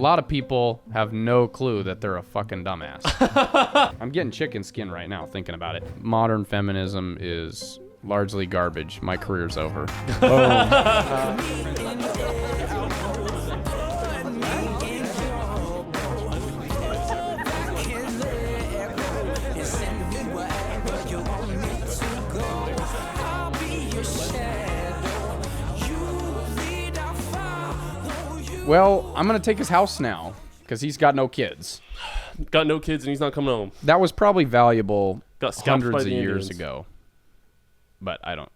lot of people have no clue that they're a fucking dumbass. I'm getting chicken skin right now thinking about it. Modern feminism is largely garbage. My career's over. Well, I'm going to take his house now because he's got no kids. Got no kids and he's not coming home. That was probably valuable hundreds of years Indians. ago. But I don't.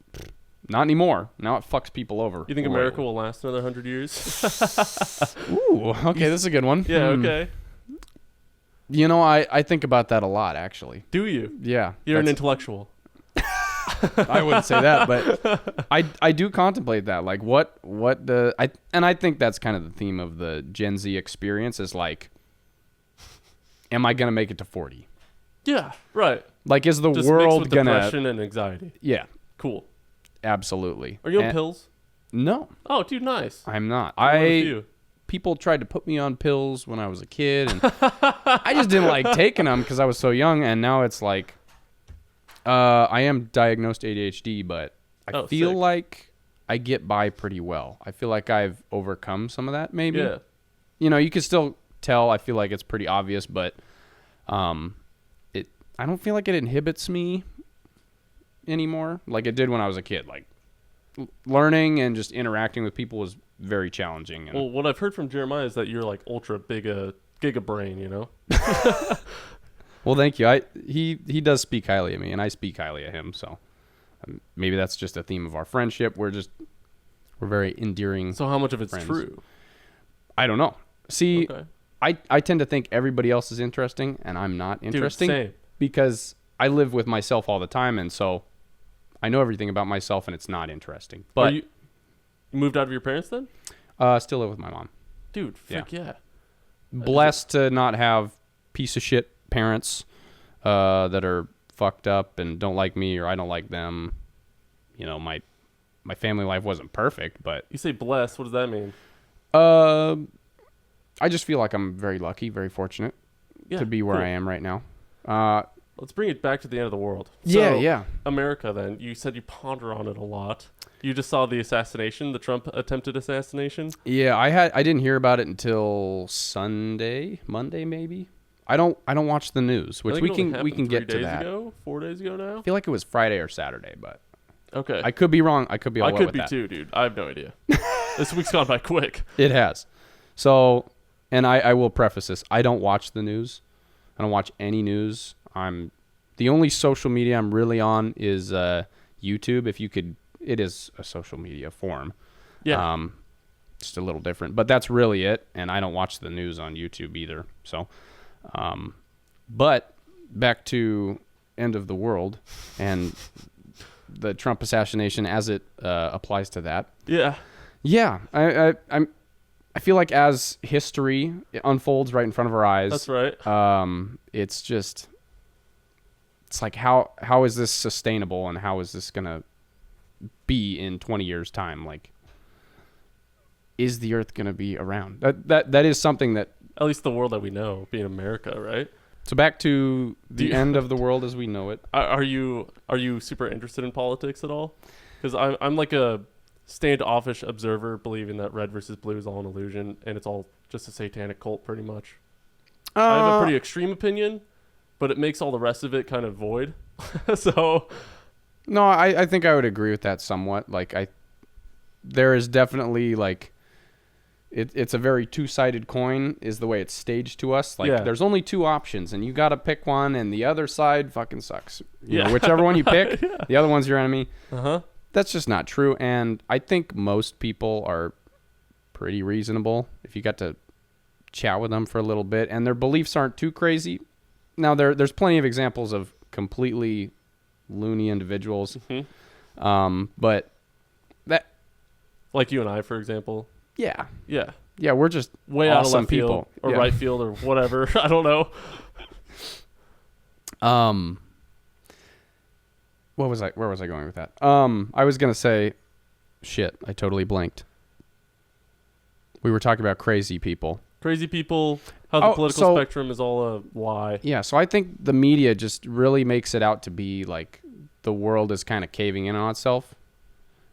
Not anymore. Now it fucks people over. You think America will last another 100 years? Ooh, okay, this is a good one. Yeah, okay. You know, I think about that a lot, actually. Do you? Yeah. You're an intellectual. I wouldn't say that, but I do contemplate that. Like, I think that's kind of the theme of the Gen Z experience is like, am I going to make it to 40? Yeah, right. Like, is the just world going to... depression and anxiety. Yeah. Cool. Absolutely. Are you on pills? No. Oh, dude, nice. I'm not. People tried to put me on pills when I was a kid, and I just didn't like taking them because I was so young, and now it's like, I am diagnosed ADHD, but I feel like I get by pretty well. I feel like I've overcome some of that, maybe. Yeah. You know, you can still tell. I feel like it's pretty obvious, but I don't feel like it inhibits me anymore like it did when I was a kid. Like, learning and just interacting with people was very challenging. And well, what I've heard from Jeremiah is that you're like ultra giga brain, you know? Well, thank you. He does speak highly of me, and I speak highly of him. So maybe that's just a theme of our friendship. We're very endearing. So how much of it's friends. true? I don't know. See, okay. I tend to think everybody else is interesting, and I'm not interesting. Dude, same. Because I live with myself all the time, and so I know everything about myself, and it's not interesting. But you moved out of your parents then? Still live with my mom. Dude, frick yeah. Blessed to not have piece of shit parents that are fucked up and don't like me or I don't like them. You know, my family life wasn't perfect, but... You say blessed, what does that mean? I just feel like I'm very lucky, very fortunate to be where I am right now. Let's bring it back to the end of the world. Yeah. America then, you said you ponder on it a lot. You just saw the assassination, the Trump attempted assassination? Yeah, I didn't hear about it until Monday maybe. I don't watch the news, which we can get to that. 4 days ago now? I feel like it was Friday or Saturday, but okay. I could be wrong. I could be all I could be too, dude. I have no idea. This week's gone by quick. It has. So, and I will preface this. I don't watch the news. I don't watch any news. The only social media I'm really on is YouTube. It is a social media form. Yeah. Just a little different, but that's really it. And I don't watch the news on YouTube either. So, but back to end of the world and the Trump assassination as it applies to that. Yeah. Yeah. I feel like as history unfolds right in front of our eyes. That's right. It's like how is this sustainable and how is this gonna be in 20 years time? Like, is the Earth gonna be around? That is something that, at least the world that we know, being America, right? So back to the end of the world as we know it. Are you super interested in politics at all? Because I'm like a standoffish observer, believing that red versus blue is all an illusion and it's all just a satanic cult, pretty much. I have a pretty extreme opinion, but it makes all the rest of it kind of void. So, no, I think I would agree with that somewhat. Like there is definitely like. It's a very two-sided coin is the way it's staged to us. Like, there's only two options, and you got to pick one, and the other side fucking sucks. You know, whichever one you pick, the other one's your enemy. Uh-huh. That's just not true, and I think most people are pretty reasonable if you got to chat with them for a little bit, and their beliefs aren't too crazy. Now, there's plenty of examples of completely loony individuals, but that... Like you and I, for example... Yeah. Yeah. Yeah, we're just way awesome out of left people. Field or right field or whatever. I don't know. Where was I going with that? I was going to say shit, I totally blanked. We were talking about crazy people. Crazy people, how the political spectrum is all a lie. Yeah, so I think the media just really makes it out to be like the world is kind of caving in on itself.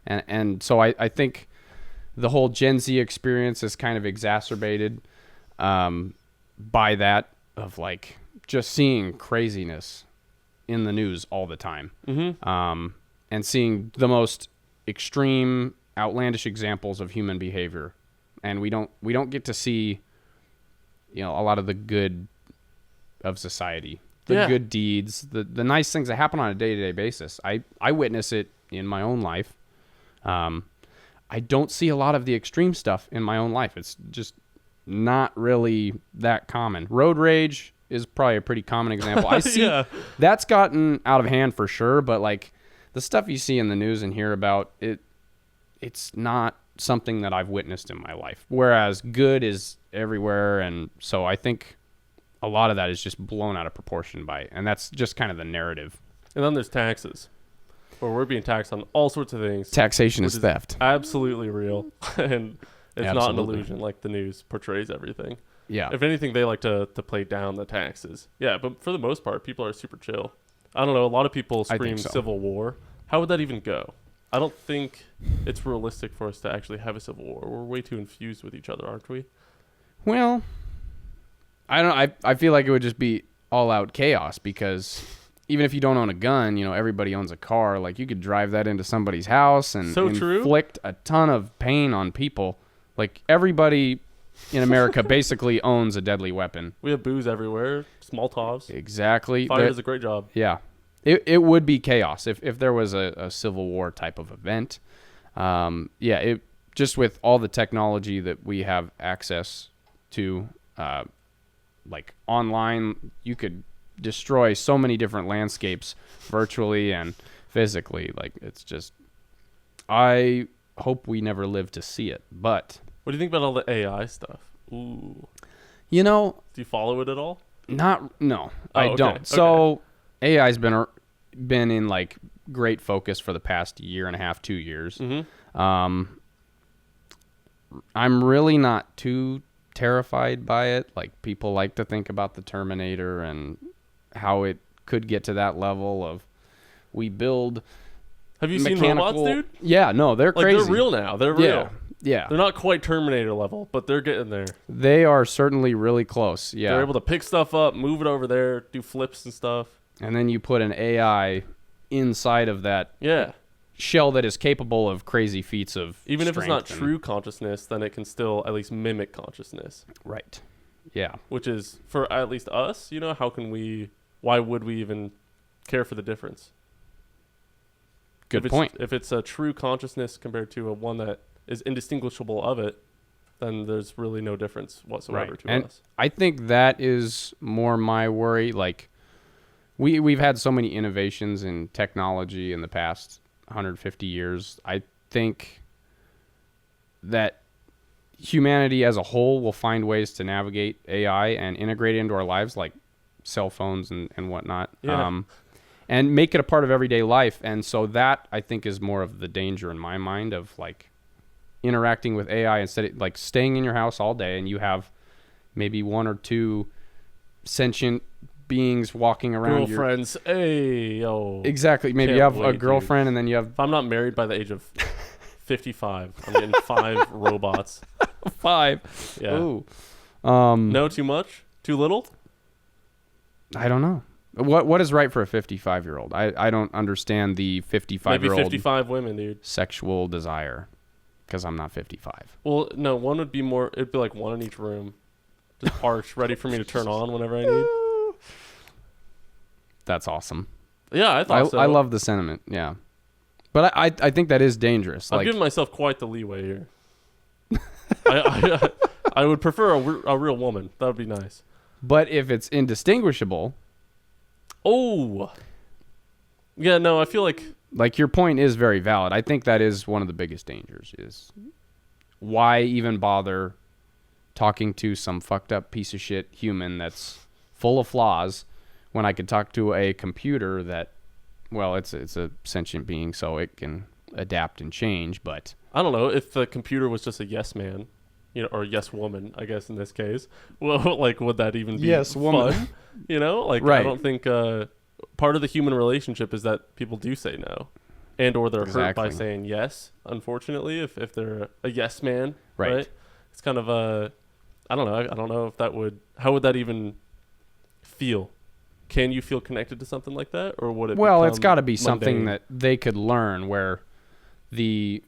And so I think the whole Gen Z experience is kind of exacerbated by that of like just seeing craziness in the news all the time. And seeing the most extreme, outlandish examples of human behavior. And we don't get to see, you know, a lot of the good of society, the good deeds, the nice things that happen on a day-to-day basis. I witness it in my own life. I don't see a lot of the extreme stuff in my own life. It's just not really that common. Road rage is probably a pretty common example. I see that's gotten out of hand for sure, but like the stuff you see in the news and hear about it, it's not something that I've witnessed in my life. Whereas good is everywhere, and so I think a lot of that is just blown out of proportion and that's just kind of the narrative. And then there's taxes, where we're being taxed on all sorts of things. Taxation is theft. Absolutely real, and it's not an illusion like the news portrays everything. Yeah. If anything, they like to play down the taxes. Yeah, but for the most part, people are super chill. I don't know. A lot of people scream civil war. How would that even go? I don't think it's realistic for us to actually have a civil war. We're way too infused with each other, aren't we? Well, I don't know. I feel like it would just be all out chaos because even if you don't own a gun, you know, everybody owns a car. Like you could drive that into somebody's house and inflict a ton of pain on people. Like everybody in America basically owns a deadly weapon. We have booze everywhere, Smaltovs. Exactly. Fire does a great job. Yeah. It would be chaos if there was a civil war type of event. It just with all the technology that we have access to, like online, you could destroy so many different landscapes virtually and physically. Like it's just, I hope we never live to see it. But what do you think about all the AI stuff? Ooh. You know, do you follow it at all? No, I don't. So AI's been in like great focus for the past year and a half, 2 years. I'm really not too terrified by it. Like people like to think about the Terminator and how it could get to that level of we build. Have you seen robots, dude? Yeah, no, they're crazy. They're real now. They're real. Yeah. They're not quite Terminator level, but they're getting there. They are certainly really close. Yeah. They're able to pick stuff up, move it over there, do flips and stuff. And then you put an AI inside of that shell that is capable of crazy feats of even if it's not true consciousness, then it can still at least mimic consciousness. Right. Yeah. Which is, for at least us, you know, why would we even care for the difference? Good point. If it's a true consciousness compared to a one that is indistinguishable of it, then there's really no difference whatsoever to us. I think that is more my worry. Like, we've had so many innovations in technology in the past 150 years. I think that humanity as a whole will find ways to navigate AI and integrate it into our lives, like cell phones and whatnot. Yeah. And make it a part of everyday life. And so that, I think, is more of the danger in my mind of, like, interacting with AI instead of, like, staying in your house all day and you have maybe one or two sentient beings walking around. Girlfriends. Hey, yo. Exactly. Maybe you have a girlfriend, and then you have... If I'm not married by the age of 55, I'm getting 5 robots. 5? Yeah. Ooh. No, too much? Too little? I don't know. What is right for a 55-year-old? I don't understand the 55-year-old... Maybe 55 women, dude. ...sexual desire, because I'm not 55. Well, no, one would be more... It'd be like one in each room. Just parched, ready for me to turn on whenever I need. That's awesome. Yeah, I thought so. I love the sentiment, yeah. But I think that is dangerous. I'm giving myself quite the leeway here. I would prefer a real woman. That would be nice. But if it's indistinguishable... Oh. Yeah, no, I feel like... Like, your point is very valid. I think that is one of the biggest dangers, is why even bother talking to some fucked up piece of shit human that's full of flaws when I could talk to a computer that, well, it's a sentient being, so it can adapt and change, but... I don't know. If the computer was just a yes man, or yes woman, I guess in this case. Well, like, would that even be Yes, woman. fun? Like, Right. I don't think part of the human relationship is that people do say no, and or they're hurt by Exactly. saying yes. Unfortunately, if they're a yes man, Right. It's kind of I don't know. I don't know if that would. How would that even feel? Can you feel connected to something like that, or would it? Well, it's become got to be something mundane? that they could learn, where the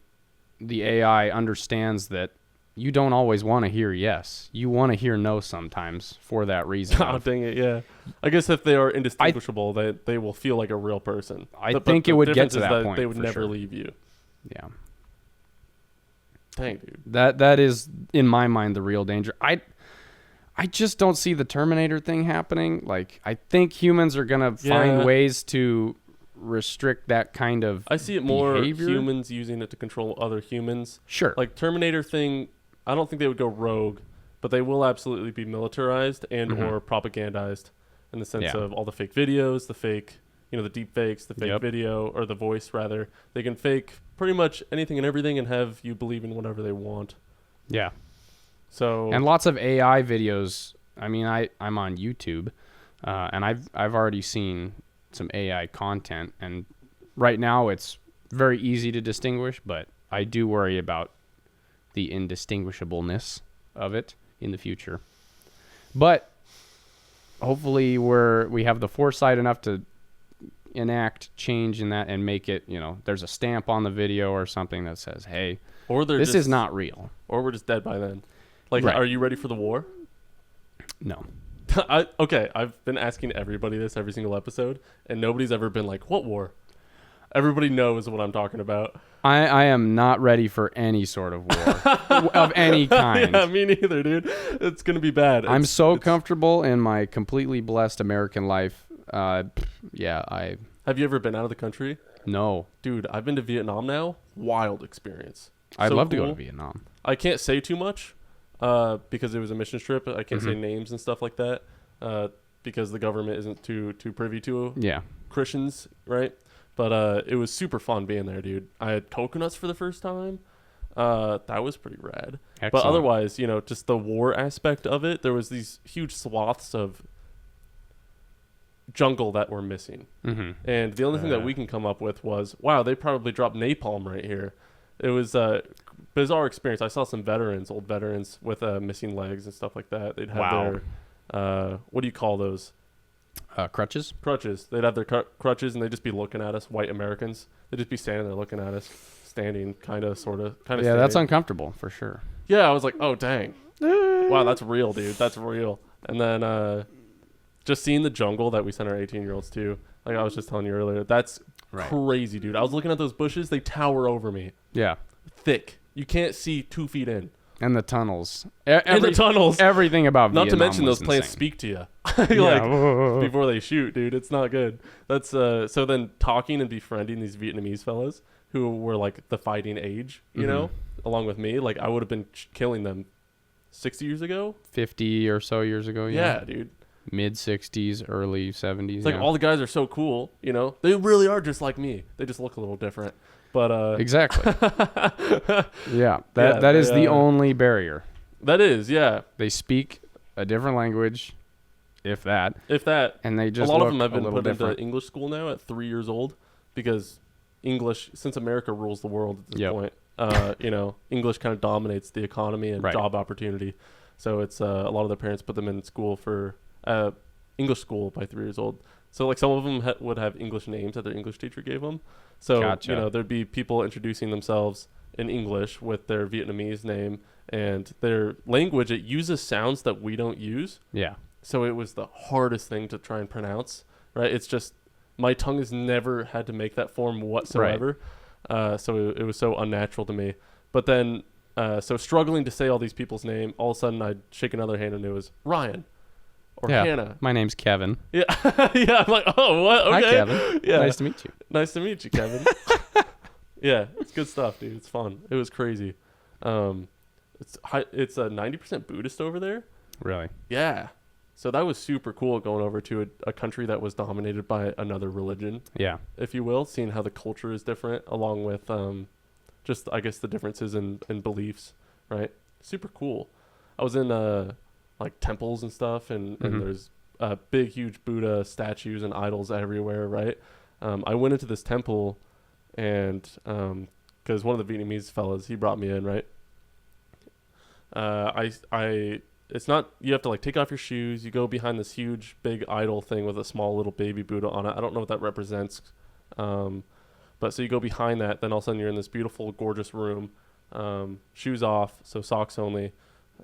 AI understands that you don't always want to hear yes. You want to hear no sometimes for that reason. Oh, dang it, yeah. I guess if they are indistinguishable, they will feel like a real person. I But think the it would get difference to is that point. They would for never sure. leave you. Yeah. Dang, dude. That is, in my mind, the real danger. I just don't see the Terminator thing happening. Like, I think humans are gonna find Yeah. ways to restrict that kind of I see it more behavior. humans using it to control other humans. Sure. Like Terminator thing, I don't think they would go rogue, but they will absolutely be militarized and Mhm. or propagandized in the sense Yeah. of all the fake videos, the fake, the deep fakes, the fake Yep. video, or the voice rather. They can fake pretty much anything and everything and have you believe in whatever they want. Yeah. So And lots of AI videos. I mean, I'm on YouTube, and I've already seen some AI content, and right now it's very easy to distinguish, but I do worry about the indistinguishableness of it in the future. But hopefully we have the foresight enough to enact change in that and make it, there's a stamp on the video or something that says, hey, or they're this just, is not real. or we're just dead by then. Like, Right. Are you ready for the war? No. Okay, I've been asking everybody this every single episode, and nobody's ever been like, "What war?" Everybody knows what I'm talking about. I am not ready for any sort of war of any kind. Yeah, me neither, dude. It's gonna be bad. I'm It's- so it's- comfortable in my completely blessed American life. Have you ever been out of the country, No. dude? I've been to Vietnam now. Wild experience. I'd So love to go to cool. Vietnam. I can't say too much because it was a mission trip. I can't say names and stuff like that because the government isn't too privy to Yeah. Christians, right? But it was super fun being there, dude. I had coconuts for the first time. That was pretty rad. Excellent. But otherwise, just the war aspect of it, there was these huge swaths of jungle that were missing. Mm-hmm. And the only thing that we can come up with was, wow, they probably dropped napalm right here. It was a bizarre experience. I saw some old veterans with missing legs and stuff like that. They'd have Wow. their, what do you call those? Crutches? Crutches. They'd have their crutches and they'd just be looking at us, white Americans. They'd just be standing there looking at us, standing, kind of, sort of. Yeah, that's uncomfortable for sure. Yeah, I was like, oh, dang. Wow, that's real, dude. That's real. And then just seeing the jungle that we sent our 18-year-olds to, like I was just telling you earlier, that's Right. crazy, dude. I was looking at those bushes. They tower over me. Yeah. Thick. You can't see 2 feet in. And the tunnels. And the tunnels. Everything about Not to Vietnam mention was those plants insane. speak to you. Yeah. Before they shoot, dude. It's not good. That's so then talking and befriending these Vietnamese fellas who were like the fighting age, you know, along with me, like I would have been killing them 60 years ago. 50 or so years ago. Yeah, dude. Mid 60s, early 70s. It's like all the guys are so cool, They really are just like me. They just look a little different. But Exactly. Yeah. That is the only barrier. That is, yeah. They speak a different language, if that, If that, and they a just lot look of them have a been little put different. into English school now at 3 years old because English, since America rules the world at this Yep. point, English kind of dominates the economy and Right. job opportunity. So it's a lot of their parents put them in school for English school by 3 years old. So like some of them would have English names that their English teacher gave them. So Gotcha. there'd be people introducing themselves in English with their Vietnamese name and their language. It uses sounds that we don't use. Yeah. So it was the hardest thing to try and pronounce, right? It's just my tongue has never had to make that form whatsoever. So it was so unnatural to me. But then, so struggling to say all these people's name, all of a sudden I'd shake another hand and it was Ryan or Yeah. Hannah. My name's Kevin. Yeah. Yeah. I'm like, oh, what? Okay. Hi, Kevin. Yeah. Nice to meet you. Nice to meet you, Kevin. Yeah. It's good stuff, dude. It's fun. It was crazy. It's 90% Buddhist over there. Really? Yeah. So that was super cool going over to a country that was dominated by another religion, Yeah. if you will, seeing how the culture is different along with just, I guess, the differences in beliefs, right? super cool. I was in like temples and stuff, and there's big, huge Buddha statues and idols everywhere, right? I went into this temple, and because one of the Vietnamese fellas, he brought me in, right? It's not, you have to like take off your shoes. You go behind this huge, big idol thing with a small little baby Buddha on it. I don't know what that represents. But so you go behind that, then all of a sudden you're in this beautiful, gorgeous room, shoes off, so socks only.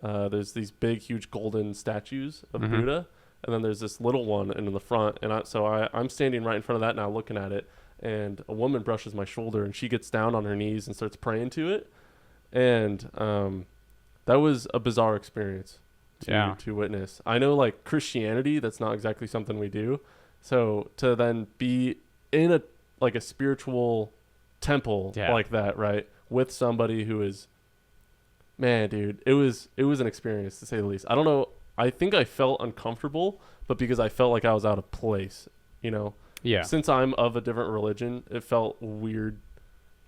There's these big, huge golden statues of Buddha, and then there's this little one in the front. And I'm standing right in front of that now, looking at it, and a woman brushes my shoulder, and she gets down on her knees and starts praying to it. And that was a bizarre experience to witness. I know, like, Christianity, that's not exactly something we do. So to then be in a spiritual temple like that, right, with somebody who is, man, dude, it was an experience, to say the least. I don't know, I think I felt uncomfortable, but because I felt like I was out of place, you know. Since I'm of a different religion, it felt weird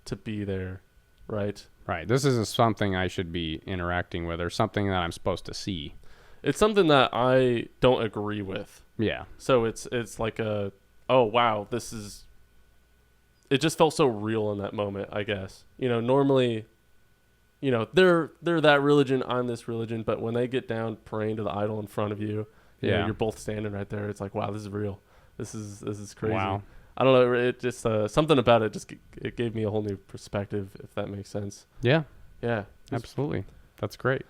to be there, right? This isn't something I should be interacting with, or something that I'm supposed to see. It's something that I don't agree with. So it's like oh wow, it just felt so real in that moment, I guess. You know, normally, you know, they're that religion, I'm this religion, but when they get down praying to the idol in front of you, you know, you're both standing right there. It's like, wow, this is real. This is crazy. Wow. I don't know. It just something about it it gave me a whole new perspective, if that makes sense. Yeah. Absolutely. That's great.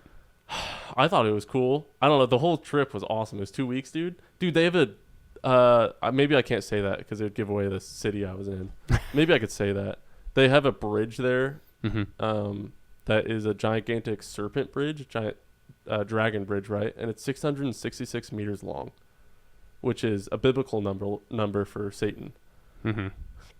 I thought it was cool. I don't know. The whole trip was awesome. It was 2 weeks, dude. Dude, they have maybe I can't say that because it would give away the city I was in. Maybe I could say that. They have a bridge there that is a gigantic serpent bridge, giant dragon bridge, right? And it's 666 meters long, which is a biblical number for Satan.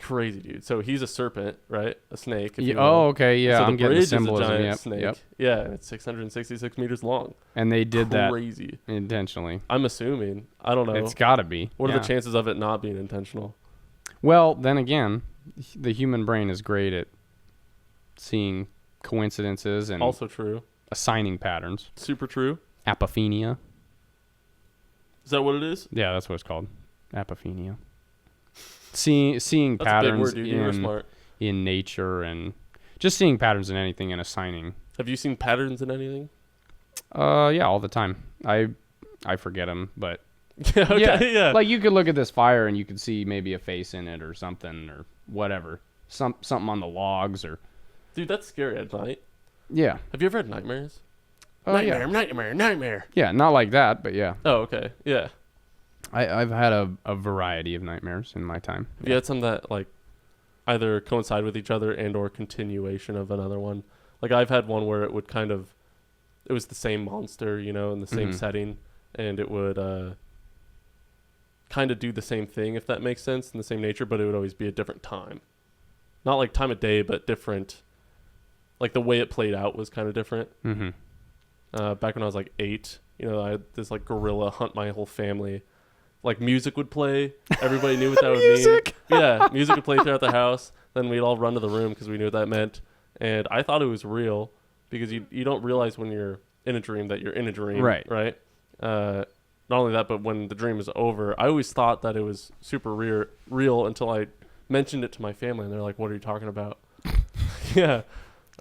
Crazy, dude. So he's a serpent, right? A snake. Okay, yeah. So I'm getting the symbolism. Is a giant snake. Yeah, and it's 666 meters long. And they did crazy. That intentionally. I'm assuming. I don't know. It's got to be. What are the chances of it not being intentional? Well, then again, the human brain is great at seeing coincidences and also true. Assigning patterns. Super true. Apophenia. Is that what it is? Yeah, that's what it's called. Apophenia. Seeing that's patterns a big word, dude. You were smart. In nature, and just seeing patterns in anything and assigning. Have you seen patterns in anything? Yeah, all the time. I forget them, but yeah. Like, you could look at this fire and you could see maybe a face in it or something or whatever. Something on the logs or. Dude, that's scary at night. Yeah. Have you ever had nightmares? Nightmare. Yeah, not like that, but yeah. Oh, okay. Yeah. I've had a variety of nightmares in my time. Have you had some that, like, either coincide with each other and or continuation of another one? Like, I've had one where it was the same monster, you know, in the same setting, and it would kind of do the same thing, if that makes sense, in the same nature, but it would always be a different time. Not like time of day, but different. Like, the way it played out was kind of different. Back when I was like 8, you know, I had this like gorilla hunt my whole family. Like, music would play. Everybody knew what that would mean. Yeah, music would play throughout the house. Then we'd all run to the room because we knew what that meant. And I thought it was real because you don't realize when you're in a dream that you're in a dream. Right. Not only that, but when the dream is over, I always thought that it was super real until I mentioned it to my family. And they're like, what are you talking about? Yeah.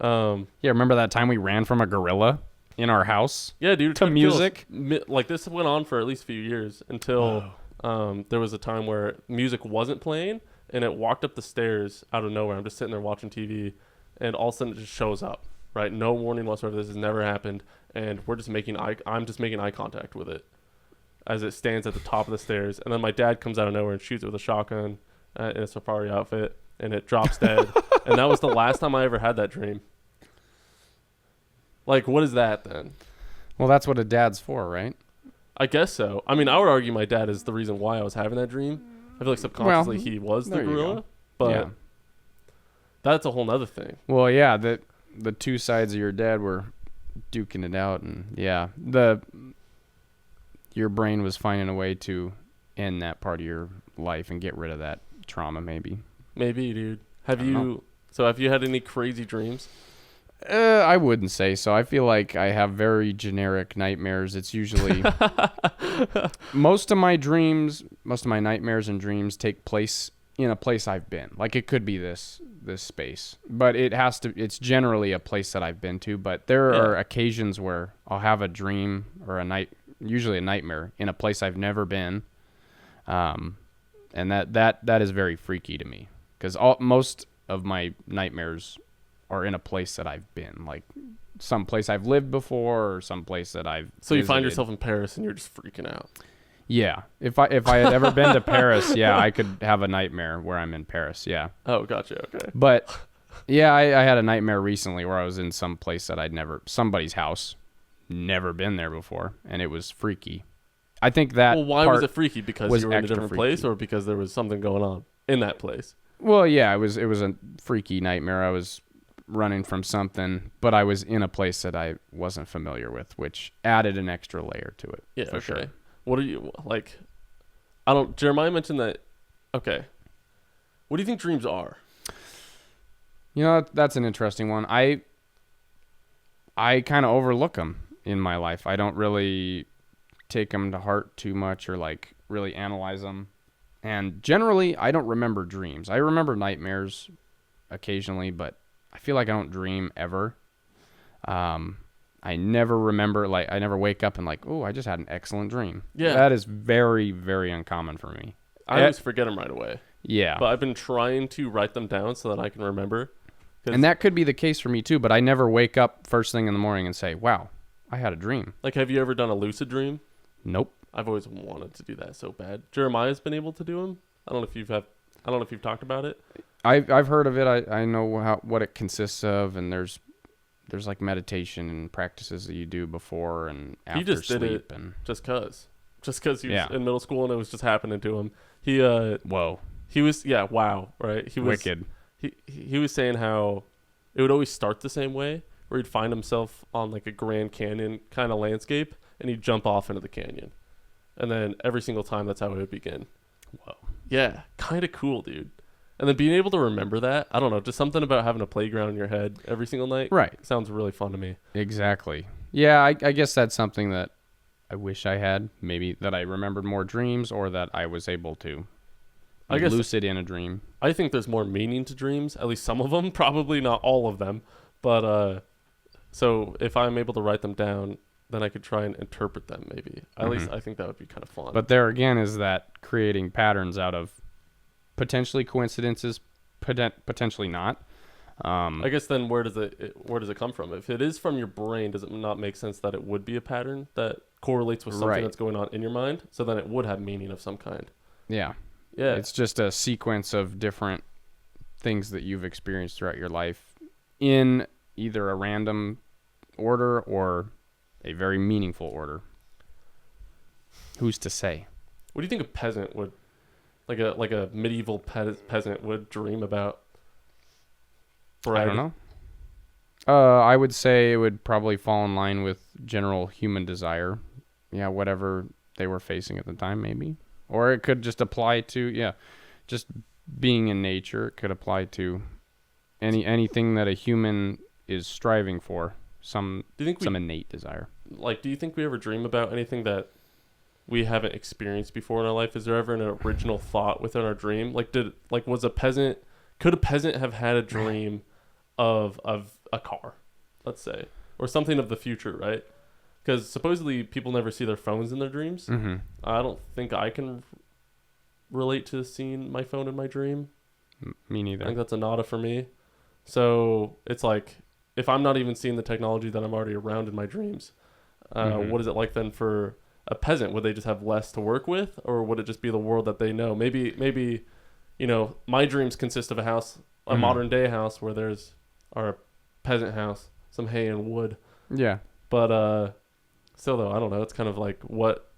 Remember that time we ran from a gorilla in our house? Yeah, dude. To music? Like, this went on for at least a few years until there was a time where music wasn't playing and it walked up the stairs out of nowhere. I'm just sitting there watching TV and all of a sudden it just shows up, right? No warning whatsoever. This has never happened. And I'm just making eye contact with it as it stands at the top of the stairs. And then my dad comes out of nowhere and shoots it with a shotgun in a safari outfit, and it drops dead. And that was the last time I ever had that dream. Like, what is that then? Well, that's what a dad's for, right? I guess so. I mean, I would argue my dad is the reason why I was having that dream. I feel like subconsciously he was the gorilla, but that's a whole nother thing. Well, yeah, the two sides of your dad were duking it out, and your brain was finding a way to end that part of your life and get rid of that trauma, maybe. Maybe, dude. Have you had any crazy dreams? I wouldn't say so. I feel like I have very generic nightmares. It's usually most of my nightmares and dreams take place in a place I've been. Like it could be this space, but it's generally a place that I've been to. But there are occasions where I'll have a dream or usually a nightmare in a place I've never been. And that is very freaky to me because most of my nightmares are in a place that I've been, like some place I've lived before or some place that I've So you visited. find yourself in Paris and you're just freaking out. Yeah. If I had ever been to Paris, yeah, I could have a nightmare where I'm in Paris. Yeah. Oh, gotcha. Okay. But yeah, I had a nightmare recently where I was in some place that somebody's house, never been there before, and it was freaky. I think that. Well, why was it freaky? Because you were in a different freaky. place, or because there was something going on in that place? Well, yeah, it was a freaky nightmare. I was running from something, but I was in a place that I wasn't familiar with, which added an extra layer to it. Yeah, for sure. What are you like? Jeremiah mentioned that. Okay. What do you think dreams are? You know, that's an interesting one. I kind of overlook them in my life. I don't really take them to heart too much or like really analyze them. And generally, I don't remember dreams. I remember nightmares occasionally, but I feel like I don't dream ever. I never remember, like, I never wake up and like, oh, I just had an excellent dream. Yeah. That is very, very uncommon for me. I always forget them right away. Yeah. But I've been trying to write them down so that I can remember. And that could be the case for me too, but I never wake up first thing in the morning and say, wow, I had a dream. Like, have you ever done a lucid dream? Nope. I've always wanted to do that so bad. Jeremiah's been able to do them. I don't know if you've talked about it. I've heard of it. I know what it consists of, and there's like meditation and practices that you do before and after he just sleep. did it and just cause he was in middle school and it was just happening to him. He was wow, right? He was wicked. He was saying how it would always start the same way, where he'd find himself on like a Grand Canyon kind of landscape and he'd jump off into the canyon. And then every single time that's how it would begin. Whoa. Yeah, kind of cool, dude. And then being able to remember that, I don't know, just something about having a playground in your head every single night. Right. Sounds really fun to me. Exactly. Yeah, I guess that's something that I wish I had. Maybe that I remembered more dreams or that I was able to be lucid in a dream. I think there's more meaning to dreams, at least some of them, probably not all of them. But so if I'm able to write them down, then I could try and interpret them maybe. At least I think that would be kind of fun. But there again is that creating patterns out of potentially coincidences, potentially not. I guess then where does it come from? If it is from your brain, does it not make sense that it would be a pattern that correlates with something that's going on in your mind? So then it would have meaning of some kind. Yeah. Yeah. It's just a sequence of different things that you've experienced throughout your life in either a random order or a very meaningful order. Who's to say? What do you think a peasant would, like a medieval peasant would dream about? I don't know. I would say it would probably fall in line with general human desire. Yeah, whatever they were facing at the time, maybe. Or it could just apply to, just being in nature. It could apply to anything that a human is striving for, some innate desire. Like, do you think we ever dream about anything that we haven't experienced before in our life? Is there ever an original thought within our dream? Like, could a peasant have had a dream of a car, let's say, or something of the future, right? Because supposedly people never see their phones in their dreams. Mm-hmm. I don't think I can relate to seeing my phone in my dream. Me neither. I think that's a nada for me. So it's like, if I'm not even seeing the technology that I'm already around in my dreams, what is it like then for a peasant? Would they just have less to work with, or would it just be the world that they know? Maybe, my dreams consist of a house, a modern day house where there's our peasant house, some hay and wood. Yeah. But still though, I don't know. It's kind of like what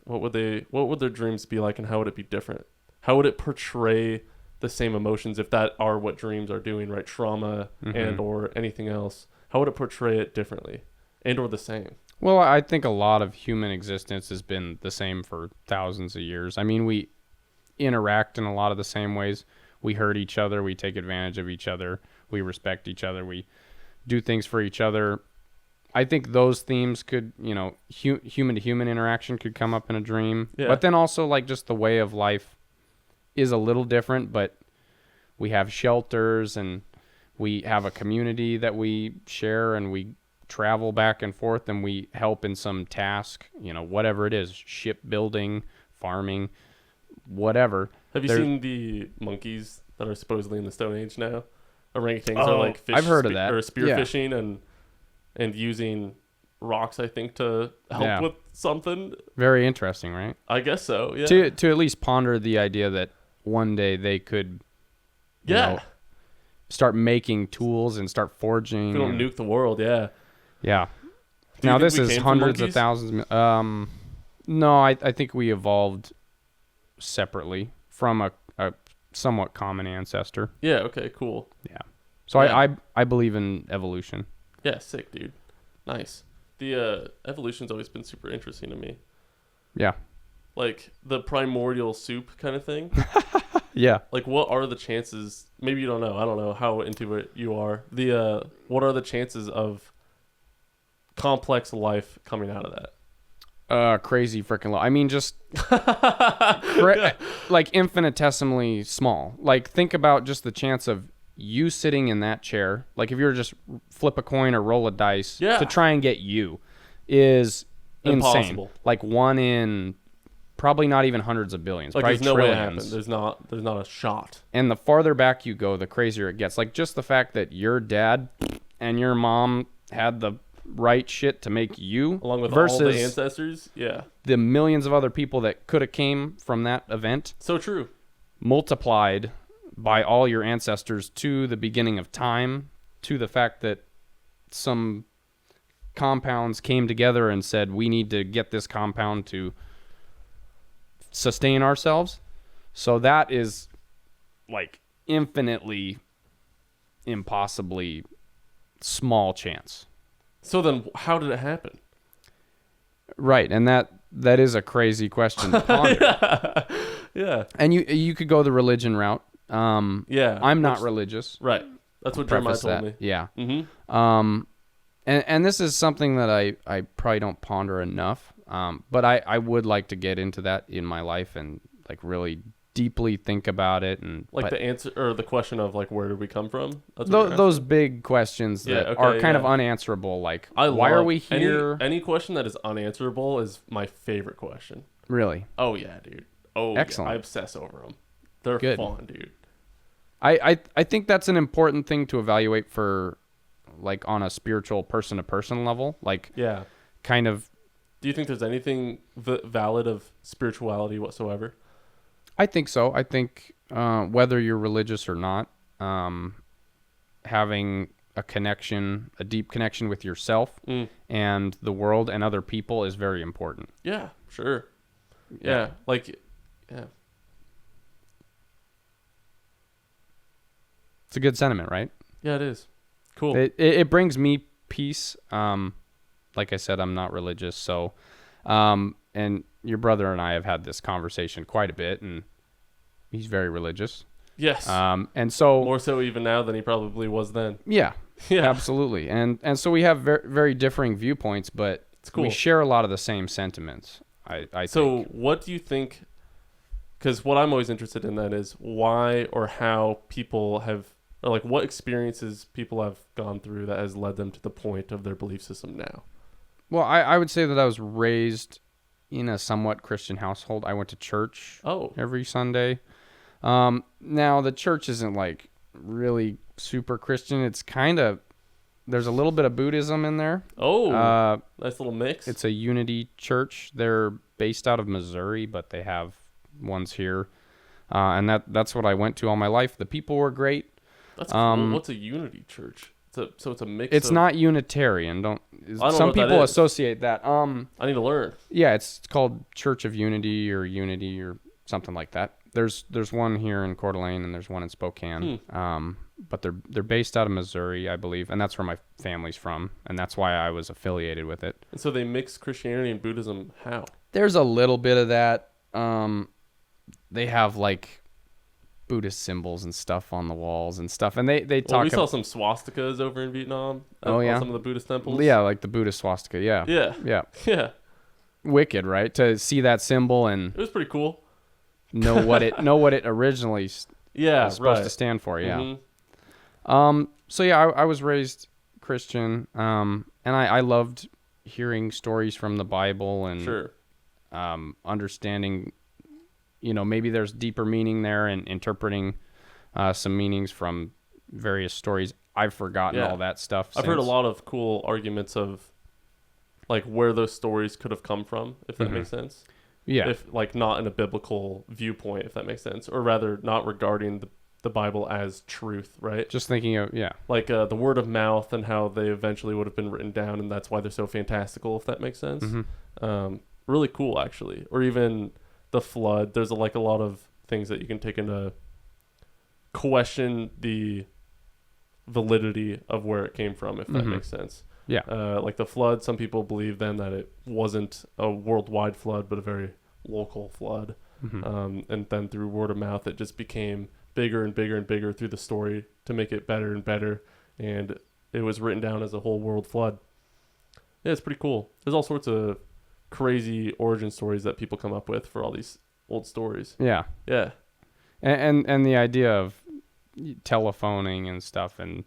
would their dreams be like, and how would it be different? How would it portray the same emotions, if that are what dreams are doing, right? Trauma and or anything else. How would it portray it differently and or the same? Well, I think a lot of human existence has been the same for thousands of years. I mean, we interact in a lot of the same ways. We hurt each other. We take advantage of each other. We respect each other. We do things for each other. I think those themes could, human to human interaction could come up in a dream. Yeah. But then also like just the way of life is a little different, but we have shelters and we have a community that we share and we travel back and forth and we help in some task, whatever it is, shipbuilding, farming, whatever. Have you seen the monkeys that are supposedly in the Stone Age now? Orangutans are like fish. I've heard of that. Or spearfishing and using rocks, I think, to help with something. Very interesting, right? I guess so, yeah. To at least ponder the idea that one day they could start making tools and start forging. We don't nuke the world, yeah. Yeah. Do you Now think this we is came from hundreds of monkeys? thousands. No, I think we evolved separately from a somewhat common ancestor. Yeah, okay, cool. Yeah. So Yeah. I believe in evolution. Yeah, sick, dude. Nice. The evolution's always been super interesting to me. Yeah. Like the primordial soup kind of thing. Yeah. Like, what are the chances? Maybe you don't know. I don't know how into it you are. What are the chances of complex life coming out of that? Crazy freaking low. I mean, just like infinitesimally small. Like, think about just the chance of you sitting in that chair. Like, if you were just flip a coin or roll a dice to try and get you, is Impossible. insane. Like one in probably not even hundreds of billions. Like, probably there's no way it trillions. happens. There's not a shot. And the farther back you go, the crazier it gets. Like, just the fact that your dad and your mom had the right shit to make you, Along with versus all the ancestors. Yeah. the millions of other people that could have came from that event, So true. multiplied by all your ancestors to the beginning of time, to the fact that some compounds came together and said, we need to get this compound to sustain ourselves. So that is like infinitely, impossibly small chance. So then how did it happen? Right. And that is a crazy question to ponder. Yeah. And you could go the religion route. Yeah. I'm not religious. Right. That's what Jeremiah Preface told that. me. Yeah. Mm-hmm. And this is something that I probably don't ponder enough. But I would like to get into that in my life and like really deeply think about it. And Like the answer or the question of like, where did we come from? That's what you're those big questions that are kind of unanswerable. Like, why are we here? Any question that is unanswerable is my favorite question. Really? Oh yeah, dude. Oh, Excellent. Yeah. I obsess over them. They're Good. fun, dude. I think that's an important thing to evaluate for like on a spiritual person to person level. Like, Yeah. kind of, Do you think there's anything valid of spirituality whatsoever? I think so. I think whether you're religious or not, having a deep connection with yourself and the world and other people is very important. Yeah, sure. Yeah. Like, yeah. It's a good sentiment, right? Yeah, it is. Cool. It brings me peace. Like I said, I'm not religious, so and your brother and I have had this conversation quite a bit, and he's very religious. Yes. And so More so even now than he probably was then. yeah, Yeah. absolutely. And so we have very, very differing viewpoints, but It's cool. we share a lot of the same sentiments. I So think. what do you think? Because what I'm always interested in then is why or how people have, or like what experiences people have gone through that has led them to the point of their belief system now. Well, I would say that I was raised in a somewhat Christian household. I went to church every Sunday. Now the church isn't like really super Christian. It's kind of, there's a little bit of Buddhism in there. Oh, nice little mix. It's a unity church. They're based out of Missouri, but they have ones here. And that's what I went to all my life. The people were great. That's cool. What's a unity church? So it's a mix. It's not Unitarian. don't know Some what that people is. associate that. I need to learn. Yeah, it's called Church of Unity or something like that. There's one here in Coeur d'Alene and there's one in Spokane. But they're based out of Missouri, I believe, and that's where my family's from, and that's why I was affiliated with it. And so they mix Christianity and Buddhism. How? There's a little bit of that. They have like Buddhist symbols and stuff on the walls and stuff. And they Well, talk. we saw some swastikas over in Vietnam. On some of the Buddhist temples. Yeah, like the Buddhist swastika. Yeah. Yeah. Yeah. Wicked, right? To see that symbol and It was pretty cool. know what it originally was supposed to stand for. Yeah. Mm-hmm. So yeah, I was raised Christian. And I loved hearing stories from the Bible and Sure. Understanding, maybe there's deeper meaning there and interpreting some meanings from various stories. I've forgotten all that stuff. I've heard a lot of cool arguments of like where those stories could have come from, if that makes sense. Yeah. If like not in a biblical viewpoint, if that makes sense, or rather not regarding the Bible as truth, right? Just thinking of, like the word of mouth and how they eventually would have been written down, and that's why they're so fantastical, if that makes sense. Really cool, actually. Or even the flood. There's a lot of things that you can take into question the validity of where it came from, if that makes sense. Yeah. Like the flood, some people believe then that it wasn't a worldwide flood, but a very local flood. And then through word of mouth, it just became bigger and bigger and bigger through the story to make it better and better. And it was written down as a whole world flood. Yeah, it's pretty cool. There's all sorts of crazy origin stories that people come up with for all these old stories. Yeah. Yeah. And the idea of telephoning and stuff and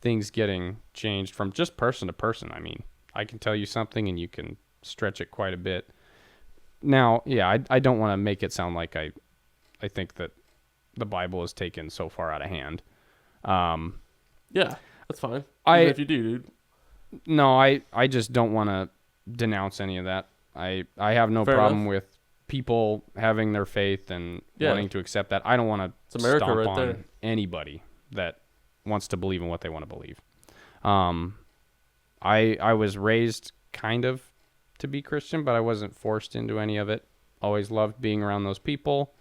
things getting changed from just person to person. I mean, I can tell you something and you can stretch it quite a bit. Now, yeah, I don't want to make it sound like I think that the Bible is taken so far out of hand. Yeah, that's fine. Even if you do, dude. No, I just don't want to denounce any of that. I have no Fair problem enough. with people having their faith and wanting to accept that. I don't want to America stomp right on there. anybody that wants to believe in what they want to believe. I was raised kind of to be Christian, but I wasn't forced into any of it. Always loved being around those people,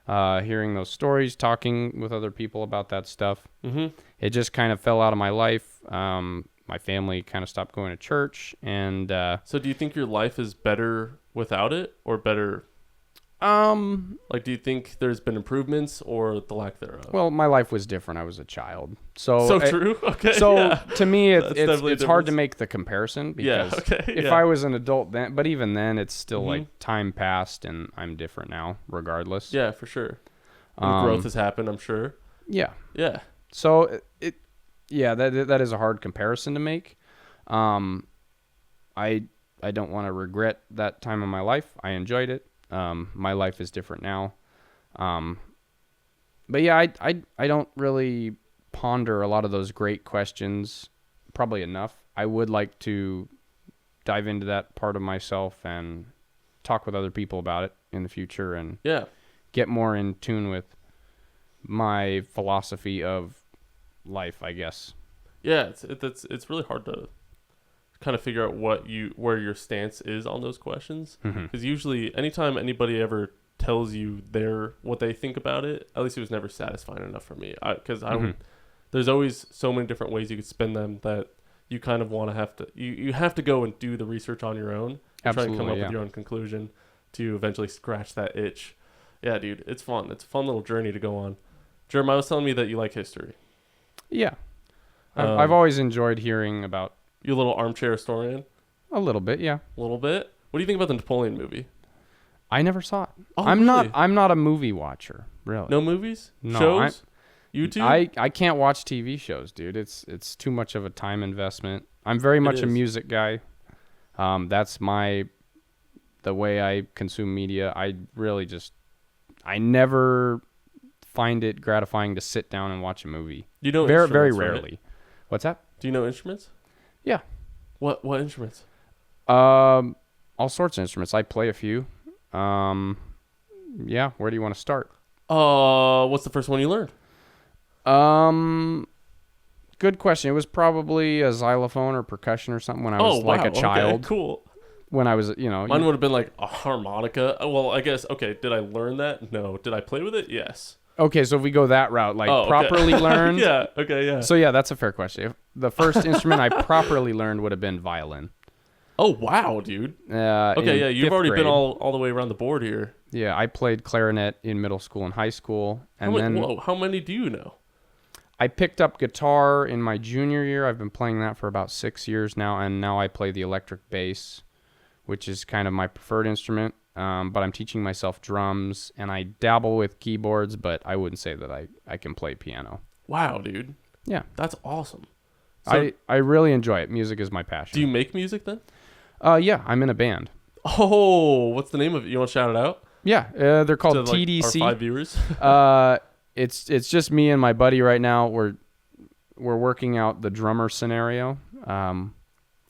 hearing those stories, talking with other people about that stuff. It just kind of fell out of my life. My family kind of stopped going to church, and So do you think your life is better without it, or better? Like, do you think there's been improvements or the lack thereof? Well, my life was different. I was a child, so true. Okay. So yeah. to me, That's definitely a it's hard to difference. make the comparison because if yeah. I was an adult then, but even then, it's still like time passed, and I'm different now, regardless. Yeah, for sure. And growth has happened, I'm sure. Yeah. Yeah. So that is a hard comparison to make. I don't want to regret that time in my life. I enjoyed it. My life is different now. But yeah, I don't really ponder a lot of those great questions, probably enough. I would like to dive into that part of myself and talk with other people about it in the future and get more in tune with my philosophy of life, I guess. Yeah, it's really hard to kind of figure out where your stance is on those questions, because usually anytime anybody ever tells you what they think about it, at least it was never satisfying enough for me, because there's always so many different ways you could spin them that you kind of want to you have to go and do the research on your own and try and come up with your own conclusion to eventually scratch that itch. Yeah, dude, it's fun. It's a fun little journey to go on. Jeremiah was telling me that you like history. Yeah. I've always enjoyed hearing about... You a little armchair historian? A little bit, yeah. A little bit? What do you think about the Napoleon movie? I never saw it. Oh, I'm really? not a movie watcher, really. No movies? No, shows? YouTube? I can't watch TV shows, dude. It's too much of a time investment. I'm very much a music guy. That's the way I consume media. I never find it gratifying to sit down and watch a movie. You know, very rarely. Right? What's that? Do you know instruments? Yeah. What instruments? All sorts of instruments. I play a few. Yeah. Where do you want to start? What's the first one you learned? Good question. It was probably a xylophone or percussion or something when I was like a child. Okay, cool. When I was, Mine would have been like a harmonica. Well, I guess, okay, did I learn that? No. Did I play with it? Yes. Okay, so if we go that route, properly learned. Yeah, okay, yeah. So yeah, that's a fair question. The first instrument I properly learned would have been violin. Oh, wow, dude. Okay, yeah, you've already been all the way around the board here. Yeah, I played clarinet in middle school and high school. And how many do you know? I picked up guitar in my junior year. I've been playing that for about 6 years now, and now I play the electric bass, which is kind of my preferred instrument. But I'm teaching myself drums, and I dabble with keyboards, but I wouldn't say that I can play piano. Wow, dude. Yeah. That's awesome. So, I really enjoy it. Music is my passion. do you make music then? Yeah, I'm in a band. Oh, what's the name of it? You want to shout it out? Yeah, they're called To, TDC. Our 5 viewers. It's just me and my buddy right now. We're working out the drummer scenario.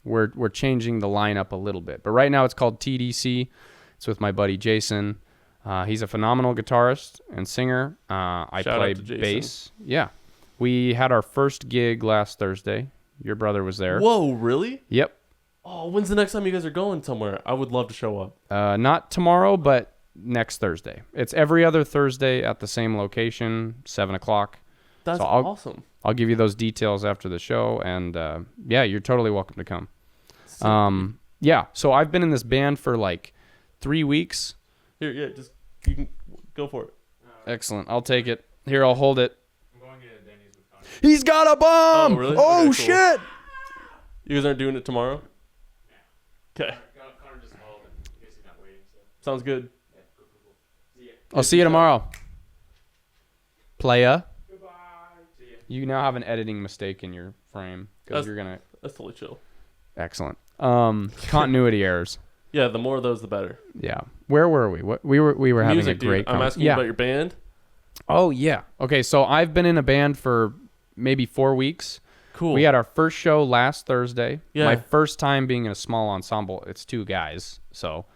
We're changing the lineup a little bit, but right now it's called TDC. It's with my buddy Jason. He's a phenomenal guitarist and singer. I Shout play out to Jason. bass. Yeah, we had our first gig last Thursday. Your brother was there. Whoa, really? Yep. Oh, when's the next time you guys are going somewhere? I would love to show up. Not tomorrow, but next Thursday. It's every other Thursday at the same location, 7:00. That's So awesome. I'll give you those details after the show, and yeah, you're totally welcome to come. Yeah, so I've been in this band for like 3 weeks. Here, yeah, just you can go for it. Excellent. I'll take it. Here, I'll hold it. I'm going to Denny's with Connor. He's got a bomb! Oh, really? Oh, Okay, cool. shit! You guys aren't doing it tomorrow? Okay. Connor just called in case he's not waiting. Sounds good. I'll see you tomorrow. Playa. Goodbye. See ya. You now have an editing mistake in your frame because you're gonna. That's totally chill. Excellent. Continuity errors. Yeah, the more of those, the better. Yeah. Where were we? What we were having Music, a great. dude. I'm asking you about your band. Oh yeah. Okay, so I've been in a band for maybe 4 weeks. Cool. We had our first show last Thursday. Yeah. My first time being in a small ensemble. It's 2 guys, so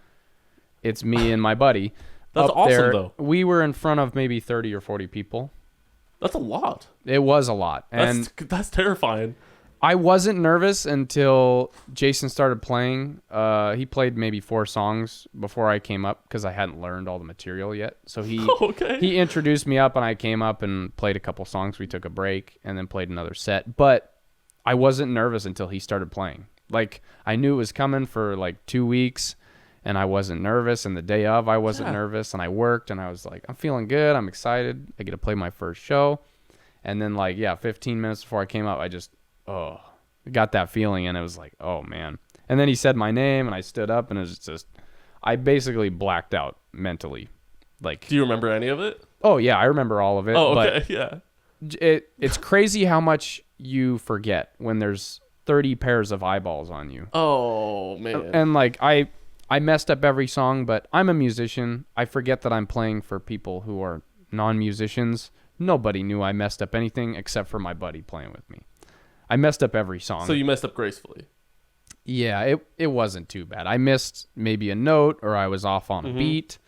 it's me and my buddy. That's Up awesome, there, though. We were in front of maybe 30 or 40 people. That's a lot. It was a lot. And That's terrifying. I wasn't nervous until Jason started playing. He played maybe 4 songs before I came up because I hadn't learned all the material yet. So he introduced me up, and I came up and played a couple songs. We took a break and then played another set. But I wasn't nervous until he started playing. Like, I knew it was coming for like 2 weeks, and I wasn't nervous. And the day of, I wasn't nervous, and I worked, and I was like, I'm feeling good. I'm excited. I get to play my first show. And then 15 minutes before I came up, I just got that feeling, and it was like, oh man. And then he said my name, and I stood up, and it was just, I basically blacked out mentally. Like, do you remember any of it? Oh yeah, I remember all of it. Oh, okay, yeah. It's crazy how much you forget when there's 30 pairs of eyeballs on you. Oh man. And like I messed up every song, but I'm a musician. I forget that I'm playing for people who are non-musicians. Nobody knew I messed up anything except for my buddy playing with me. I messed up every song. So you messed up gracefully. Yeah, it wasn't too bad. I missed maybe a note, or I was off on a beat.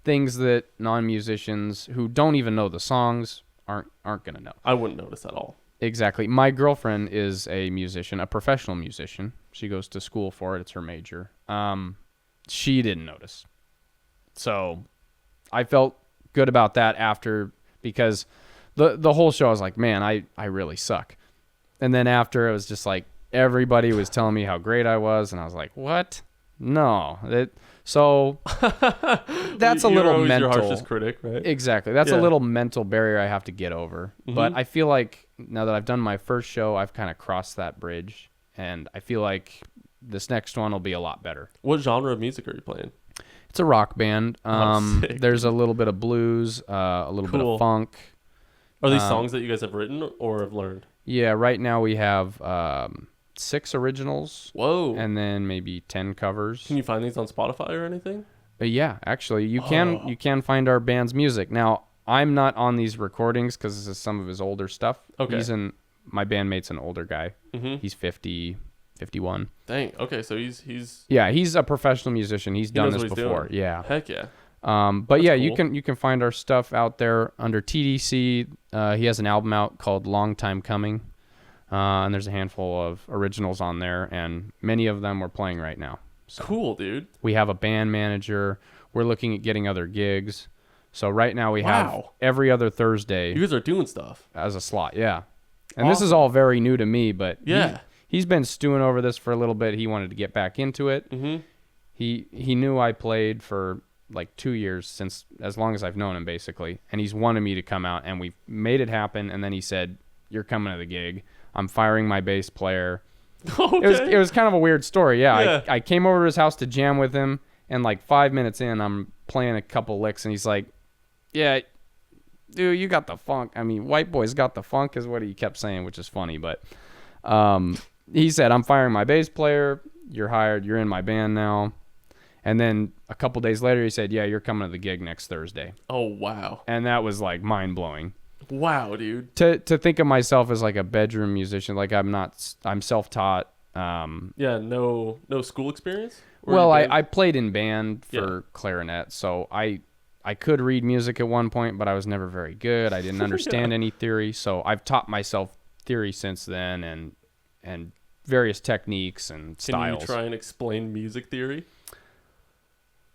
Things that non-musicians who don't even know the songs aren't going to know. I wouldn't notice at all. Exactly. My girlfriend is a musician, a professional musician. She goes to school for it. It's her major. She didn't notice. So I felt good about that after, because the whole show I was like, man, I really suck. And then after, it was just like everybody was telling me how great I was, and I was like, what? No. So that's a little always mental. Your harshest critic, right? Exactly. That's a little mental barrier I have to get over. But I feel like now that I've done my first show, I've kind of crossed that bridge, and I feel like this next one will be a lot better. What genre of music are you playing? It's a rock band. Sick. There's a little bit of blues, a little bit of funk. Are these songs that you guys have written or have learned? Yeah, right now we have 6 originals. Whoa. And then maybe 10 covers. Can you find these on Spotify or anything? Yeah, actually, you can find our band's music. Now, I'm not on these recordings because this is some of his older stuff. Okay. My bandmate's an older guy. Mm-hmm. He's 50, 51. Dang. Okay, so he's yeah, he's a professional musician. He's done this before. Doing. Yeah. Heck yeah. But That's yeah, cool. you can find our stuff out there under TDC. He has an album out called Long Time Coming. And there's a handful of originals on there, and many of them we're playing right now. So cool, dude. We have a band manager. We're looking at getting other gigs. So right now we have every other Thursday. You guys are doing stuff. As a slot, yeah. And this is all very new to me, but he's been stewing over this for a little bit. He wanted to get back into it. Mm-hmm. He knew I played for like 2 years, since as long as I've known him, basically. And he's wanted me to come out, and we made it happen. And then he said, "You're coming to the gig. I'm firing my bass player." Okay. It was kind of a weird story. Yeah. I came over to his house to jam with him, and like 5 minutes in, I'm playing a couple licks, and he's like, "Yeah, dude, you got the funk." I mean, white boy's got the funk is what he kept saying, which is funny. But he said, "I'm firing my bass player. You're hired. You're in my band now." And then a couple days later, he said, "Yeah, you're coming to the gig next Thursday." Oh, wow. And that was like mind blowing. Wow, dude. To think of myself as like a bedroom musician, like I'm self-taught. Yeah, no school experience? Well, I played in band for clarinet, so I could read music at one point, but I was never very good. I didn't understand any theory, so I've taught myself theory since then, and various techniques and styles. Can you try and explain music theory?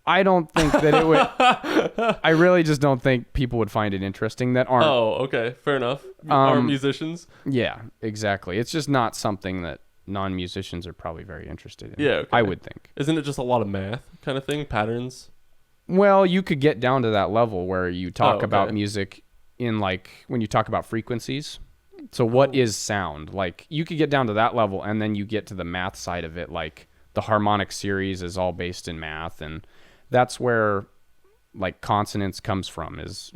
I don't think that it would. I really just don't think people would find it interesting that aren't. Oh, okay, fair enough. Aren't musicians? Yeah, exactly. It's just not something that non-musicians are probably very interested in. Yeah, okay. I would think. Isn't it just a lot of math kind of thing, patterns? Well, you could get down to that level where you talk about okay. music in like when you talk about frequencies. So what is sound? Like you could get down to that level, and then you get to the math side of it. Like the harmonic series is all based in math, and that's where like consonance comes from, is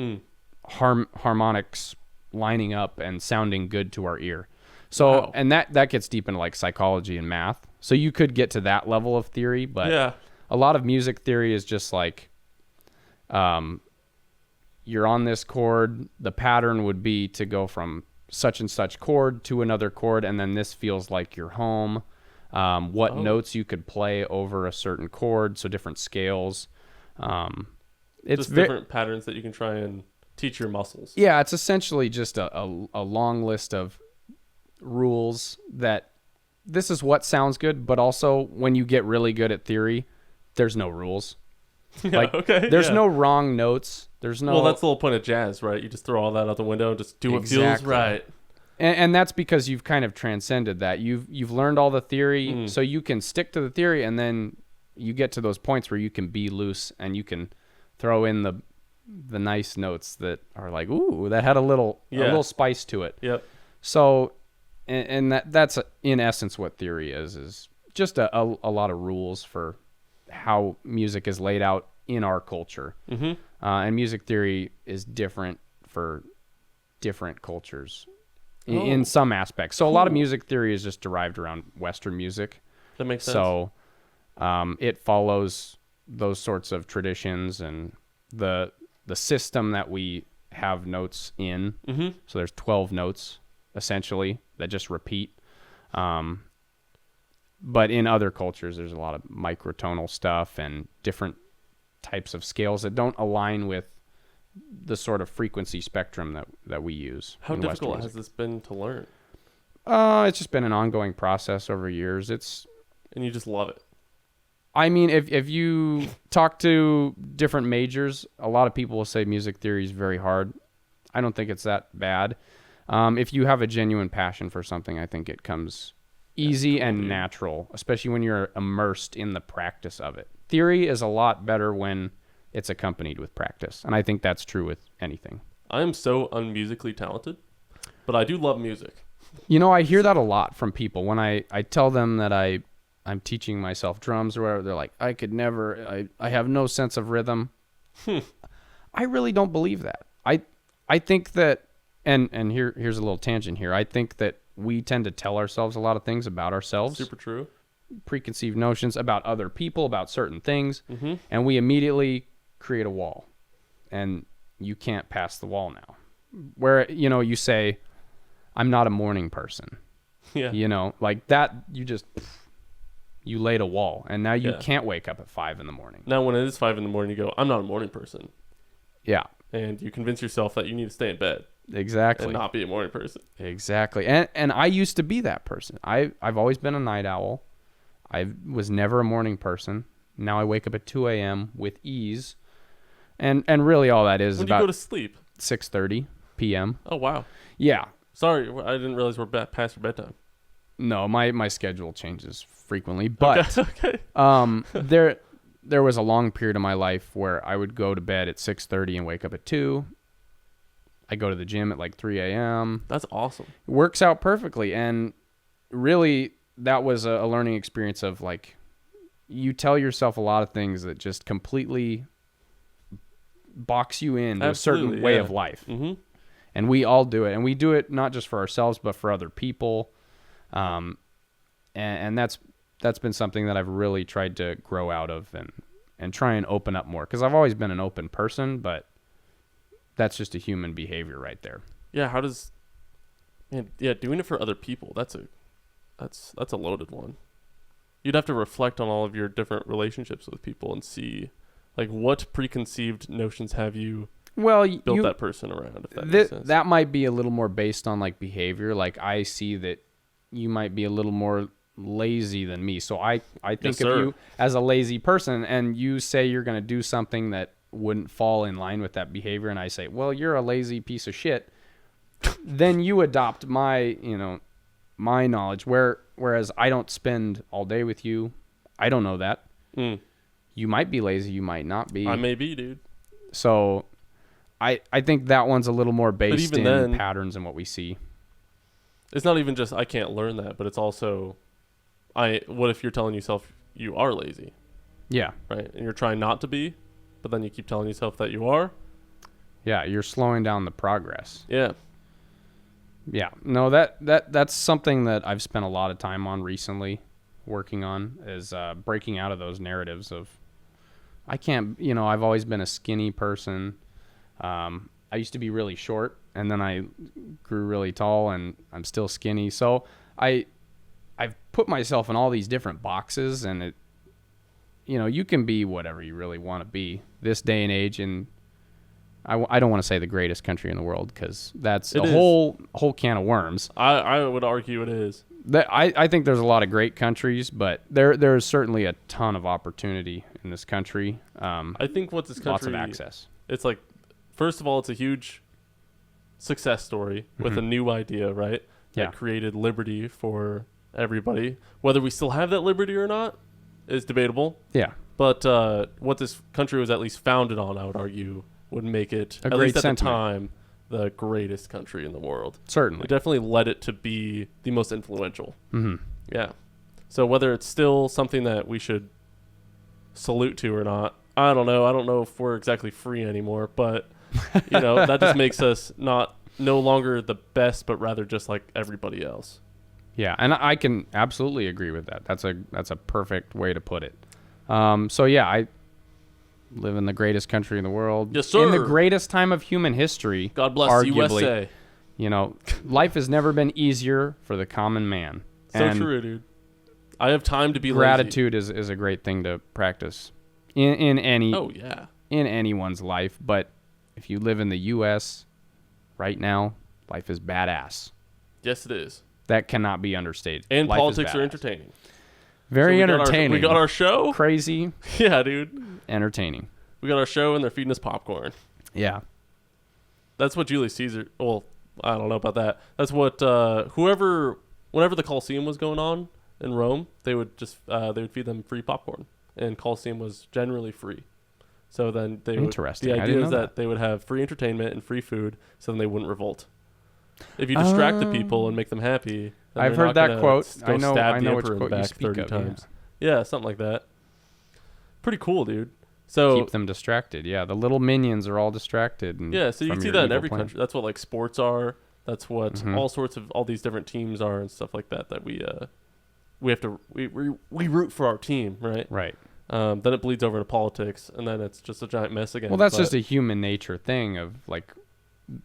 harmonics lining up and sounding good to our ear. So, wow. And that gets deep into like psychology and math. So you could get to that level of theory, but a lot of music theory is just like, you're on this chord. The pattern would be to go from such and such chord to another chord, and then this feels like you're home. What notes you could play over a certain chord, so different scales. It's just different patterns that you can try and teach your muscles. Yeah, it's essentially just a long list of rules that this is what sounds good, but also when you get really good at theory, there's no rules. Yeah, there's no wrong notes. There's no. Well, that's the whole point of jazz, right? You just throw all that out the window and just do what feels right. And that's because you've kind of transcended that. You've learned all the theory, so you can stick to the theory, and then you get to those points where you can be loose and you can throw in the nice notes that are like, ooh, that had a little spice to it. Yep. So, and that's in essence what theory is just a lot of rules for how music is laid out in our culture. Mm-hmm. And music theory is different for different cultures. In some aspects. So a lot of music theory is just derived around Western music. That makes sense. So it follows those sorts of traditions and the system that we have notes in. Mm-hmm. So there's 12 notes, essentially, that just repeat. But in other cultures, there's a lot of microtonal stuff and different types of scales that don't align with the sort of frequency spectrum that we use. How difficult has this been to learn? It's just been an ongoing process over years. And you just love it. I mean, if you talk to different majors, a lot of people will say music theory is very hard. I don't think it's that bad. If you have a genuine passion for something, I think it comes easy and natural, especially when you're immersed in the practice of it. Theory is a lot better when it's accompanied with practice. And I think that's true with anything. I am so unmusically talented, but I do love music. You know, I hear that a lot from people. When I tell them that I'm teaching myself drums or whatever, they're like, I could never, I have no sense of rhythm. I really don't believe that. I think that, and here's a little tangent here. I think that we tend to tell ourselves a lot of things about ourselves. Super true. Preconceived notions about other people, about certain things, and we immediately create a wall, and you can't pass the wall now. Where, you know, you say, I'm not a morning person. Yeah. You know, like that, you laid a wall, and now you can't wake up at 5 a.m. Now, when it is 5 a.m, you go, I'm not a morning person. Yeah. And you convince yourself that you need to stay in bed. Exactly. And not be a morning person. Exactly. And I used to be that person. I've always been a night owl. I was never a morning person. Now I wake up at 2 a.m. with ease. And really all that is when about... When do you go to sleep? 6:30 p.m. Oh, wow. Yeah. Sorry, I didn't realize we're past your bedtime. No, my schedule changes frequently. But okay. there was a long period of my life where I would go to bed at 6:30 and wake up at 2. I go to the gym at like 3 a.m. That's awesome. It works out perfectly. And really, that was a learning experience of like, you tell yourself a lot of things that just completely box you into a certain way of life. Mm-hmm. And we all do it. And we do it not just for ourselves, but for other people. And that's been something that I've really tried to grow out of and try and open up more. Because I've always been an open person, but that's just a human behavior right there. Yeah, how does... doing it for other people, that's a loaded one. You'd have to reflect on all of your different relationships with people and see, like, what preconceived notions have you built that person around, if that makes sense. That might be a little more based on, like, behavior. Like, I see that you might be a little more lazy than me. So I think of you as a lazy person, and you say you're going to do something that wouldn't fall in line with that behavior, and I say, well, you're a lazy piece of shit. Then you adopt my knowledge, whereas I don't spend all day with you. I don't know that. You might be lazy, you might not be. I may be, dude. So I think that one's a little more based in patterns and what we see. It's not even just I can't learn that, but it's also what if you're telling yourself you are lazy? Yeah. Right? And you're trying not to be, but then you keep telling yourself that you are. Yeah, you're slowing down the progress. Yeah. Yeah. No, that's something that I've spent a lot of time on recently, working on, is breaking out of those narratives of I can't, I've always been a skinny person. I used to be really short, and then I grew really tall, and I'm still skinny. So I've put myself in all these different boxes, and it, you can be whatever you really want to be this day and age. And I don't want to say the greatest country in the world, because that's whole can of worms. I would argue it is. I think there's a lot of great countries, but there is certainly a ton of opportunity in this country. I think what this country... Lots of access. It's like, first of all, it's a huge success story with a new idea, right? Yeah. That created liberty for everybody. Whether we still have that liberty or not is debatable. Yeah. But what this country was at least founded on, I would argue, would make it, at least at the time, the greatest country in the world. Certainly. It definitely led it to be the most influential. Mm-hmm. Yeah. So whether it's still something that we should salute to or not, I don't know. I don't know if we're exactly free anymore, but, that just makes us no longer the best, but rather just like everybody else. Yeah, and I can absolutely agree with that. That's a perfect way to put it. So yeah, I live in the greatest country in the world. Yes, sir. In the greatest time of human history. God bless arguably, USA. Life has never been easier for the common man. So true, dude. I have time to be gratitude lazy. is a great thing to practice in any in anyone's life. But if you live in the U.S. right now, life is badass. Yes, it is. That cannot be understated. And life politics are entertaining. Very entertaining. We got our show. Crazy. Yeah, dude. Entertaining. We got our show, and they're feeding us popcorn. Yeah. That's what Julius Caesar... Well, I don't know about that. That's what... Whenever the Colosseum was going on in Rome, they would feed them free popcorn. And Colosseum was generally free. So then they would... Interesting. The idea is that they would have free entertainment and free food, so then they wouldn't revolt. If you distract the people and make them happy... I've heard that quote. I know which quote you speak 30 of. times. Yeah, something like that. Pretty cool, dude. So keep them distracted. Yeah, the little minions are all distracted. So you can see that in every country. That's what like sports are. That's what all these different teams are and stuff like that. That we have to root for our team, right? Right. Then it bleeds over to politics, and then it's just a giant mess again. Well, that's just a human nature thing of like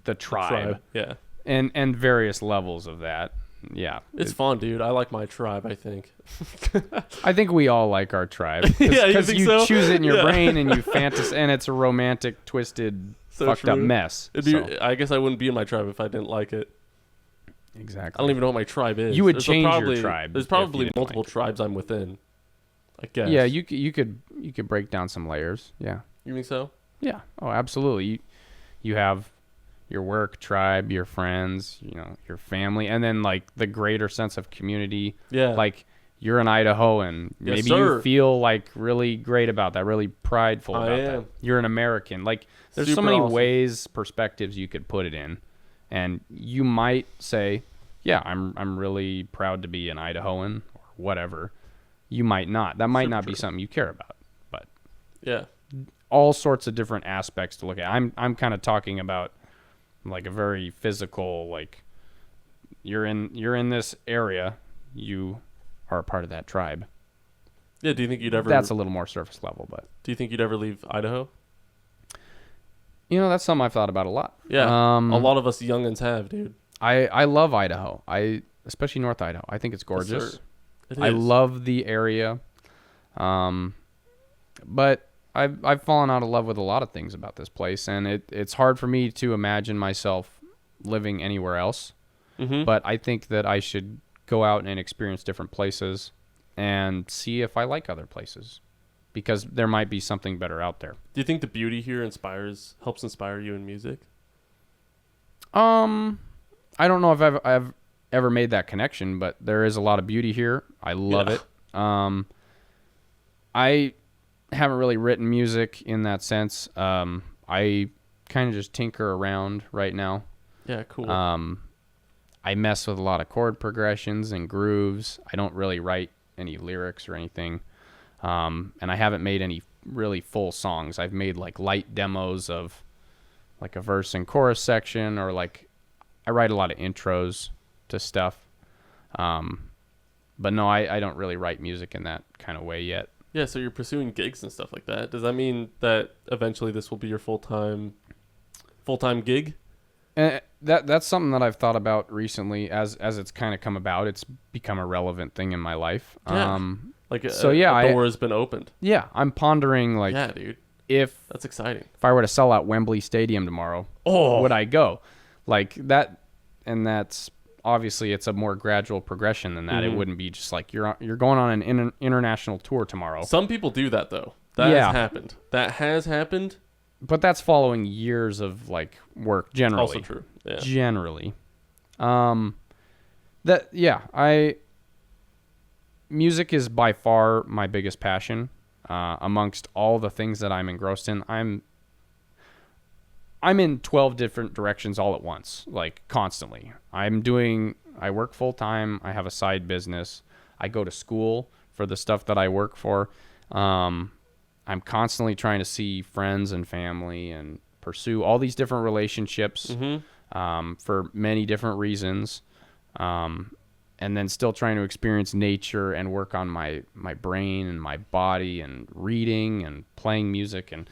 the tribe. Yeah. And various levels of that. Yeah. It's fun, dude. I like my tribe, I think. I think we all like our tribe. Yeah, Because you so? choose it in your brain and you fantasize, and it's a romantic, twisted, fucked up mess. I guess I wouldn't be in my tribe if I didn't like it. Exactly. I don't even know what my tribe is. You would change your tribe. There's probably multiple tribes I'm within, I guess. Yeah, you could break down some layers. Yeah. You think so? Yeah. Oh, absolutely. You have your work tribe, your friends, your family, and then like the greater sense of community. Yeah. Like you're an Idahoan. Yes, Maybe sir. you feel like really great about that, really prideful I about am. that. You're an American. Like there's so Super many awesome. ways, perspectives you could put it in. And you might say, yeah, I'm really proud to be an Idahoan or whatever. You might not. That might Super not be true. something you care about. But Yeah. all sorts of different aspects to look at. I'm kind of talking about like a very physical, like you're in this area, you are a part of that tribe. Yeah. Do you think you'd ever? That's a little more surface level, but Do you think you'd ever leave Idaho? that's something I've thought about a lot. Yeah. A A lot of us youngins have, dude. I love Idaho. Especially North Idaho. I think it's gorgeous. Yes, sir. It I is. love the area. But I've fallen out of love with a lot of things about this place, and it's hard for me to imagine myself living anywhere else. Mm-hmm. But I think that I should go out and experience different places and see if I like other places, because there might be something better out there. Do you think the beauty here helps inspire you in music? I don't know if I've ever made that connection, but there is a lot of beauty here. I love Yeah. it. I haven't really written music in that sense. I kind of just tinker around right now. Yeah. Cool. I mess with a lot of chord progressions and grooves. I don't really write any lyrics or anything. And I haven't made any really full songs. I've made like light demos of like a verse and chorus section, or like I write a lot of intros to stuff. But no, I don't really write music in that kind of way yet. Yeah, so you're pursuing gigs and stuff like that. Does that mean that eventually this will be your full-time gig? And that's something that I've thought about recently as it's kind of come about. It's become a relevant thing in my life. Yeah. Like so a yeah, door has been opened. Yeah, I'm pondering like Yeah, dude. if That's exciting. I were to sell out Wembley Stadium tomorrow, would I go? Like that, and that's obviously it's a more gradual progression than that. Mhm. It wouldn't be just like you're going on an international tour tomorrow. Some people do that though. That has happened. That has happened. But that's following years of like work generally. Also true. Yeah. Generally. Music is by far my biggest passion. Amongst all the things that I'm engrossed in, I'm in 12 different directions all at once, like constantly. I work full time. I have a side business. I go to school for the stuff that I work for. I'm constantly trying to see friends and family and pursue all these different relationships for many different reasons. And then still trying to experience nature and work on my brain and my body and reading and playing music. And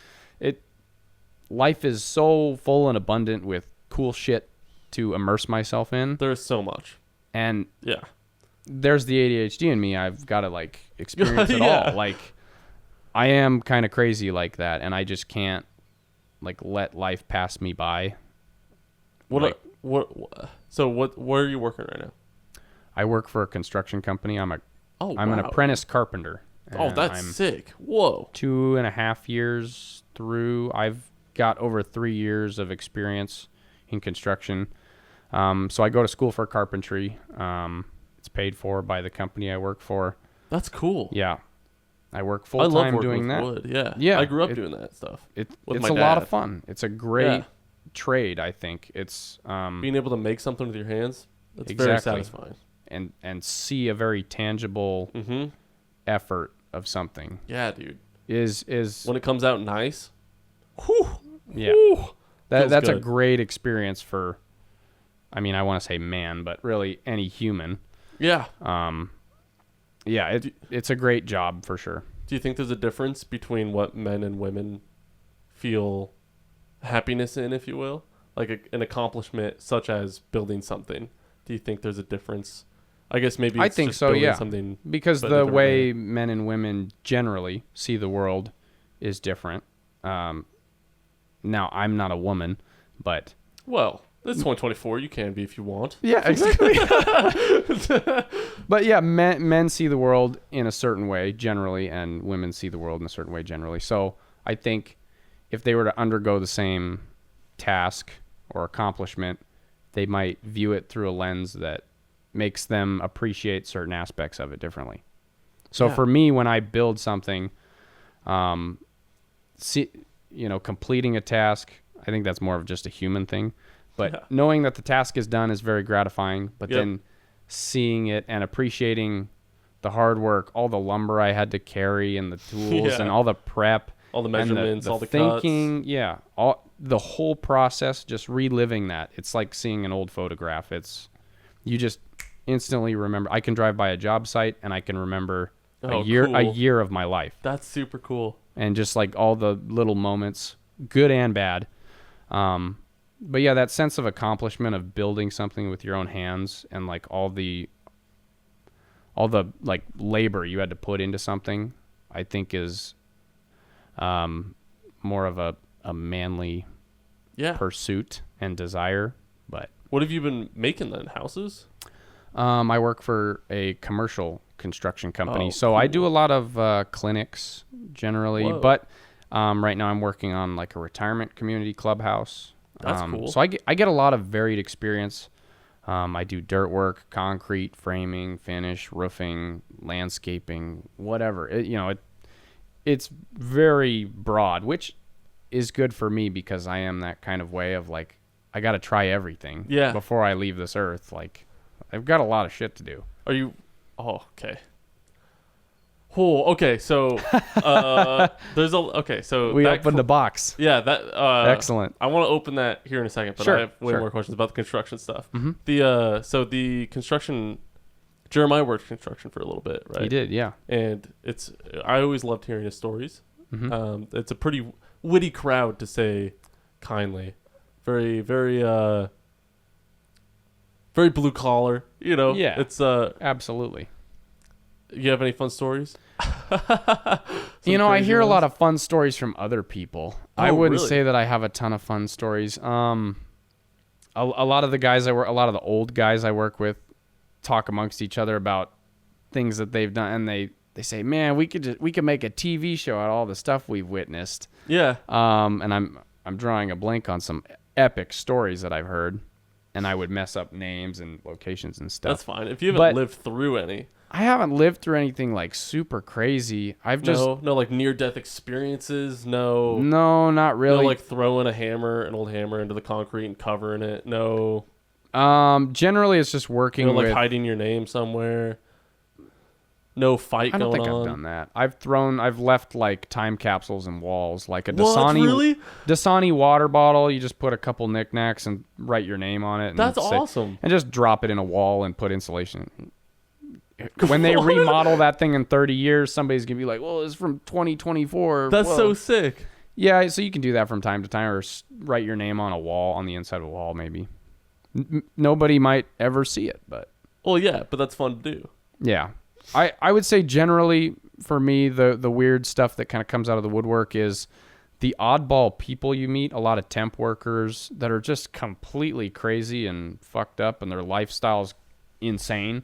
life is so full and abundant with cool shit to immerse myself in. There's so much. And Yeah. there's the ADHD in me. I've got to like experience it Yeah. all. Like I am kind of crazy like that, and I just can't like let life pass me by. Where are you working right now? I work for a construction company. I'm an wow. apprentice carpenter. Oh, and that's I'm sick. Whoa. 2.5 years through. I've got over 3 years of experience in construction. So I go to school for carpentry. It's paid for by the company I work for. That's cool. Yeah. I work I love full time working doing with that. wood. Yeah. Yeah, I grew up doing that stuff. It's with a my lot dad. of fun. It's a great trade, I think. It's Being able to make something with your hands, that's Exactly. very satisfying. and see a very tangible Mm-hmm. effort of something Yeah, dude. is When it comes out nice, whew, yeah. whew, feels That's a good. great experience for, I mean, I want to say man, but really any human. Yeah. Yeah, it's a great job for sure. Do you think there's a difference between what men and women feel happiness in, if you will? Like an accomplishment such as building something. Do you think there's a difference? I guess maybe I it's think just so, building yeah. something. Because but the different way men and women generally see the world is different. Now, I'm not a woman, but... Well, it's 2024. You can be if you want. Yeah, exactly. But yeah, men see the world in a certain way generally, and women see the world in a certain way generally. So I think if they were to undergo the same task or accomplishment, they might view it through a lens that makes them appreciate certain aspects of it differently. So Yeah. for me, when I build something, completing a task, I think that's more of just a human thing. But knowing that the task is done is very gratifying. But then seeing it and appreciating the hard work, all the lumber I had to carry and the tools and all the prep, all the measurements, all the thinking, cuts. all the whole process, just reliving that. It's like seeing an old photograph. You just instantly remember. I can drive by a job site and I can remember a year of my life. That's super cool. And just like all the little moments, good and bad. But yeah, that sense of accomplishment of building something with your own hands and like all the like labor you had to put into something, I think is more of a manly pursuit and desire. But what have you been making then? Houses? I work for a commercial construction company, so I do a lot of clinics generally. Whoa. But right now I'm working on like a retirement community clubhouse. That's cool. So I get a lot of varied experience. I do dirt work, concrete, framing, finish, roofing, landscaping, whatever. It's very broad, which is good for me because I am that kind of way of like, I got to try everything before I leave this earth. Like, I've got a lot of shit to do. Are you? Oh, okay. Oh, okay. So, there's a okay. So we opened the box. Yeah, that excellent. I want to open that here in a second, but I have way more questions about the construction stuff. Mm-hmm. The construction. Jeremiah worked construction for a little bit, right? He did, yeah. And I always loved hearing his stories. Mm-hmm. It's a pretty witty crowd, to say kindly. Very, very, very blue collar. Yeah. It's absolutely. You have any fun stories? I hear a lot of fun stories from other people. I wouldn't say that I have a ton of fun stories. A lot of the old guys I work with talk amongst each other about things that they've done, and they say, "Man, we could make a TV show out of all the stuff we've witnessed." Yeah. And I'm drawing a blank on some epic stories that I've heard, and I would mess up names and locations and stuff. That's fine. If you haven't lived through any. I haven't lived through anything like super crazy. No like near-death experiences. No, not really. No, like throwing an old hammer into the concrete and covering it. No. Generally it's just working like with hiding your name somewhere. No fight going on. I don't think I've done that. I've left like time capsules in walls, like a Dasani water bottle. You just put a couple knickknacks and write your name on it. And that's awesome. And just drop it in a wall and put insulation. When they remodel that thing in 30 years, somebody's going to be like, well, it's from 2024. That's so sick. Yeah, so you can do that from time to time, or write your name on a wall, on the inside of a wall, maybe. Nobody might ever see it, but... Well, yeah, but that's fun to do. Yeah. I would say generally, for me, the weird stuff that kind of comes out of the woodwork is the oddball people you meet, a lot of temp workers that are just completely crazy and fucked up, and their lifestyle's insane.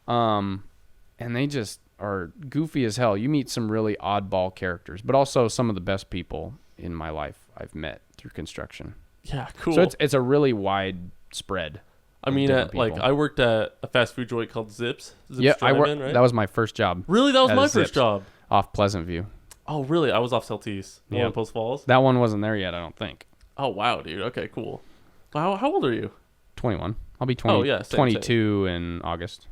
And they just are goofy as hell. You meet some really oddball characters, but also some of the best people in my life I've met through construction. Yeah, cool. So it's a really wide spread. I mean, I worked at a fast food joint called Zips. Yeah, right? That was my first job. Really? That was my first job. Off Pleasant View. Oh, really? I was off Celtice. The one in Post Falls? That one wasn't there yet, I don't think. Oh, wow, dude. Okay, cool. How old are you? 21. I'll be 22 in August.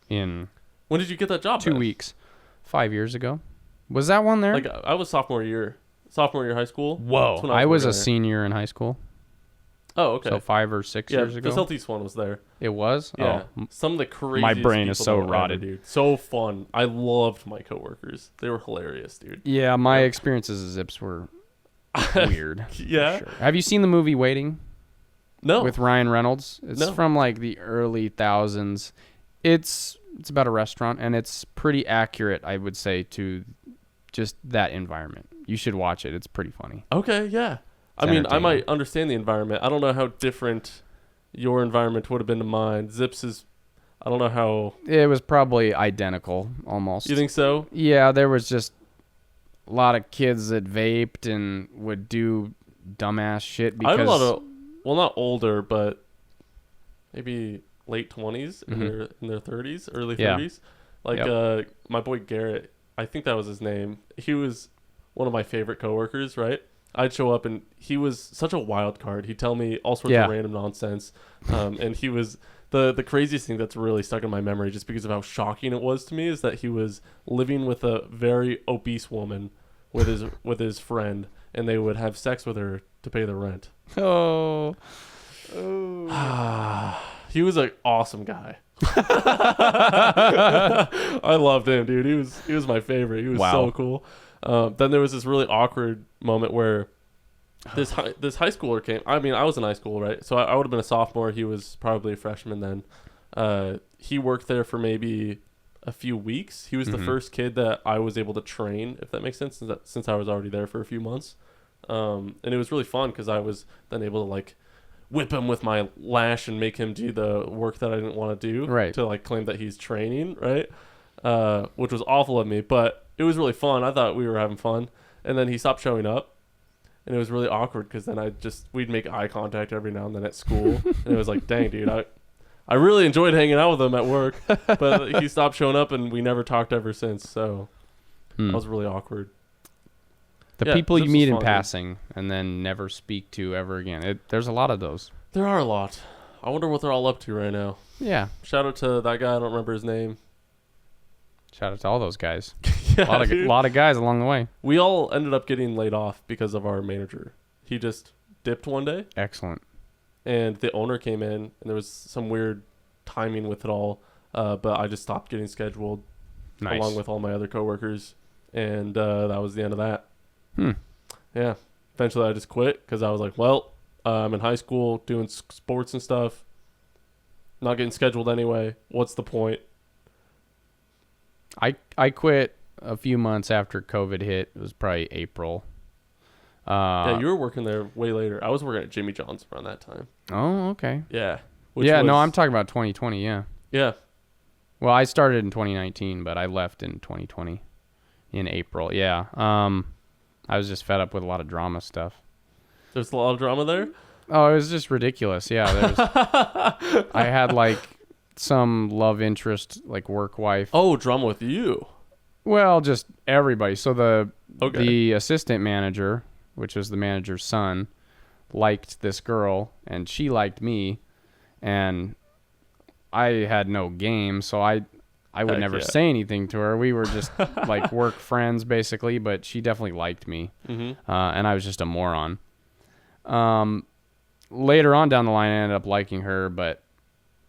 When did you get that job? 2 weeks. 5 years ago. Was that one there? Like, I was sophomore year high school. Whoa. I was a senior in high school. Oh, okay. So 5 or 6 years ago. The Celtice one was there. It was? Yeah. Oh. Some of the craziest My brain is so ever, rotted. Dude. So fun. I loved my coworkers. They were hilarious, dude. Yeah, my experiences at Zips were weird. Yeah. Sure. Have you seen the movie Waiting? No. With Ryan Reynolds? It's from like the early thousands. It's about a restaurant, and it's pretty accurate, I would say, to just that environment. You should watch it. It's pretty funny. Okay, yeah. I mean, I might understand the environment. I don't know how different your environment would have been to mine. Zips is, I don't know how... It was probably identical, almost. You think so? Yeah, there was just a lot of kids that vaped and would do dumbass shit because... I have a lot of, well, not older, but maybe late 20s, in their 30s, early 30s, Like my boy Garrett, I think that was his name. He was one of my favorite coworkers, right? I'd show up and he was such a wild card. He'd tell me all sorts of random nonsense. And he was the craziest thing that's really stuck in my memory just because of how shocking it was to me is that he was living with a very obese woman with his friend, and they would have sex with her to pay the rent. Oh. He was an awesome guy. I loved him, dude. He was my favorite. He was so cool. Then there was this really awkward moment where this high schooler came. I mean, I was in high school, right? So I would have been a sophomore. He was probably a freshman then. He worked there for maybe a few weeks. He was the first kid that I was able to train, if that makes sense, since I was already there for a few months. And it was really fun because I was then able to like whip him with my lash and make him do the work that I didn't want to do, right? To like claim that he's training, right? Which was awful of me, but it was really fun. I thought we were having fun, and then he stopped showing up, and it was really awkward because then we'd make eye contact every now and then at school, and it was like, dang, dude, I really enjoyed hanging out with him at work, but he stopped showing up, and we never talked ever since. So that was really awkward. The people you meet in passing and then never speak to ever again. There's a lot of those. There are a lot. I wonder what they're all up to right now. Yeah. Shout out to that guy. I don't remember his name. Shout out to all those guys. Yeah, a lot of guys along the way. We all ended up getting laid off because of our manager. He just dipped one day. Excellent. And the owner came in, and there was some weird timing with it all. But I just stopped getting scheduled along with all my other coworkers. And that was the end of that. Yeah. Eventually I just quit because I was like, well, I'm in high school doing sports and stuff. Not getting scheduled anyway. What's the point? I quit a few months after COVID hit. It was probably April. Yeah, you were working there way later. I was working at Jimmy John's around that time. Oh, okay. Yeah. No, I'm talking about 2020, yeah. Yeah. Well, I started in 2019, but I left in 2020 in April. Yeah. I was just fed up with a lot of drama stuff. There's a lot of drama there? Oh, it was just ridiculous. Yeah, I had like some love interest, like work wife. Oh, drama with you. Well, just everybody. So the assistant manager, which was the manager's son, liked this girl, and she liked me, and I had no game, so I would never say anything to her. We were just like work friends, basically, but she definitely liked me, and I was just a moron. Later on down the line, I ended up liking her, but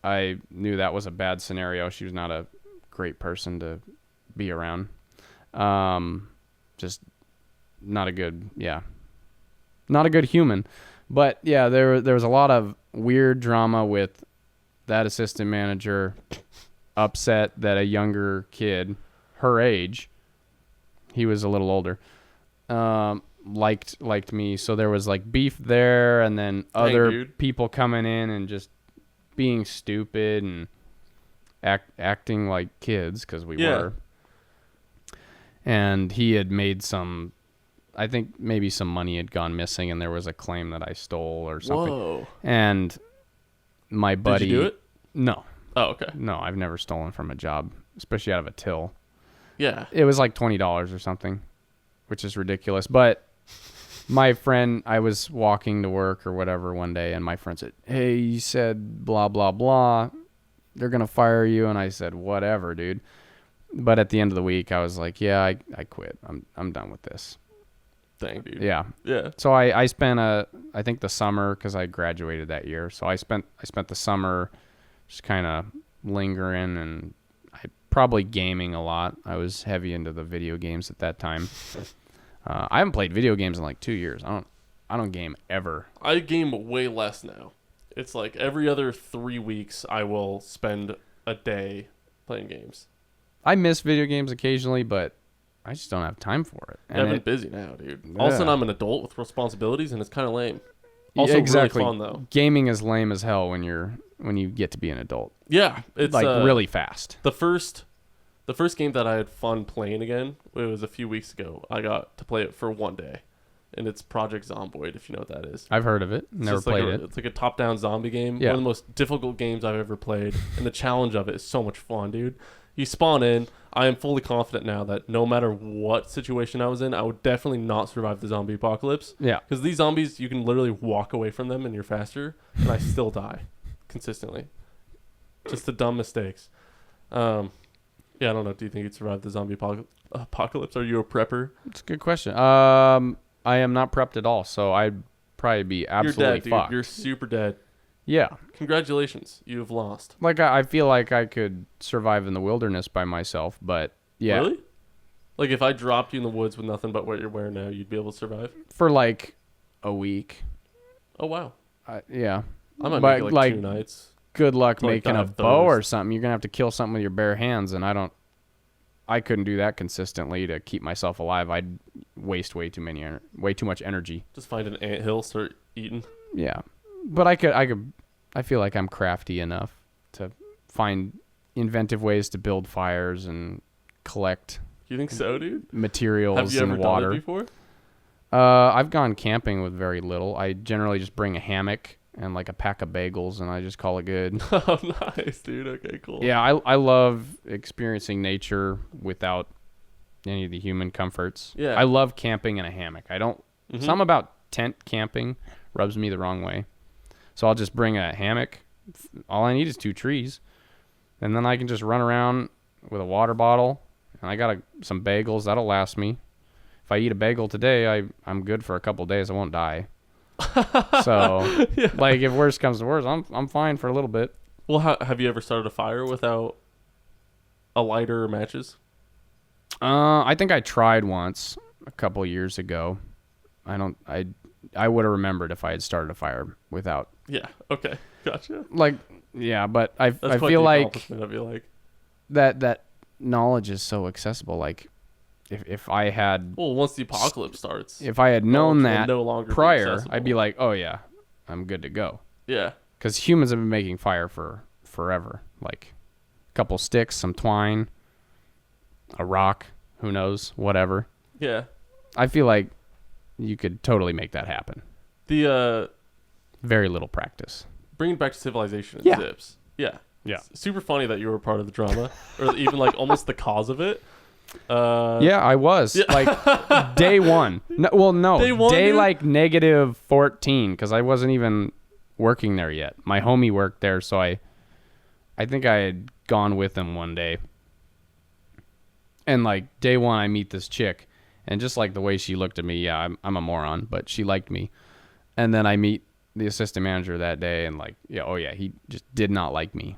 I knew that was a bad scenario. She was not a great person to be around. Just not a good human. But yeah, there was a lot of weird drama with that assistant manager, upset that a younger kid, her age, he was a little older, liked me. So there was like beef there, and then other people coming in and just being stupid and acting like kids, because we were. And he had made I think maybe some money had gone missing, and there was a claim that I stole or something. Whoa. And my buddy... Did you do it? No. Oh, okay. No, I've never stolen from a job, especially out of a till. Yeah. It was like $20 or something, which is ridiculous. But my friend, I was walking to work or whatever one day, and my friend said, hey, you said blah, blah, blah. They're going to fire you. And I said, whatever, dude. But at the end of the week, I was like, yeah, I quit. I'm done with this. Dang, dude. Yeah. Yeah. So I spent I think the summer, because I graduated that year. So I spent the summer just kind of lingering, and I probably gaming a lot. I was heavy into the video games at that time. I haven't played video games in like 2 years. I don't game ever. I game way less now. It's like every other 3 weeks I will spend a day playing games. I miss video games occasionally, but I just don't have time for it. And I've been busy now, dude. Yeah. All of a sudden, I'm an adult with responsibilities, and it's kind of lame. Also, exactly. Really fun though. Gaming is lame as hell when you get to be an adult. Yeah, it's like really fast. The first game that I had fun playing again, it was a few weeks ago. I got to play it for one day, and it's Project Zomboid, if you know what that is. I've heard of it. Never played it. It's like a top-down zombie game. Yeah. One of the most difficult games I've ever played, and the challenge of it is so much fun, dude. You spawn in. I am fully confident now that no matter what situation I was in, I would definitely not survive the zombie apocalypse. Yeah. Because these zombies, you can literally walk away from them and you're faster, and I still die consistently. Just the dumb mistakes. Yeah, I don't know. Do you think you'd survive the zombie apocalypse? Are you a prepper? It's a good question. I am not prepped at all, so I'd probably be absolutely You're dead, fucked. dude. You're super dead. Yeah. Congratulations. You've lost. Like, I feel like I could survive in the wilderness by myself, but yeah. Really? Like, if I dropped you in the woods with nothing but what you're wearing now, you'd be able to survive? For like a week. Oh, wow. Yeah. I might But, make it like, 2 nights. Good luck Like, making a dive bow or those. something. You're going to have to kill something with your bare hands, and I couldn't do that consistently to keep myself alive. I'd waste way too much energy. Just find an anthill, start eating. Yeah. But I feel like I'm crafty enough to find inventive ways to build fires and collect You think so, dude? materials Have you ever and water. done it before? I've gone camping with very little. I generally just bring a hammock and like a pack of bagels, and I just call it good. Oh, nice, dude. Okay, cool. Yeah, I love experiencing nature without any of the human comforts. Yeah. I love camping in a hammock. I don't. Mhm. Some about tent camping rubs me the wrong way. So I'll just bring a hammock. All I need is 2 trees, and then I can just run around with a water bottle, and I got some bagels that'll last me. If I eat a bagel today, I'm good for a couple days. I won't die. So, Yeah. like, if worse comes to worse, I'm fine for a little bit. Well, have you ever started a fire without a lighter or matches? I think I tried once a couple years ago. I would have remembered if I had started a fire without. Yeah. Okay. Gotcha. Like, yeah, but I That's quite feel the like accomplishment, I feel like. that knowledge is so accessible. Like, if I had Well, once the apocalypse starts, if I had known knowledge will that no longer be prior, accessible. I'd be like, oh yeah, I'm good to go. Yeah. Because humans have been making fire for forever. Like, a couple sticks, some twine, a rock, who knows, whatever. Yeah. I feel like you could totally make that happen. The Very little practice. bringing back to civilization and Yeah. zips. Yeah. Yeah. It's super funny that you were part of the drama, or even like almost the cause of it. Yeah, I was. yeah. Like, day one. No, well, no. Day one, Day dude? like negative 14, because I wasn't even working there yet. My homie worked there, so I think I had gone with him one day. And like day one, I meet this chick, and just like the way she looked at me, yeah, I'm a moron, but she liked me. And then I meet the assistant manager that day, and like, yeah, oh yeah, he just did not like me.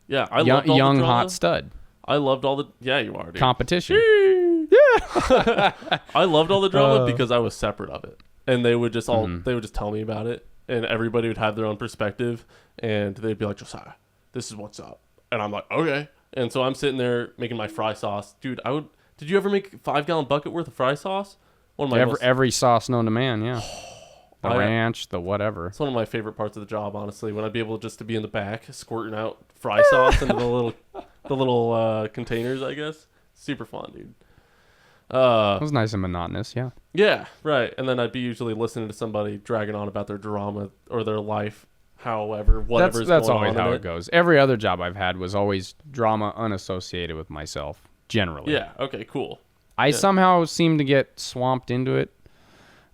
Yeah, I loved all Young the drama. hot stud. I loved all the. Yeah, you are, dude. Competition. I loved all the drama because I was separate of it, and they would just Mm-hmm. they would just tell me about it, and everybody would have their own perspective, and they'd be like, Josiah, this is what's up, and I'm like, okay, and so I'm sitting there making my fry sauce, dude. Did you ever make a 5-gallon bucket worth of fry sauce? One of my Every sauce known to man, yeah. The I- ranch, the whatever. It's one of my favorite parts of the job, honestly. When I'd be able just to be in the back, squirting out fry sauce into the little containers, I guess. Super fun, dude. It was nice and monotonous, yeah. Yeah, right. And then I'd be usually listening to somebody dragging on about their drama or their life, however, whatever is That's going always on how in it goes. Every other job I've had was always drama unassociated with myself, generally. Yeah. Okay. Cool. I somehow seem to get swamped into it,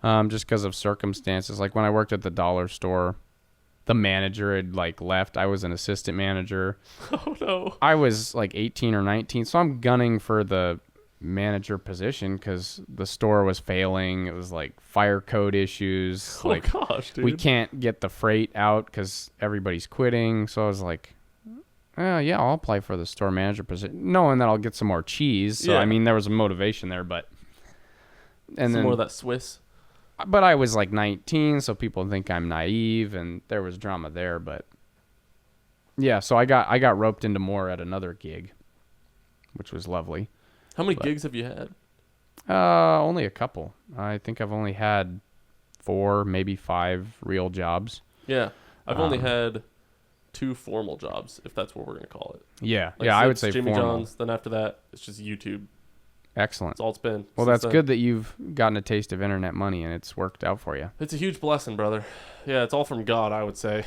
just because of circumstances. Like when I worked at the dollar store, the manager had like left. I was an assistant manager. Oh no. I was like 18 or 19, so I'm gunning for the manager position because the store was failing. It was like fire code issues. Oh Like, gosh, dude. we can't get the freight out because everybody's quitting. So I was like, yeah, I'll apply for the store manager position, knowing that I'll get some more cheese. So Yeah. I mean, there was a motivation there, but Some more of that Swiss. But I was like 19, so people think I'm naive, and there was drama there. But yeah, so I got roped into more at another gig, which was lovely. How many gigs have you had? Only a couple. I think I've only had 4, maybe 5 real jobs. Yeah, I've only had 2 formal jobs, if that's what we're gonna call it. Yeah, Like yeah, I would Zips, say Jimmy formal. John's. Then after that, it's just YouTube. Excellent. That's all it's been. Well, since that's then. good that you've gotten a taste of internet money and it's worked out for you. It's a huge blessing, brother. Yeah, it's all from God, I would say.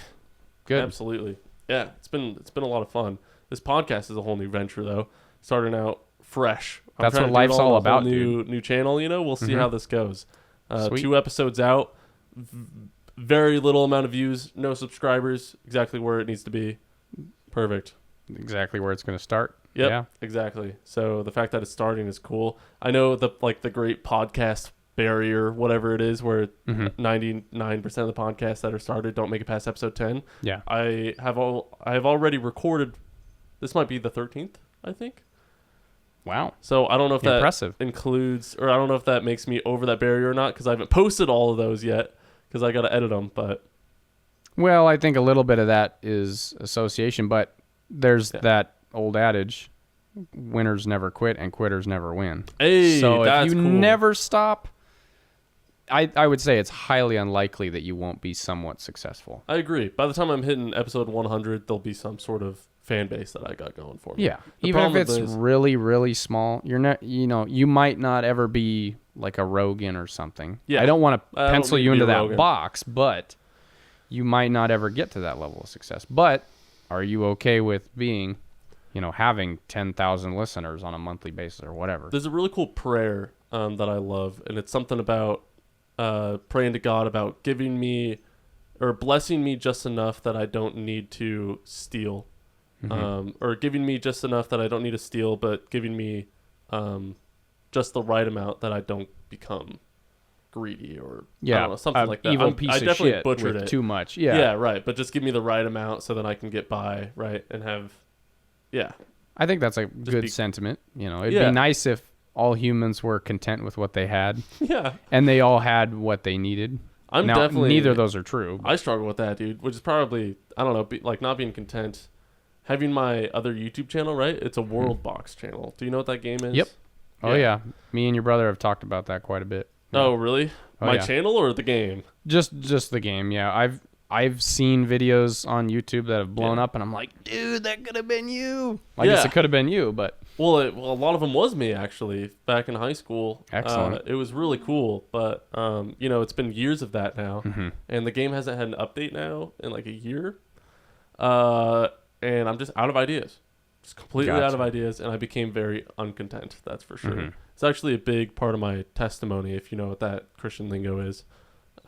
Good. Absolutely. Yeah, it's been a lot of fun. This podcast is a whole new venture, though. Starting out fresh. That's trying what to do life's it on all a about, whole new channel. You know, we'll see Mhm. how this goes. Sweet. 2 episodes out. Very little amount of views. No subscribers. Exactly where it needs to be. Perfect. Exactly where it's going to start. Yep, Yeah. exactly. So the fact that it's starting is cool. I know the great podcast barrier, whatever it is, where Mhm. 99% of the podcasts that are started don't make it past episode 10. Yeah. I have already recorded. This might be the 13th, I think. Wow. So I don't know if that Impressive. includes, or I don't know if that makes me over that barrier or not, because I haven't posted all of those yet, because I got to edit them. But Well, I think a little bit of that is association, but there's that old adage, winners never quit and quitters never win. hey, So that's if you cool. never stop, I would say it's highly unlikely that you won't be somewhat successful. I agree. By the time I'm hitting episode 100, there'll be some sort of fan base that I got going for me. Yeah. The Even if problem it's is- really, really small, you're not, you might not ever be like a Rogan or something. Yeah. I don't want to I don't pencil need you to be into a that Rogan. box, but you might not ever get to that level of success. But are you okay with being, having 10,000 listeners on a monthly basis or whatever? There's a really cool prayer that I love, and it's something about praying to God about giving me or blessing me just enough that I don't need to steal, or giving me just enough that I don't need to steal, but giving me just the right amount that I don't become greedy or I don't know, something like that. Evil piece I of definitely shit butchered with it. too much. Yeah, right. But just give me the right amount so that I can get by, right, and have, yeah. I think that's a good be- sentiment. It'd Yeah. be nice if all humans were content with what they had Yeah. and they all had what they needed. I'm Now, definitely neither of those are true. I struggle with that, dude, which is probably, I don't know, like not being content. Having my other YouTube channel, right? It's a World Box channel. Do you know what that game is? Yep. Oh yeah. Me and your brother have talked about that quite a bit. Oh, really? Oh, My yeah. channel or the game? Just the game. Yeah. I've seen videos on YouTube that have blown Yeah. up and I'm like, dude, that could have been you. I guess Yeah. it could have been you, but Well, a lot of them was me, actually, back in high school. Excellent. It was really cool, but, it's been years of that now, and the game hasn't had an update now in like a year, and I'm just out of ideas. Just completely out of Gotcha. ideas, and I became very uncontent, that's for sure. Mhm. It's actually a big part of my testimony, if you know what that Christian lingo is.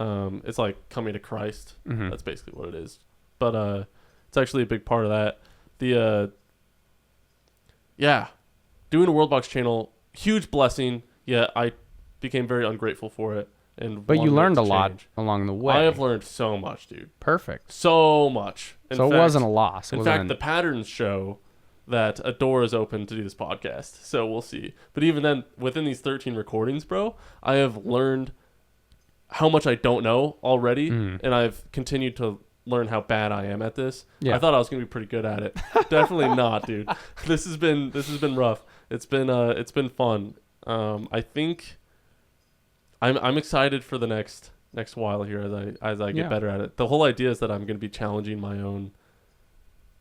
It's like coming to Christ. Mhm. That's basically what it is. But it's actually a big part of that. Doing a World Box channel, huge blessing. Yeah, I became very ungrateful for it. but you wanted it learned to a lot change. along the way. I have learned so much, dude. Perfect. So much. So it wasn't a loss. It In wasn't fact, the patterns show that a door is open to do this podcast. So we'll see. But even then, within these 13 recordings, bro, I have learned how much I don't know already, and I've continued to learn how bad I am at this. Yeah. I thought I was gonna be pretty good at it. Definitely not, dude. This has been rough. It's been fun. I think I'm excited for the next while here as I get Yeah. better at it. The whole idea is that I'm gonna be challenging my own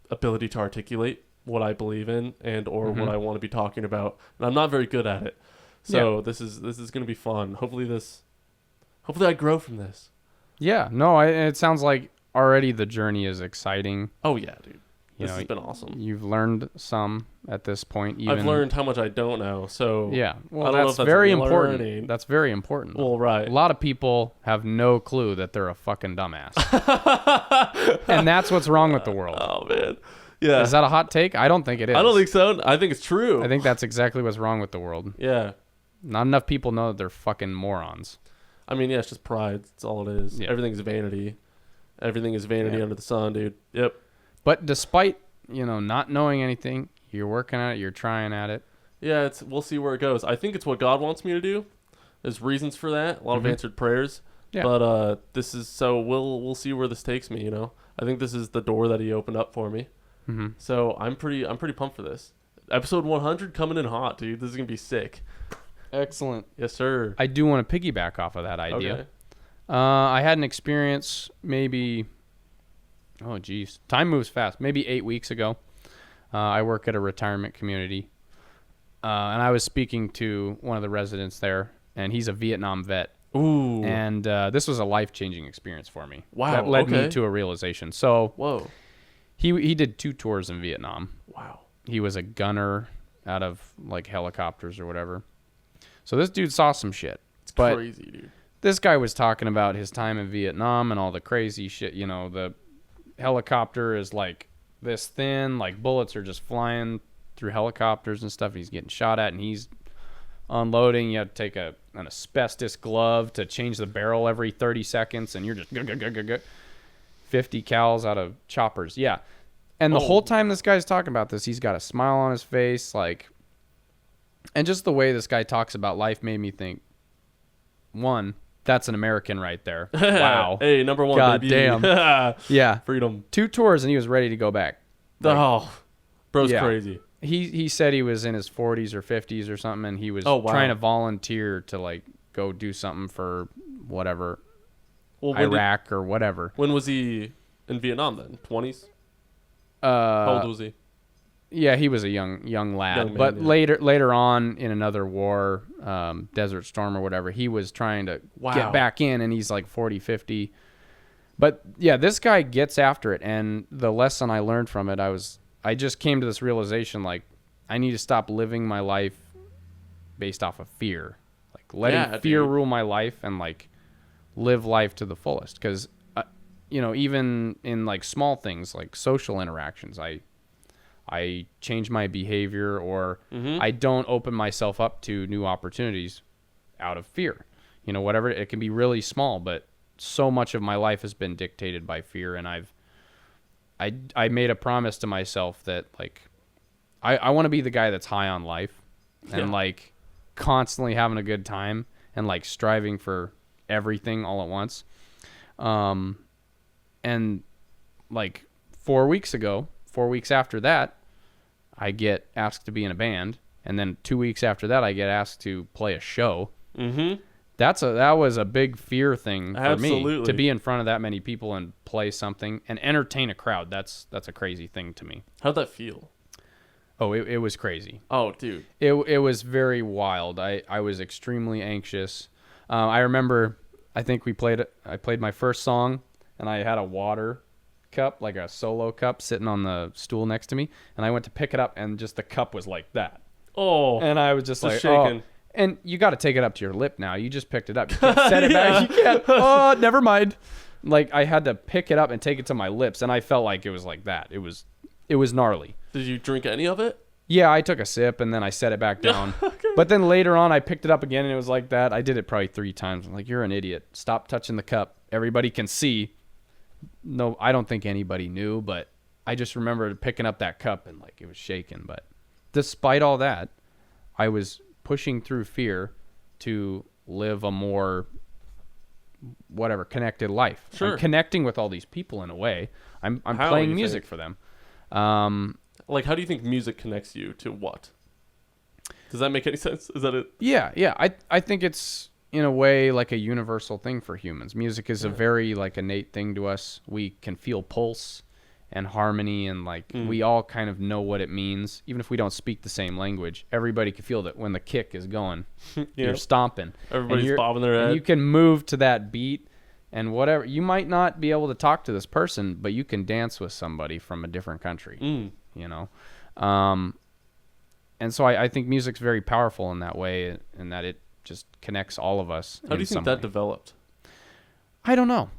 ability to articulate what I believe in and or what I want to be talking about, and I'm not very good at it. So this is gonna be fun. Hopefully I grow from this. Yeah. No, it sounds like already the journey is exciting. Oh yeah, dude. You This know, has been awesome. You've learned some at this point. Even, I've learned how much I don't know. So Yeah. Well, I don't know that's if that's very learning. important. That's very important. Well, right. A lot of people have no clue that they're a fucking dumbass. And that's what's wrong with the world. Oh man. Yeah. Is that a hot take? I don't think it is. I don't think so. I think it's true. I think that's exactly what's wrong with the world. Yeah. Not enough people know that they're fucking morons. I mean, yeah, it's just pride. That's all it is. Yeah. Everything's vanity. Everything is vanity Yeah. under the sun, dude. Yep. But despite, not knowing anything, you're working at it, you're trying at it. Yeah, we'll see where it goes. I think it's what God wants me to do. There's reasons for that. A lot of answered prayers. Yeah. But this is so we'll see where this takes me, I think this is the door that he opened up for me. Mm-hmm. So I'm pretty pumped for this. Episode 100 coming in hot, dude. This is going to be sick. Excellent. Yes, sir. I do want to piggyback off of that idea. Okay. I had an experience maybe, oh geez, time moves fast. Maybe 8 weeks ago. I work at a retirement community, and I was speaking to one of the residents there, and he's a Vietnam vet. Ooh. And this was a life-changing experience for me. Wow. That led okay. me to a realization. So Whoa. he did 2 tours in Vietnam. Wow. He was a gunner out of like helicopters or whatever. So this dude saw some shit. It's but crazy, dude. This guy was talking about his time in Vietnam and all the crazy shit. You know, the helicopter is like this thin, like bullets are just flying through helicopters and stuff. He's getting shot at, and he's unloading. You have to take an asbestos glove to change the barrel every 30 seconds, and you're just 50 cals out of choppers. Yeah. And the whole time this guy's talking about this, he's got a smile on his face, like, and just the way this guy talks about life made me think, one, that's an American right there. Wow. Hey, number one, God baby. damn. Yeah. Freedom. 2 tours, and he was ready to go back. Like, Oh, bro's yeah. crazy. He said he was in his 40s or 50s or something, and he was trying to volunteer to like go do something for whatever, Iraq or whatever. When was he in Vietnam then? 20s? How old was he? Yeah, he was a young lad. Young man, but yeah. later on in another war, Desert Storm or whatever, he was trying to get back in, and he's like 40, 50. But yeah, this guy gets after it, and the lesson I learned from it, I just came to this realization, like, I need to stop living my life based off of fear. Like, letting fear rule my life and, like, live life to the fullest. Because, you know, even in, like, small things, like social interactions, I change my behavior, or I don't open myself up to new opportunities out of fear. You know, whatever. It can be really small, but so much of my life has been dictated by fear, and I made a promise to myself that, like, I want to be the guy that's high on life and like constantly having a good time and like striving for everything all at once. And like 4 weeks after that, I get asked to be in a band, and then 2 weeks after that, I get asked to play a show. Mm-hmm. That was a big fear thing for Absolutely. me, to be in front of that many people and play something and entertain a crowd. That's a crazy thing to me. How'd that feel? Oh, it was crazy. Oh, dude. It was very wild. I was extremely anxious. I remember, I played my first song, and I had a water cup, like a solo cup, sitting on the stool next to me, and I went to pick it up, and just the cup was like that. Oh. And I was just like, shaking. oh. And you got to take it up to your lip now. You just picked it up. You can't set it back. You can't. Oh, never mind. Like, I had to pick it up and take it to my lips, and I felt like it was like that. It was gnarly. Did you drink any of it? Yeah, I took a sip, and then I set it back down. Okay. But then later on, I picked it up again, and it was like that. I did it probably 3 times. I'm like, you're an idiot. Stop touching the cup. Everybody can see. No, I don't think anybody knew, but I just remember picking up that cup, and like it was shaking. But despite all that, I was pushing through fear to live a more connected life. Sure. I'm connecting with all these people in a way. I'm How, playing you music think? for them. Like, how do you think music connects you to what? Does that make any sense? Is that it? Yeah. I think it's in a way like a universal thing for humans. Music is a very like innate thing to us. We can feel pulse and harmony, and like we all kind of know what it means, even if we don't speak the same language. Everybody can feel that when the kick is going. You're stomping. Everybody's bobbing their head. And you can move to that beat, and whatever. You might not be able to talk to this person, but you can dance with somebody from a different country. You know, and so I think music's very powerful in that way, in that it just connects all of us. How do you think that developed? I don't know.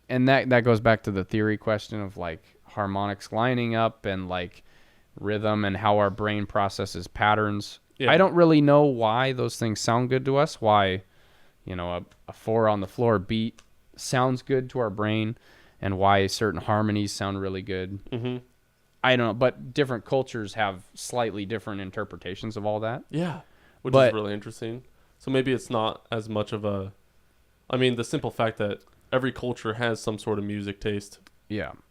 And that goes back to the theory question of like harmonics lining up and like rhythm and how our brain processes patterns. Yeah. I don't really know why those things sound good to us. Why, you know, a 4 on the floor beat sounds good to our brain, and why certain harmonies sound really good. I don't know, but different cultures have slightly different interpretations of all that. Yeah, which is really interesting. So maybe it's not as much of a... I mean, the simple fact that every culture has some sort of music taste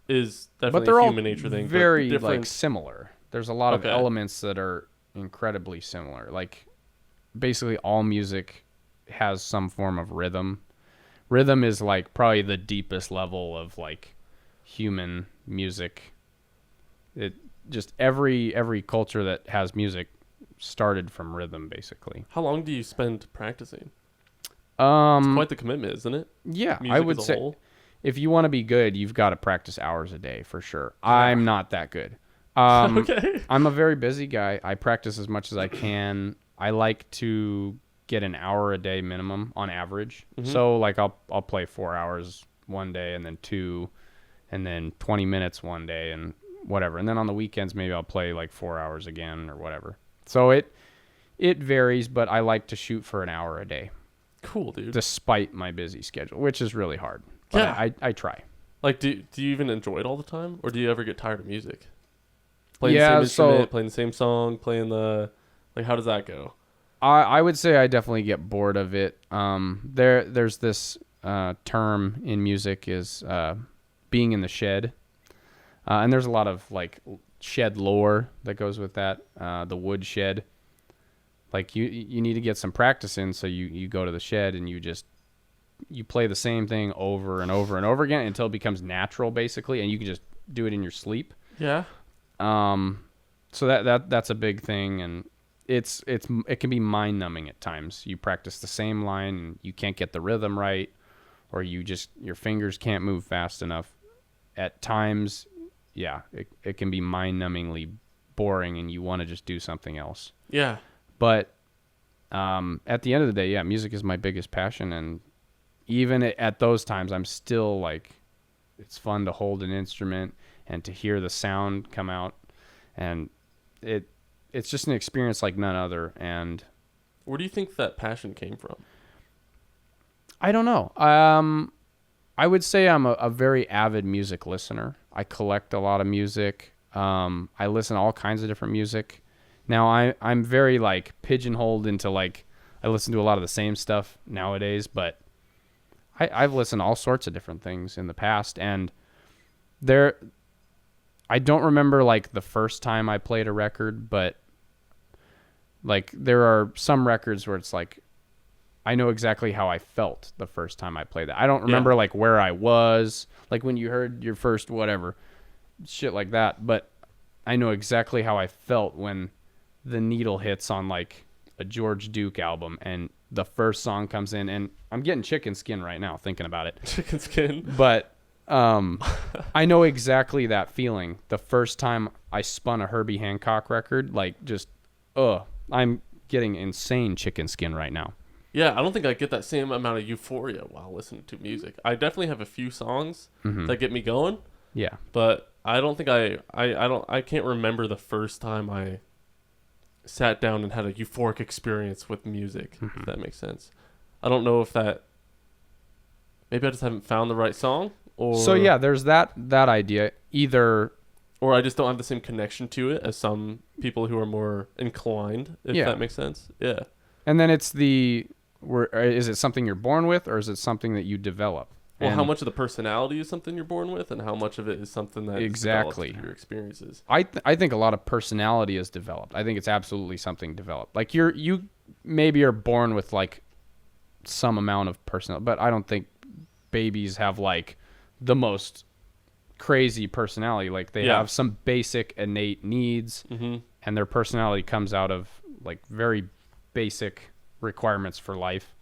is definitely a human nature thing. But they're all very like similar. There's a lot of elements that are incredibly similar. Like, basically all music has some form of rhythm. Rhythm is like probably the deepest level of like human music. just every culture that has music started from rhythm, basically. How long do you spend practicing? It's Um, quite the commitment, isn't it? yeah, Music I would as a say whole? if you want to be good, you've got to practice hours a day for sure. I'm not that good. Um, Okay. I'm a very busy guy. I practice as much as I can. I like to get an hour a day minimum on average. Mhm. So like I'll play 4 hours one day and then 2 and then 20 minutes one day and whatever. And then on the weekends maybe I'll play like 4 hours again or whatever. So it varies, but I like to shoot for an hour a day Cool, dude. despite my busy schedule, which is really hard. But Yeah. I try. Like, do you even enjoy it all the time, or do you ever get tired of music? Playing Yeah, the same instrument, so- playing the same song, playing the like. How does that go? I would say I definitely get bored of it. There's this term in music is being in the shed, and there's a lot of like shed lore that goes with that. The wood shed, like you need to get some practice in, so you go to the shed and you play the same thing over and over and over again until it becomes natural, basically, and you can just do it in your sleep. Yeah. So that's a big thing, and it can be mind numbing at times. You practice the same line and you can't get the rhythm right, or your fingers can't move fast enough. At times, yeah, it can be mind numbingly boring and you want to just do something else. Yeah. But at the end of the day, yeah, music is my biggest passion, and even at those times, I'm still like, it's fun to hold an instrument and to hear the sound come out, and it's just an experience like none other. And Where do you think that passion came from? I don't know. I would say I'm a very avid music listener. I collect a lot of music. I listen to all kinds of different music. Now I'm very like pigeonholed into like I listen to a lot of the same stuff nowadays, but I've listened to all sorts of different things in the past, and I don't remember like the first time I played a record, but like there are some records where it's like I know exactly how I felt the first time I played that. I don't remember like where I was, like when you heard your first whatever, shit like that, but I know exactly how I felt when the needle hits on like a George Duke album and the first song comes in, and I'm getting chicken skin right now thinking about it. Chicken skin. But I know exactly that feeling. The first time I spun a Herbie Hancock record, like just, I'm getting insane chicken skin right now. Yeah, I don't think I get that same amount of euphoria while listening to music. I definitely have a few songs that get me going, Yeah. but I don't think I can't remember the first time I sat down and had a euphoric experience with music, if that makes sense. I don't know if that, maybe I just haven't found the right song, or So yeah, there's that idea. Either or I just don't have the same connection to it as some people who are more inclined, if Yeah. that makes sense. Yeah. and then it's is it something you're born with, or is it something that you develop? Well, And how much of the personality is something you're born with, and how much of it is something that Exactly. through your experiences? I think a lot of personality is developed. I think it's absolutely something developed. Like you maybe are born with like some amount of personality, but I don't think babies have like the most crazy personality. Like they Yeah. have some basic innate needs, and their personality comes out of like very basic requirements for life.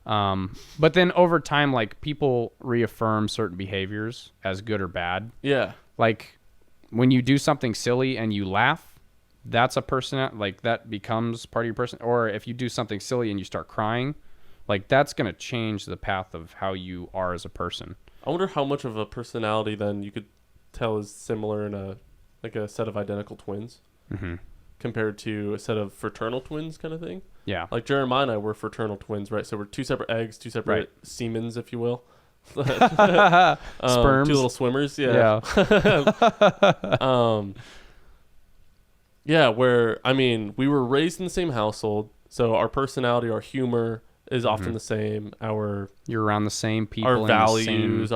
But then over time, like people reaffirm certain behaviors as good or bad. Yeah. Like when you do something silly and you laugh, that's a person, like that becomes part of your person. Or if you do something silly and you start crying, like that's going to change the path of how you are as a person. I wonder how much of a personality then you could tell is similar in a set of identical twins compared to a set of fraternal twins kind of thing. Yeah. Like Jeremiah and I were fraternal twins, right? So we're two separate eggs, two separate Right. semens, if you will. Sperms. Two little swimmers. Yeah. Yeah, where, I mean, we were raised in the same household, so our personality, our humor is often the same. You're around the same people. Our in the values, same-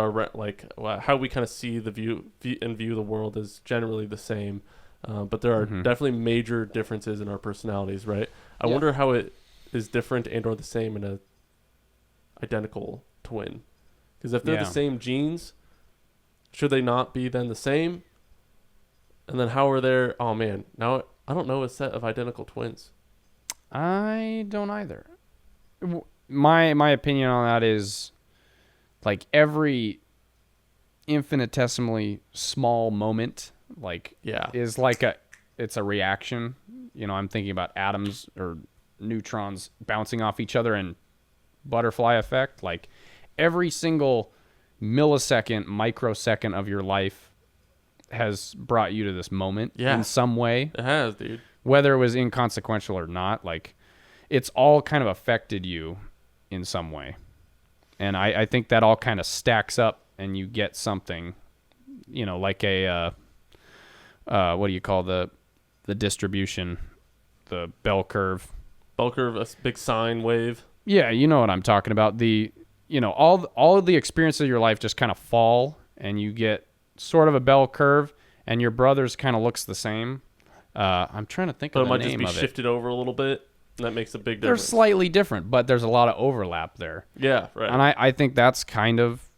how we kind of see view the world is generally the same. But there are definitely major differences in our personalities, right? I wonder how it is different and or the same in a identical twin. Because if they're the same genes, should they not be then the same? And then how are there? Oh man, now I don't know a set of identical twins. I don't either. My opinion on that is like every infinitesimally small moment is like it's a reaction. I'm thinking about atoms or neutrons bouncing off each other and butterfly effect. Like every single millisecond, microsecond of your life has brought you to this moment in some way. It has, dude. Whether it was inconsequential or not, like it's all kind of affected you in some way. And I think that all kind of stacks up and you get something, like a, what do you call the distribution, the bell curve? Bell curve, a big sine wave. Yeah, you know what I'm talking about. All of the experiences of your life just kind of fall and you get sort of a bell curve and your brother's kind of looks the same. I'm trying to think of the name of it. But it might just be shifted over a little bit. And that makes a big difference. They're slightly different, but there's a lot of overlap there. Yeah, right. And I think that's kind of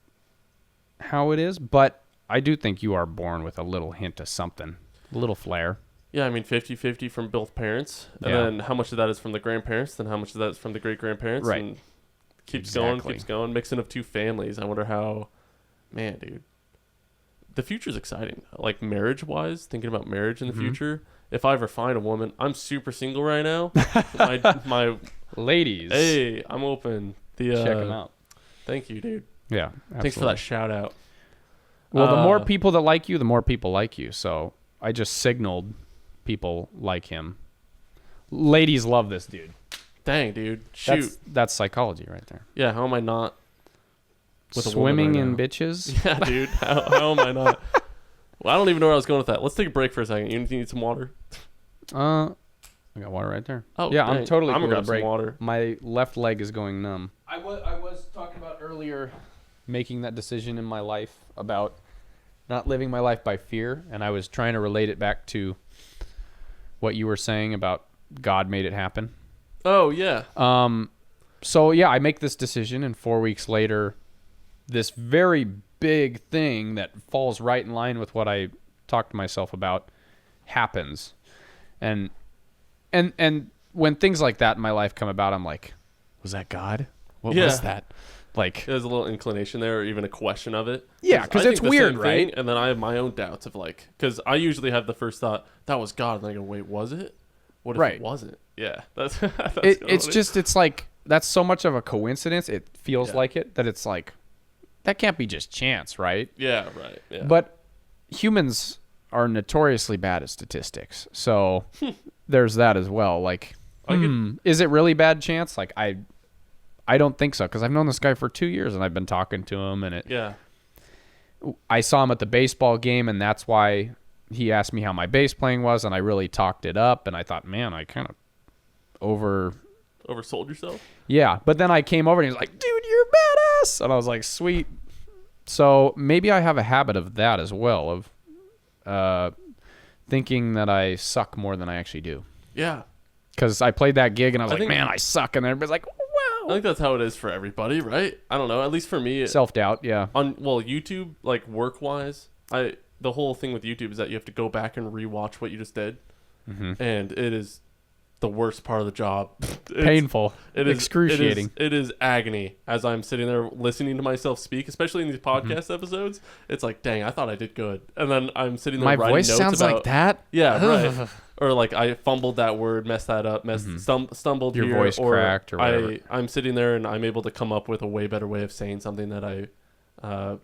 how it is. But I do think you are born with a little hint of something, a little flair. Yeah, I mean 50-50 from both parents. And then how much of that is from the grandparents, then how much of that is from the great-grandparents. Right. And keeps going. Mixing of two families. I wonder how, man, dude. The future's exciting. Like marriage-wise, thinking about marriage in the future. If I ever find a woman, I'm super single right now. my ladies. Hey, I'm open. Check them out. Thank you, dude. Yeah, absolutely. Thanks for that shout out. Well, the more people that like you, the more people like you. So I just signaled people like him. Ladies love this dude. Dang, dude. Shoot. That's psychology right there. Yeah, how am I not with swimming a woman in bitches? Yeah, dude. How am I not? Well, I don't even know where I was going with that. Let's take a break for a second. You need some water? I got water right there. Oh, yeah, dang. I'm totally I'm cool gonna to grab break. some water. My left leg is going numb. I was talking about earlier making that decision in my life about not living my life by fear, and I was trying to relate it back to what you were saying about God made it happen. Oh, yeah. So yeah, I make this decision, and 4 weeks later, this very big thing that falls right in line with what I talked to myself about happens. And when things like that in my life come about, I'm like, was that God? What was that? Like, there's a little inclination there, or even a question of it. Yeah, because it's weird, right? And then I have my own doubts of like, because I usually have the first thought, that was God. And I go, wait, was it? What if it wasn't? Yeah. It's like, that's so much of a coincidence. It feels like it, that it's like, that can't be just chance, right? Yeah, right. Yeah. But humans are notoriously bad at statistics. So there's that as well. Like, is it really bad chance? Like, I don't think so, because I've known this guy for 2 years and I've been talking to him, and I saw him at the baseball game, and that's why he asked me how my bass playing was, and I really talked it up, and I thought, man, I kind of oversold yourself. Yeah, but then I came over and he was like, dude, you're badass, and I was like, sweet. So maybe I have a habit of that as well, of thinking that I suck more than I actually do. Yeah, because I played that gig and I was like, man, I suck, and everybody's like, I think that's how it is for everybody, right? I don't know. At least for me, self-doubt. Yeah. YouTube, like work-wise, the whole thing with YouTube is that you have to go back and rewatch what you just did, and it is the worst part of the job. Painful. It is excruciating. It is agony as I'm sitting there listening to myself speak, especially in these podcast episodes. It's like, dang, I thought I did good, and then I'm sitting there. My writing voice notes sounds about, like that. Yeah, right. Or like I fumbled that word, messed that up, stumbled your here, voice cracked, or whatever. I'm sitting there and I'm able to come up with a way better way of saying something that I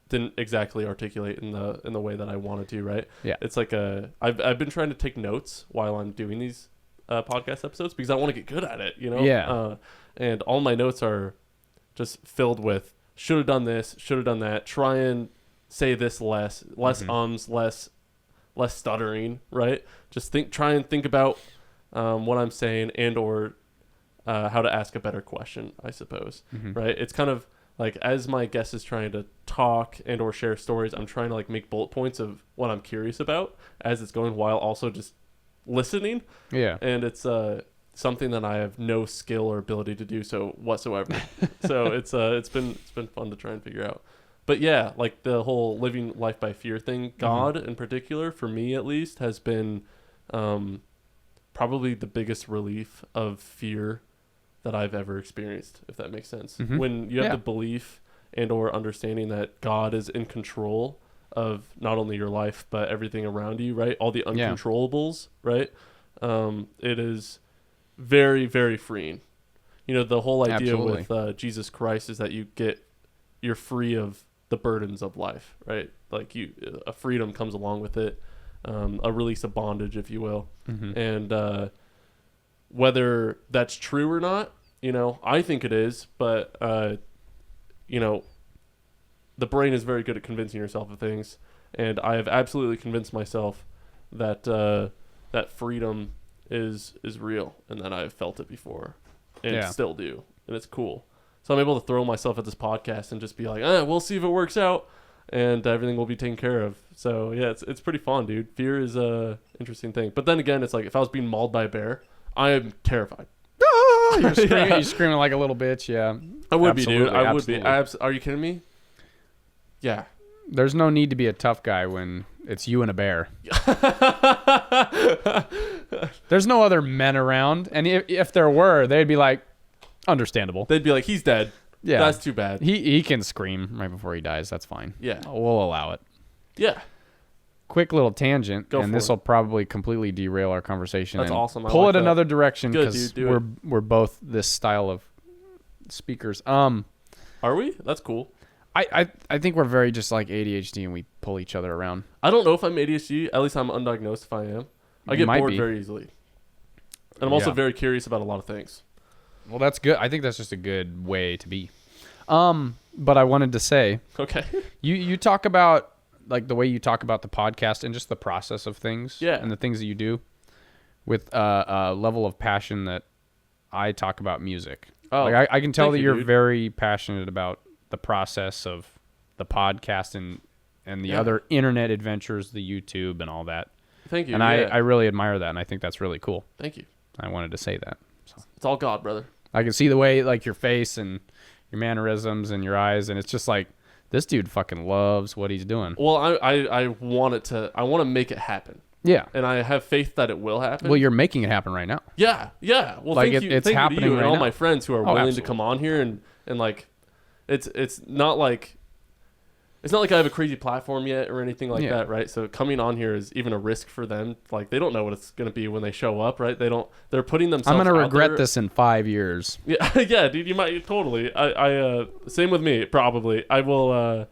didn't exactly articulate in the way that I wanted to. Right? Yeah. It's like I've been trying to take notes while I'm doing these podcast episodes because I want to get good at it. You know? Yeah. And all my notes are just filled with should have done this, should have done that. Try and say this less ums, less stuttering, right? Just try and think about what I'm saying and or how to ask a better question, I suppose, right? It's kind of like as my guest is trying to talk and or share stories, I'm trying to like make bullet points of what I'm curious about as it's going while also just listening. Yeah. And it's something that I have no skill or ability to do so whatsoever. So it's been fun to try and figure out. But yeah, like the whole living life by fear thing, God in particular, for me at least, has been probably the biggest relief of fear that I've ever experienced, if that makes sense. When you have the belief and or understanding that God is in control of not only your life, but everything around you, right? All the uncontrollables, right? It is very, very freeing. You know, the whole idea with Jesus Christ is that you're free of the burdens of life, right? Like a freedom comes along with it, a release of bondage, if you will. And whether that's true or not, you know, I think it is, but you know, the brain is very good at convincing yourself of things, and I have absolutely convinced myself that that freedom is real, and that I've felt it before, and still do, and it's cool. So I'm able to throw myself at this podcast and just be like, we'll see if it works out, and everything will be taken care of. So yeah, it's pretty fun, dude. Fear is a interesting thing, but then again, it's like if I was being mauled by a bear, I am terrified. You're screaming, you're screaming like a little bitch. Yeah, I would be, dude. I would be. Are you kidding me? Yeah. There's no need to be a tough guy when it's you and a bear. There's no other men around, and if there were, they'd be like, understandable. They'd be like, he's dead. Yeah, that's too bad. He can scream right before he dies. That's fine. Yeah, we'll allow it. Yeah. Quick little tangent, and this will probably completely derail our conversation. That's awesome. Pull it another direction because we're both this style of speakers. Are we? That's cool. I think we're very just like ADHD, and we pull each other around. I don't know if I'm ADHD. At least I'm undiagnosed if I am. I get bored very easily. And I'm also very curious about a lot of things. Well, that's good. I think that's just a good way to be. But I wanted to say, okay, you talk about like the way you talk about the podcast and just the process of things, and the things that you do with a level of passion that I talk about music. Oh, like I can tell that you're very passionate about the process of the podcast and the other internet adventures, the YouTube and all that. Thank you. And I really admire that, and I think that's really cool. Thank you. I wanted to say that. So. It's all God, brother. I can see the way, like, your face and your mannerisms and your eyes, and it's just like, this dude fucking loves what he's doing. Well, I want to make it happen. Yeah. And I have faith that it will happen. Well, you're making it happen right now. Yeah. Yeah. Well, like thank you. It's thank happening you to you right and all now. my friends who are willing to come on here and like, it's not like I have a crazy platform yet or anything like that, right? So coming on here is even a risk for them. Like, they don't know what it's going to be when they show up, right? They're putting themselves I'm going to out regret there. This in 5 years. Yeah, yeah, dude, you might totally. Same with me, probably. I will.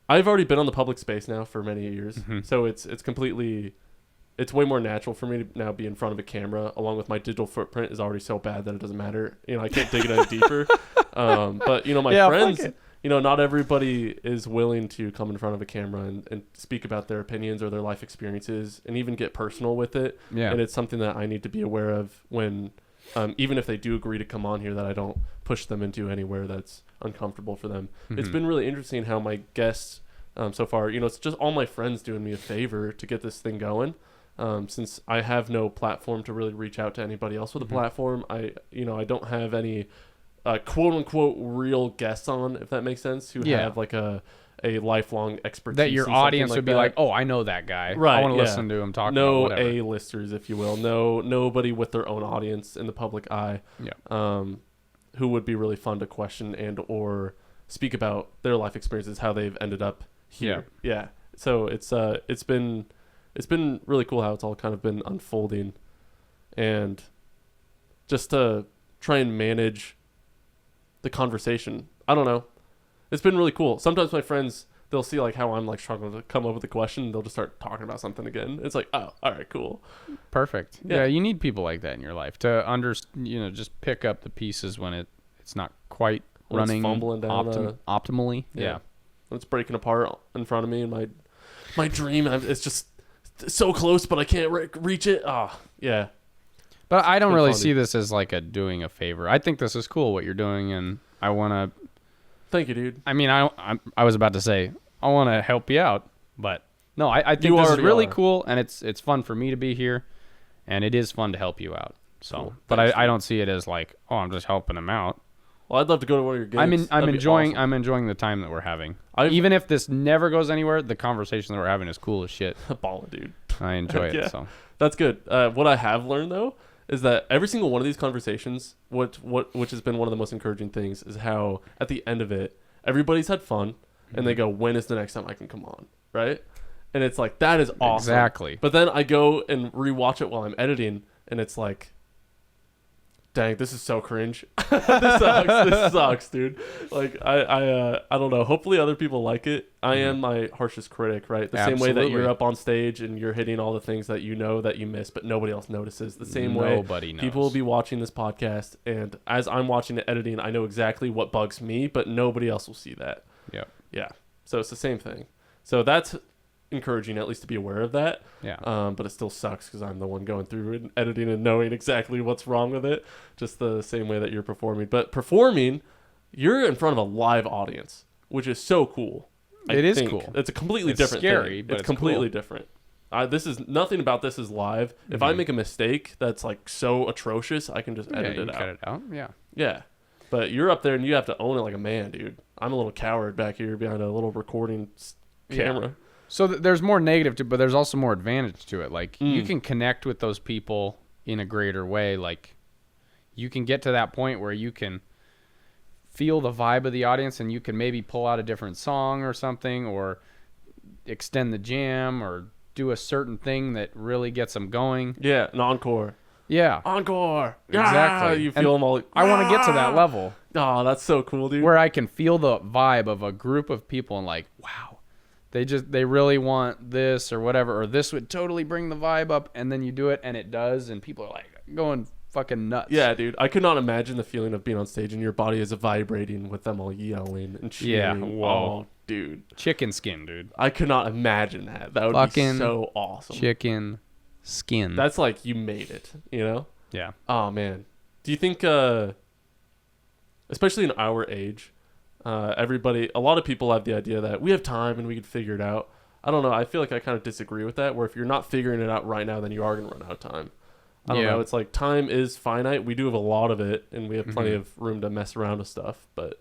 I've already been on the public space now for many years, so it's completely. It's way more natural for me to now be in front of a camera, along with my digital footprint is already so bad that it doesn't matter. You know, I can't dig it any deeper. But you know, my friends. You know, not everybody is willing to come in front of a camera and speak about their opinions or their life experiences and even get personal with it. Yeah. And it's something that I need to be aware of when, even if they do agree to come on here, that I don't push them into anywhere that's uncomfortable for them. It's been really interesting how my guests so far, you know, it's just all my friends doing me a favor to get this thing going. Since I have no platform to really reach out to anybody else with a platform, I don't have any quote unquote real guests on, if that makes sense, who have like a lifelong expertise that your audience would be like, oh, I know that guy, right? I want to listen to him talk. No about A-listers, if you will. Nobody with their own audience in the public eye. Who would be really fun to question and or speak about their life experiences, how they've ended up here. Yeah. So it's been really cool how it's all kind of been unfolding, and just to try and manage the conversation. I don't know. It's been really cool. Sometimes my friends, they'll see like how I'm like struggling to come up with a question, and they'll just start talking about something again. It's like, oh, all right, cool. Perfect. Yeah, you need people like that in your life to just pick up the pieces when it's not quite running fumbling down optimally. Yeah. When it's breaking apart in front of me, and my dream, it's just so close, but I can't reach it. Yeah. But I don't really see this as like doing a favor. I think this is cool what you're doing, and I want to. Thank you, dude. I mean, I was about to say I want to help you out, but no, I think this is really cool, and it's fun for me to be here, and it is fun to help you out. So, cool. But I don't see it as like, oh, I'm just helping him out. Well, I'd love to go to one of your gigs. I'm That'd be enjoying awesome. I'm enjoying the time that we're having. I've- Even if this never goes anywhere, the conversation that we're having is cool as shit. Ballin', dude. I enjoy Yeah. it. So That's good. What I have learned though is that every single one of these conversations, which has been one of the most encouraging things, is how at the end of it, everybody's had fun, and they go, "When is the next time I can come on?" Right? And it's like that is awesome. Exactly. But then I go and rewatch it while I'm editing, and it's like, dang, this is so cringe. This sucks. This sucks, dude. Like I don't know. Hopefully other people like it. I am my harshest critic, right? The same way that Absolutely. you're up on stage and you're hitting all the things that you know that you miss, but nobody else notices. The same way Nobody knows. people will be watching this podcast, and as I'm watching it editing, I know exactly what bugs me, but nobody else will see that. Yep. Yeah. So it's the same thing. So that's encouraging, at least to be aware of that. Yeah. But it still sucks because I'm the one going through and editing and knowing exactly what's wrong with it, just the same way that you're performing. But performing, you're in front of a live audience, which is so cool. It is cool. It's a completely It's different scary, thing. but It's it's completely cool. different. This is nothing about this is live. If I Mhm. make a mistake that's like so atrocious, I can just Yeah, edit you it can out. cut it out. Yeah. Yeah. But you're up there and you have to own it like a man, dude. I'm a little coward back here behind a little recording camera. So there's more negative to, but there's also more advantage to it. Like you Mm. can connect with those people in a greater way. Like you can get to that point where you can feel the vibe of the audience, and you can maybe pull out a different song or something, or extend the jam, or do a certain thing that really gets them going. Yeah, an encore. Yeah, Encore. Exactly. You And feel them all. Like, I want to get to that level Oh, that's so cool, dude. where I can feel the vibe of a group of people and like, wow, they really want this or whatever, or this would totally bring the vibe up, and then you do it and it does, and people are like going fucking nuts. Yeah, dude. I could not imagine the feeling of being on stage and your body is vibrating with them all yelling and cheering. Yeah, whoa. Oh, dude. Chicken skin, dude. I could not imagine that. That would Fucking be so awesome. Chicken skin. That's like you made it, you know? Yeah. Oh, man. Do you think, especially in our age, a lot of people have the idea that we have time and we could figure it out. I don't know. I feel like I kind of disagree with that, where if you're not figuring it out right now, then you are going to run out of time. I don't Yeah. know. It's like time is finite. We do have a lot of it, and we have plenty Mhm. of room to mess around with stuff. But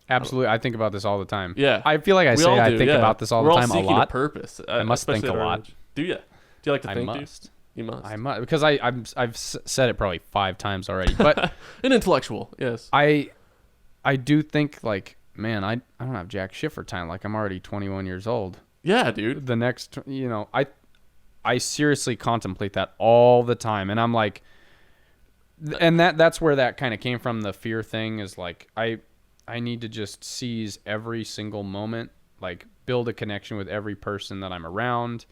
Absolutely. I think about this all the time. yeah, I feel like I we say all I do, think yeah. about this all We're the time a seeking lot. purpose. I must think especially a at our lot. age. Do you? Do you like to I think, dude? must. You must. I must, because I've said it probably 5 times already. But An intellectual, yes. I do think, like, man, I don't have jack shit for time. Like, I'm already 21 years old. Yeah, dude. The next, I seriously contemplate that all the time, and I'm like, and that's where that kind of came from. The fear thing is like, I need to just seize every single moment, like build a connection with every person that I'm around,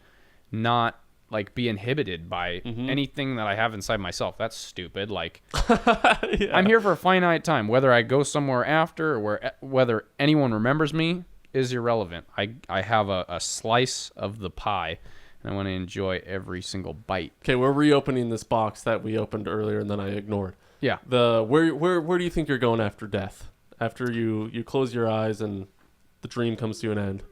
not like be inhibited by anything that I have inside myself. That's stupid. Like, Yeah. I'm here for a finite time. Whether I go somewhere after, or whether anyone remembers me is irrelevant. I have a slice of the pie, and I want to enjoy every single bite. Okay, we're reopening this box that we opened earlier and then I ignored. Yeah. Where do you think you're going after death? After you close your eyes and the dream comes to an end?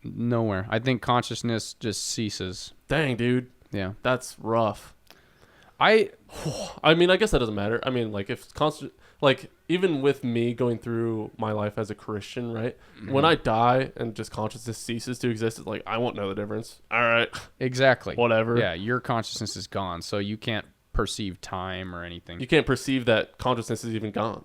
Nowhere. I think consciousness just ceases. Dang, dude. Yeah. That's rough. I I mean, I guess that doesn't matter. I mean, like, if constant, like, even with me going through my life as a Christian, right? When I die and just consciousness ceases to exist, it's like, I won't know the difference. All right. Exactly. Whatever. Yeah, your consciousness is gone, so you can't perceive time or anything. You can't perceive that consciousness is even gone.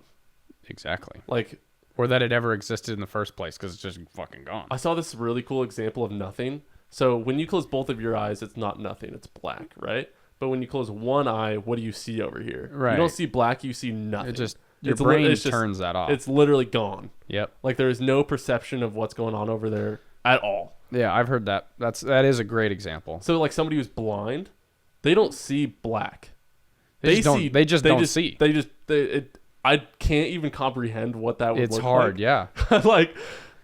Exactly. Like, Or that it ever existed in the first place, because it's just fucking gone. I saw this really cool example of nothing. So when you close both of your eyes, it's not nothing. It's black, right? But when you close one eye, what do you see over here? Right. You don't see black. You see nothing. It just, your It's brain it's just- turns that off. It's literally gone. Yep. Like, there is no perception of what's going on over there at all. Yeah, I've heard that. That is a great example. So, like, somebody who's blind, they don't see black. They just don't see. I can't even comprehend what that would It's look hard, like. yeah. Like,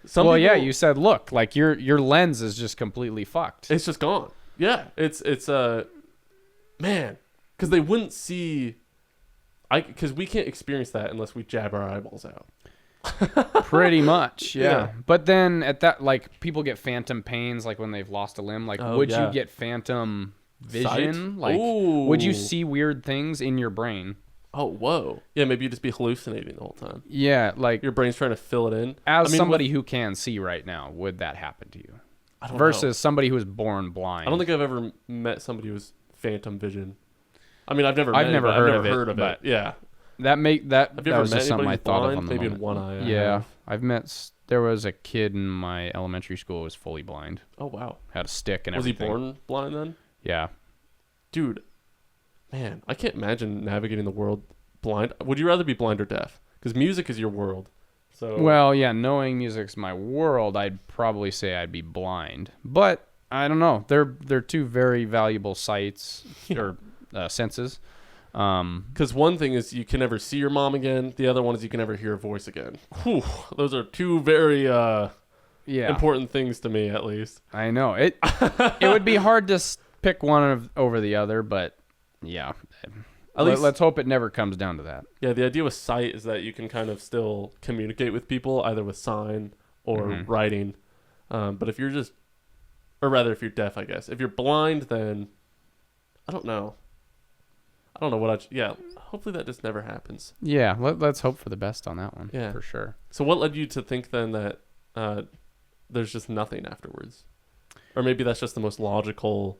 some Well, yeah, people- you said, look, like your lens is just completely fucked. It's just gone. Yeah, it's man, because they wouldn't see. Because we can't experience that unless we jab our eyeballs out. Pretty much, yeah. Yeah. But then at that, like, people get phantom pains, like when they've lost a limb. Like, Oh, would yeah. you get phantom vision? Sight? Like, Ooh. would you see weird things in your brain? Oh, whoa. Yeah, maybe you'd just be hallucinating the whole time. Yeah, like Your brain's trying to fill it in. as somebody who can see right now, would that happen to you? I don't Versus know. somebody who was born blind. I don't think I've ever met somebody who's phantom vision. I mean, I've never heard of it. Yeah. That Have you ever was met just something I anybody thought blind? of on the Maybe moment. in one eye. Yeah, I've met. There was a kid in my elementary school who was fully blind. Oh wow. Had a stick and Was everything. he born blind then? Yeah. Dude, man, I can't imagine navigating the world blind. Would you rather be blind or deaf? Because music is your world. So Well, yeah, knowing music's my world, I'd probably say I'd be blind. But I don't know. They're two very valuable sights or senses. because one thing is you can never see your mom again. The other one is you can never hear her voice again. Whew, those are two very important things to me, at least. I know it. It would be hard to pick one over the other, but yeah. Let's hope it never comes down to that. Yeah, the idea with sight is that you can kind of still communicate with people either with sign or writing. But if you're if you're deaf, I guess. If you're blind, then I don't know. Hopefully that just never happens. Yeah, let's hope for the best on that one. Yeah. For sure. So what led you to think then that there's just nothing afterwards? Or maybe that's just the most logical,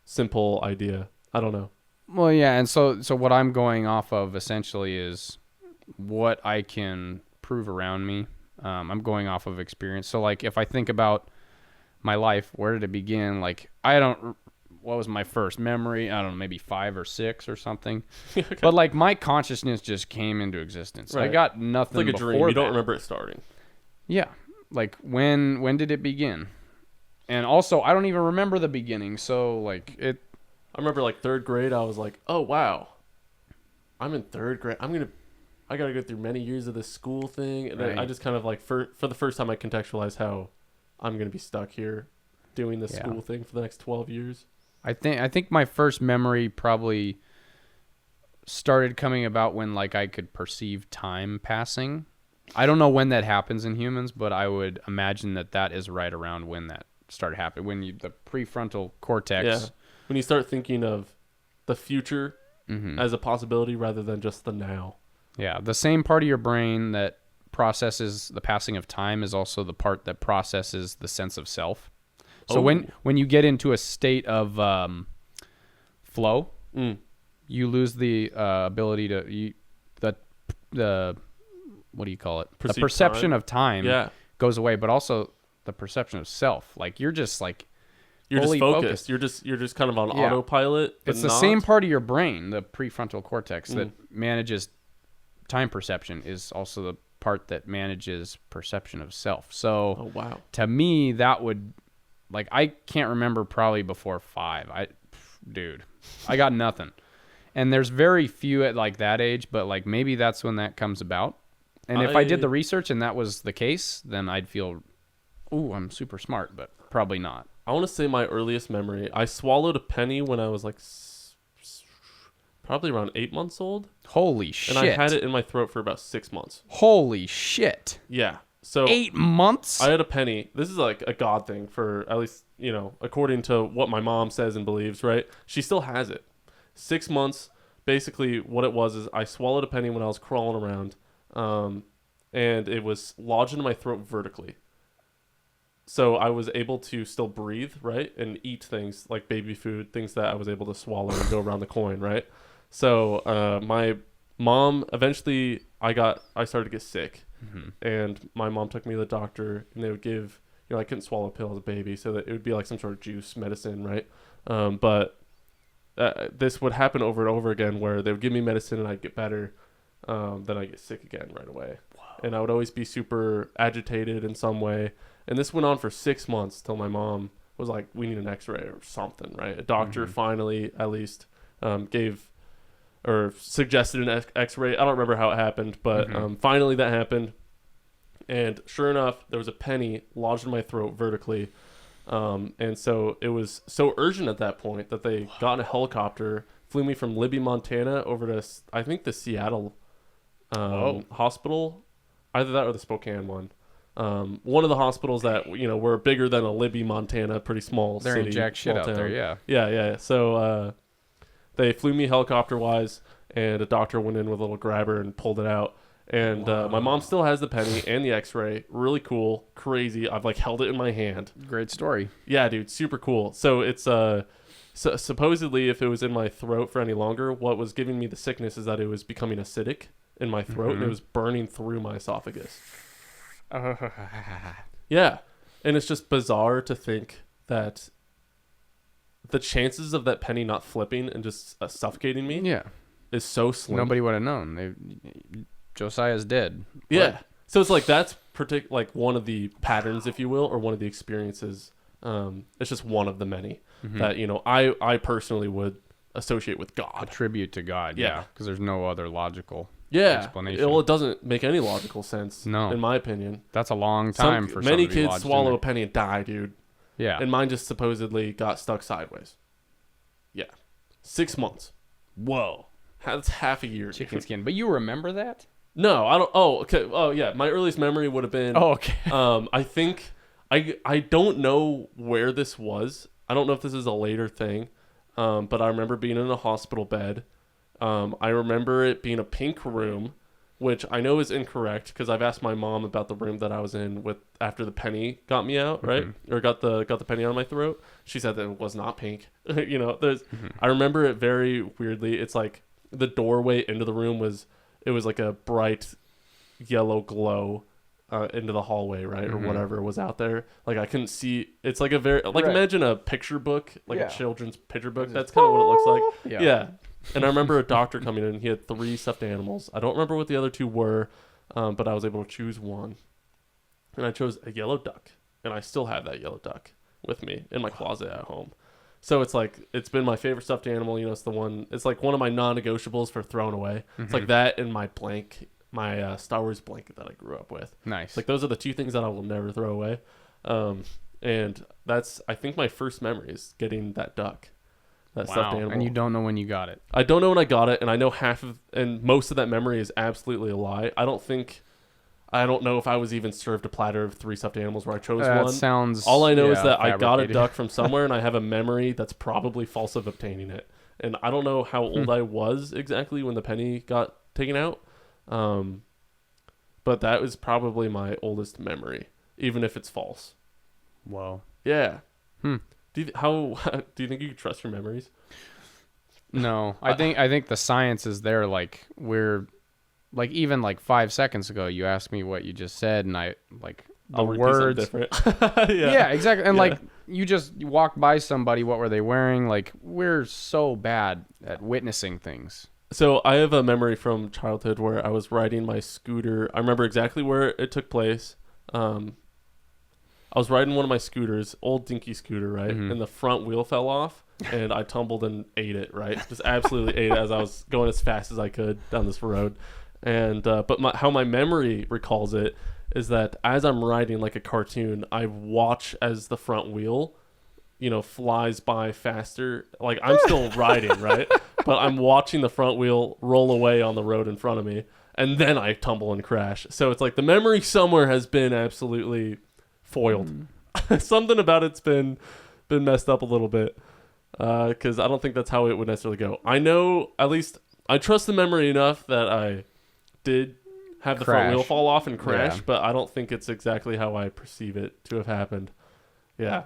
simple idea. I don't know. Well, yeah, and so what I'm going off of essentially is what I can prove around me. I'm going off of experience. So, like, if I think about my life, where did it begin? Like, what was my first memory? I don't know, maybe 5 or 6 or something. Okay. But, like, my consciousness just came into existence. Right. I got nothing It's like a before dream. You don't that. remember it starting. Yeah. Like, when did it begin? And also, I don't even remember the beginning. So, like, I remember like 3rd grade, I was like, oh, wow. I'm in 3rd grade. I got to go through many years of this school thing. And Right. I just kind of like, for the first time, I contextualized how I'm going to be stuck here doing this school thing for the next 12 years. I think my first memory probably started coming about when, like, I could perceive time passing. I don't know when that happens in humans, but I would imagine that is right around when that started happening. When the prefrontal cortex. Yeah. When you start thinking of the future Mm-hmm. as a possibility rather than just the now. Yeah, the same part of your brain that processes the passing of time is also the part that processes the sense of self. So when you get into a state of flow, you lose the ability to the what do you call it? The perception of time goes away, but also the perception of self. Like you're just like you're just fully focused. You're just kind of on autopilot. But it's the same part of your brain, the prefrontal cortex, that manages time perception is also the part that manages perception of self. So to me, that would, like, I can't remember probably before 5. I got nothing. And there's very few at like that age, but like maybe that's when that comes about. And if I did the research and that was the case, then I'd feel, ooh, I'm super smart, but probably not. I want to say my earliest memory, I swallowed a penny when I was like probably around 8 months old. Holy shit. And I had it in my throat for about 6 months. Holy shit. Yeah. So 8 months? I had a penny. This is like a God thing for, at least, you know, according to what my mom says and believes, right? She still has it. 6 months. Basically what it was is I swallowed a penny when I was crawling around. And it was lodged into my throat vertically. So I was able to still breathe, right? And eat things like baby food, things that I was able to swallow and go around the coin, right? So my mom, eventually I started to get sick. Mm-hmm. And my mom took me to the doctor and they would give, you know, I couldn't swallow a pill as a baby. So that it would be like some sort of juice medicine, right? But this would happen over and over again where they would give me medicine and I'd get better. Then I'd get sick again right away. Wow. And I would always be super agitated in some way. And this went on for 6 months till my mom was like, we need an x-ray or something, right? A doctor finally, at least, gave or suggested an x-ray. I don't remember how it happened, but finally that happened. And sure enough, there was a penny lodged in my throat vertically. And so it was so urgent at that point that they got in a helicopter, flew me from Libby, Montana over to, I think, the Seattle hospital. Either that or the Spokane one. One of the hospitals that, you know, were bigger than a Libby, Montana, pretty small They're city. in jack shit out town. there, yeah. Yeah. So They flew me helicopter-wise, and a doctor went in with a little grabber and pulled it out. And my mom still has the penny and the x-ray. Really cool. Crazy. I've, like, held it in my hand. Great story. Yeah, dude. Super cool. So it's... So supposedly, if it was in my throat for any longer, what was giving me the sickness is that it was becoming acidic in my throat, and it was burning through my esophagus. Yeah. And it's just bizarre to think that the chances of that penny not flipping and just suffocating me is so slim. Nobody would have known. Josiah's dead. Yeah. But. So it's like that's like one of the patterns, if you will, or one of the experiences. It's just one of the many that, you know, I personally would associate with God. Attribute to God, yeah. Because there's no other logical explanation. Well, it doesn't make any logical sense, no, in my opinion. That's a long time for many kids swallow a penny and die, dude. Yeah. And mine just supposedly got stuck sideways. Yeah. 6 months. Whoa. That's half a year. Chicken skin. But you remember that? No, I don't. Oh, okay. Oh, yeah. My earliest memory would have been. Oh, okay. I think I don't know where this was. I don't know if this is a later thing. But I remember being in a hospital bed. I remember it being a pink room, which I know is incorrect because I've asked my mom about the room that I was in with after the penny got me out, right? Or got the penny out of my throat. She said that it was not pink. You know, I remember it very weirdly. It's like the doorway into the room was like a bright yellow glow into the hallway, right? Or whatever was out there. Like I couldn't see. It's like a very imagine a picture book, like a children's picture book. That's kind of what it looks like. Yeah. And I remember a doctor coming in. He had 3 stuffed animals. I don't remember what the other 2 were, but I was able to choose one. And I chose a yellow duck. And I still have that yellow duck with me in my closet at home. So it's like, it's been my favorite stuffed animal. You know, it's like one of my non-negotiables for throwing away. It's like that and my Star Wars blanket that I grew up with. Nice. Like those are the 2 things that I will never throw away. And that's, I think, my first memory is getting that duck. That stuffed animal. And you don't know when you got it. I don't know when I got it, and I know and most of that memory is absolutely a lie. I don't know if I was even served a platter of 3 stuffed animals where I chose one. All I know is that I got a duck from somewhere, and I have a memory that's probably false of obtaining it. And I don't know how old I was exactly when the penny got taken out, but that was probably my oldest memory, even if it's false. Whoa. Yeah. Do you think you can trust your memories? No, I think the science is there. Like even 5 seconds ago, you asked me what you just said, and I the words different. Yeah, exactly. And you walked by somebody. What were they wearing? Like we're so bad at witnessing things. So I have a memory from childhood where I was riding my scooter. I remember exactly where it took place. I was riding one of my scooters, old dinky scooter, right? And the front wheel fell off, and I tumbled and ate it, right? Just absolutely ate it as I was going as fast as I could down this road. And but how my memory recalls it is that as I'm riding like a cartoon, I watch as the front wheel, you know, flies by faster. Like I'm still riding, right? But I'm watching the front wheel roll away on the road in front of me, and then I tumble and crash. So it's like the memory somewhere has been absolutely foiled. Something about it's been messed up a little bit, because I don't think that's how it would necessarily go. I know, at least I trust the memory enough that I did have the front wheel fall off and crash, but I don't think it's exactly how I perceive it to have happened. Yeah.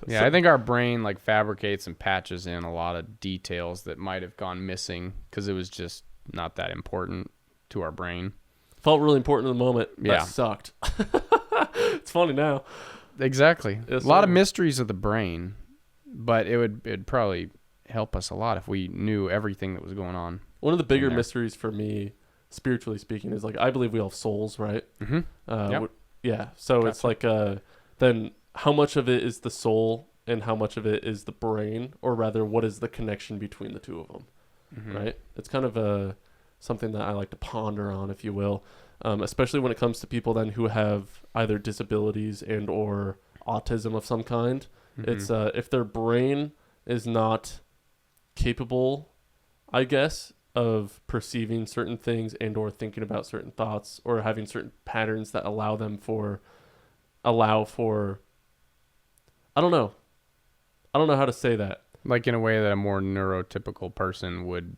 Yeah, I think our brain fabricates and patches in a lot of details that might have gone missing because it was just not that important to our brain. Felt really important in the moment. Yeah. That sucked. It's funny now. Exactly. A lot of mysteries of the brain, but it'd probably help us a lot if we knew everything that was going on. One of the bigger mysteries for me, spiritually speaking, is I believe we all have souls, right? Yep. Yeah. So gotcha. It's then how much of it is the soul and how much of it is the brain, or rather, what is the connection between the 2 of them, right? It's kind of something that I like to ponder on, if you will. Especially when it comes to people then who have either disabilities and or autism of some kind. It's if their brain is not capable, I guess, of perceiving certain things and or thinking about certain thoughts or having certain patterns that allow for I don't know how to say that. Like in a way that a more neurotypical person would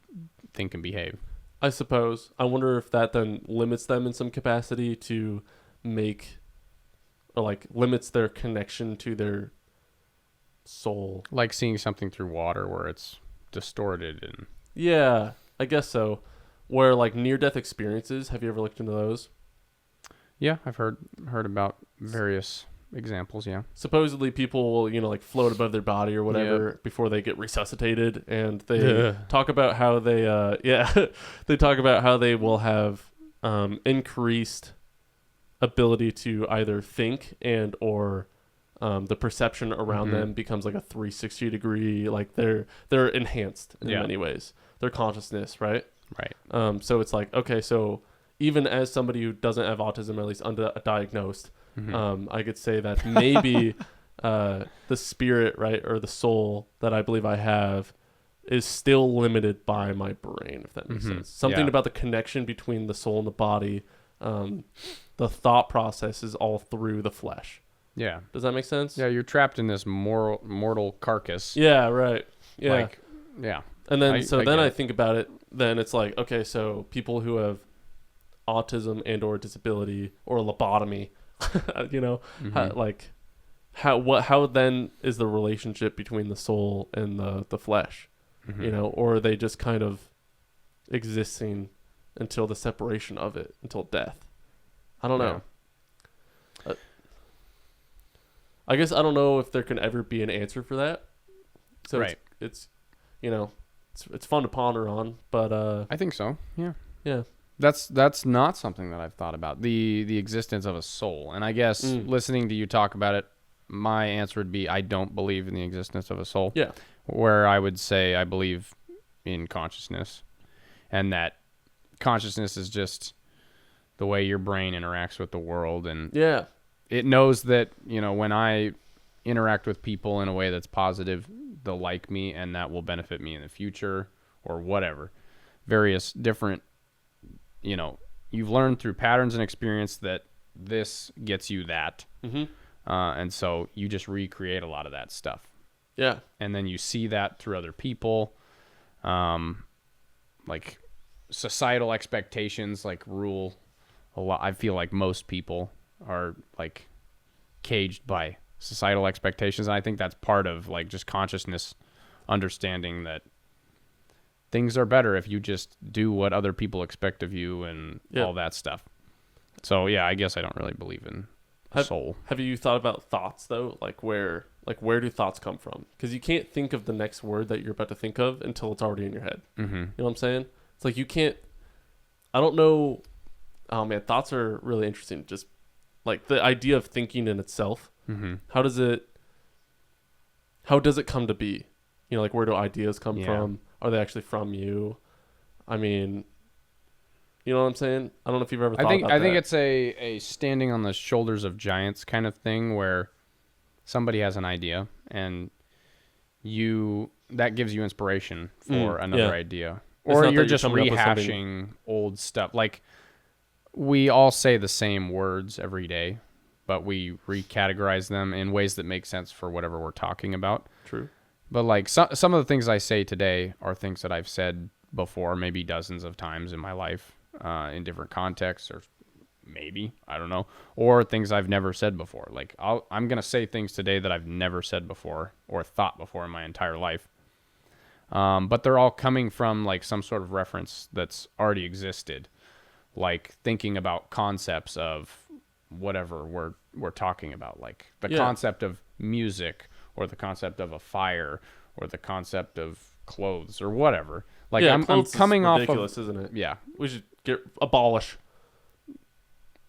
think and behave. I suppose. I wonder if that then limits them in some capacity to make, or like limits their connection to their soul. Like seeing something through water where it's distorted and... Yeah, I guess so. Where like near-death experiences, have you ever looked into those? Yeah, I've heard about various examples, yeah. Supposedly people will, like float above their body or whatever before they get resuscitated, and they talk about how they they talk about how they will have increased ability to either think and or the perception around them becomes like a 360 degree, like they're enhanced in many ways. Their consciousness, right? Right. So it's like, okay, so even as somebody who doesn't have autism, or at least undiagnosed, I could say that maybe the spirit, right, or the soul that I believe I have is still limited by my brain, if that makes sense. Something about the connection between the soul and the body, the thought process is all through the flesh. Yeah. Does that make sense? Yeah, you're trapped in this mortal carcass. Yeah, right. Yeah. Yeah. And then I think about it, then it's like, okay, so people who have autism and or disability or lobotomy, how then is the relationship between the soul and the flesh? Or are they just kind of existing until the separation of it, until death? I don't know. I guess I don't know if there can ever be an answer for that. So right. It's it's fun to ponder on, but I think so. Yeah. Yeah. That's not something that I've thought about, the existence of a soul. And I guess listening to you talk about it, my answer would be I don't believe in the existence of a soul. Yeah. Where I would say I believe in consciousness, and that consciousness is just the way your brain interacts with the world, and it knows that, when I interact with people in a way that's positive, they'll like me and that will benefit me in the future or whatever. Various different, you've learned through patterns and experience that this gets you that. And so you just recreate a lot of that stuff. Yeah. And then you see that through other people. Like societal expectations rule a lot. I feel like most people are caged by societal expectations. And I think that's part of just consciousness, understanding that things are better if you just do what other people expect of you and all that stuff. So yeah, I guess I don't really believe in soul. Have you thought about thoughts though? Where do thoughts come from? Because you can't think of the next word that you're about to think of until it's already in your head. You know what I'm saying? It's you can't. I don't know. Oh man, thoughts are really interesting. Just the idea of thinking in itself. How does it come to be? Where do ideas come from? Are they actually from you? I mean, you know what I'm saying? I don't know if you've ever thought about that. I think it's a standing on the shoulders of giants kind of thing, where somebody has an idea and that gives you inspiration for another idea. Or you're just rehashing old stuff. We all say the same words every day, but we recategorize them in ways that make sense for whatever we're talking about. True. But some of the things I say today are things that I've said before, maybe dozens of times in my life, in different contexts, or maybe, I don't know, or things I've never said before. I'm going to say things today that I've never said before or thought before in my entire life. But they're all coming from some sort of reference that's already existed, thinking about concepts of whatever we're talking about, the concept of music, or the concept of a fire, or the concept of clothes, or whatever. I'm coming off of ridiculous, isn't it? Yeah, we should abolish.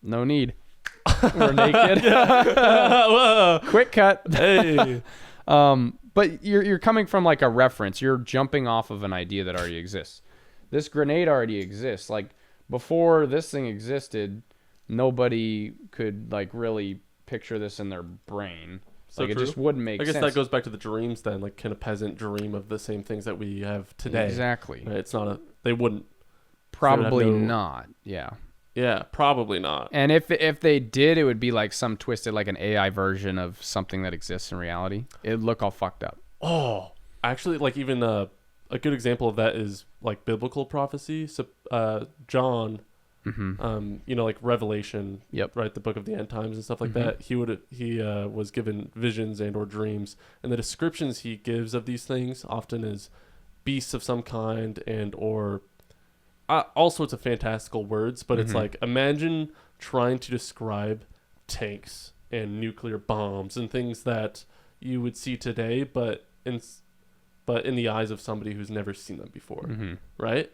No need. We're naked. Quick cut. Hey. But you're coming from a reference. You're jumping off of an idea that already exists. This grenade already exists. Before this thing existed, nobody could really picture this in their brain. So it just wouldn't make sense. I guess that goes back to the dreams then. Can a peasant dream of the same things that we have today? Exactly. Right? It's not they wouldn't. Probably not. Yeah. Yeah, probably not. And if they did, it would be some twisted, an AI version of something that exists in reality. It'd look all fucked up. Oh, actually, like, even a good example of that is like biblical prophecy. So John, you know, like Revelation, Yep. right, the book of the end times and stuff like that. He was given visions and or dreams, and the descriptions he gives of these things often is beasts of some kind and or all sorts of fantastical words. But it's like, imagine trying to describe tanks and nuclear bombs and things that you would see today, but in the eyes of somebody who's never seen them before, right?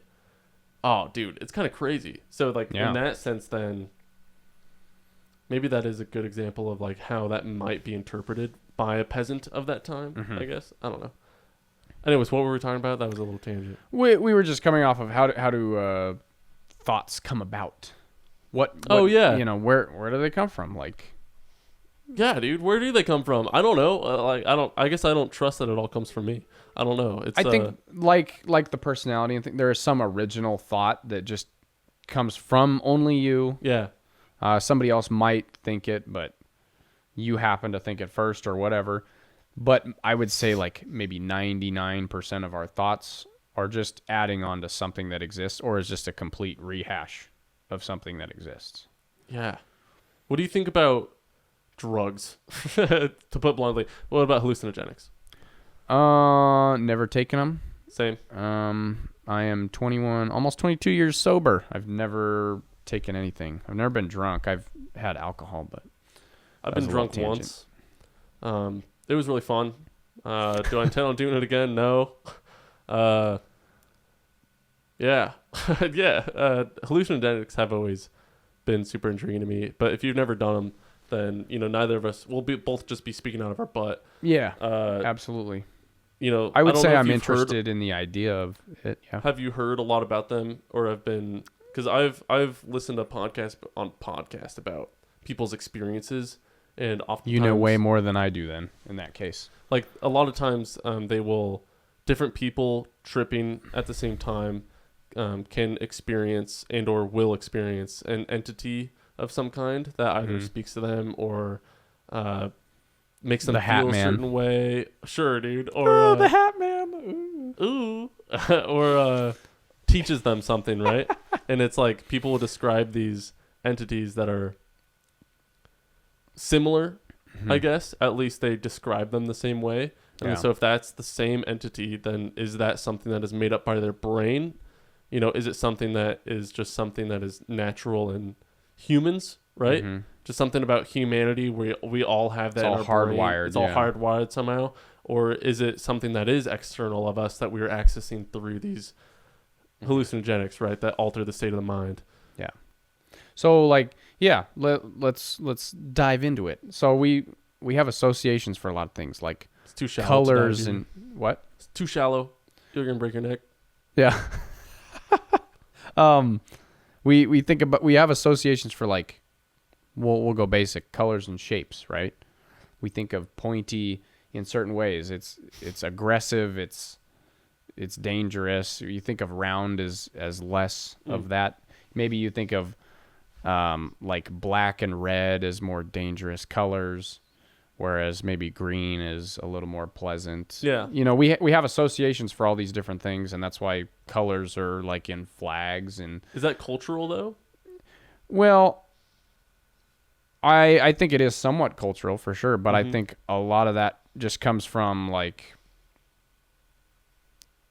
Oh, dude, it's kind of crazy. So, like, in that sense, then, maybe that is a good example of, like, how that might be interpreted by a peasant of that time, I guess. I don't know. Anyways, what were we talking about? That was a little tangent. We were just coming off of how do thoughts come about? What you know, where do they come from? Like, yeah, dude, where do they come from? I don't know. I guess I don't trust that it all comes from me. I don't know. I think like the personality and thing, there is some original thought that just comes from only you. Yeah. Somebody else might think it, but you happen to think it first or whatever. But I would say like maybe 99% of our thoughts are just adding on to something that exists, or is just a complete rehash of something that exists. Yeah. What do you think about drugs? To put bluntly, what about hallucinogenics? Never taken them. Same. I am 21, almost 22 years sober. I've never taken anything. I've never been drunk. I've had alcohol, but I've been drunk once. It was really fun. Do I intend on doing it again? No. Yeah. Yeah. Hallucinogenics have always been super intriguing to me, but if you've never done them, then, you know, neither of us will both just be speaking out of our butt. Yeah. Absolutely. You know, I would say I'm interested in the idea of it. Yeah. Have you heard a lot about them, or have been? Because I've listened to podcast about people's experiences, and often you know way more than I do. Then in that case, like a lot of times, different people tripping at the same time can experience and or will experience an entity of some kind that either speaks to them or makes them feel a certain way. Sure, dude. Or the Hat Man. Ooh. Or teaches them something, right? And it's like people will describe these entities that are similar, I guess. At least they describe them the same way. And so if that's the same entity, then is that something that is made up by their brain? You know, is it something that is just something that is natural in humans, right? Just something about humanity where we all have that. It's all hardwired. It's all hardwired somehow. Or is it something that is external of us that we're accessing through these hallucinogenics, right? That alter the state of the mind. Yeah. So like, yeah, let's dive into it. So we have associations for a lot of things, like it's too shallow. Colors and what? It's too shallow. You're gonna break your neck. Yeah. We think about, we have associations for like, we'll go basic, colors and shapes, right? We think of pointy in certain ways. It's aggressive. It's dangerous. You think of round as less of that. Maybe you think of like black and red as more dangerous colors, whereas maybe green is a little more pleasant. Yeah. You know, we have associations for all these different things, and that's why colors are like in flags. And is that cultural though? Well, I think it is somewhat cultural for sure, but I think a lot of that just comes from like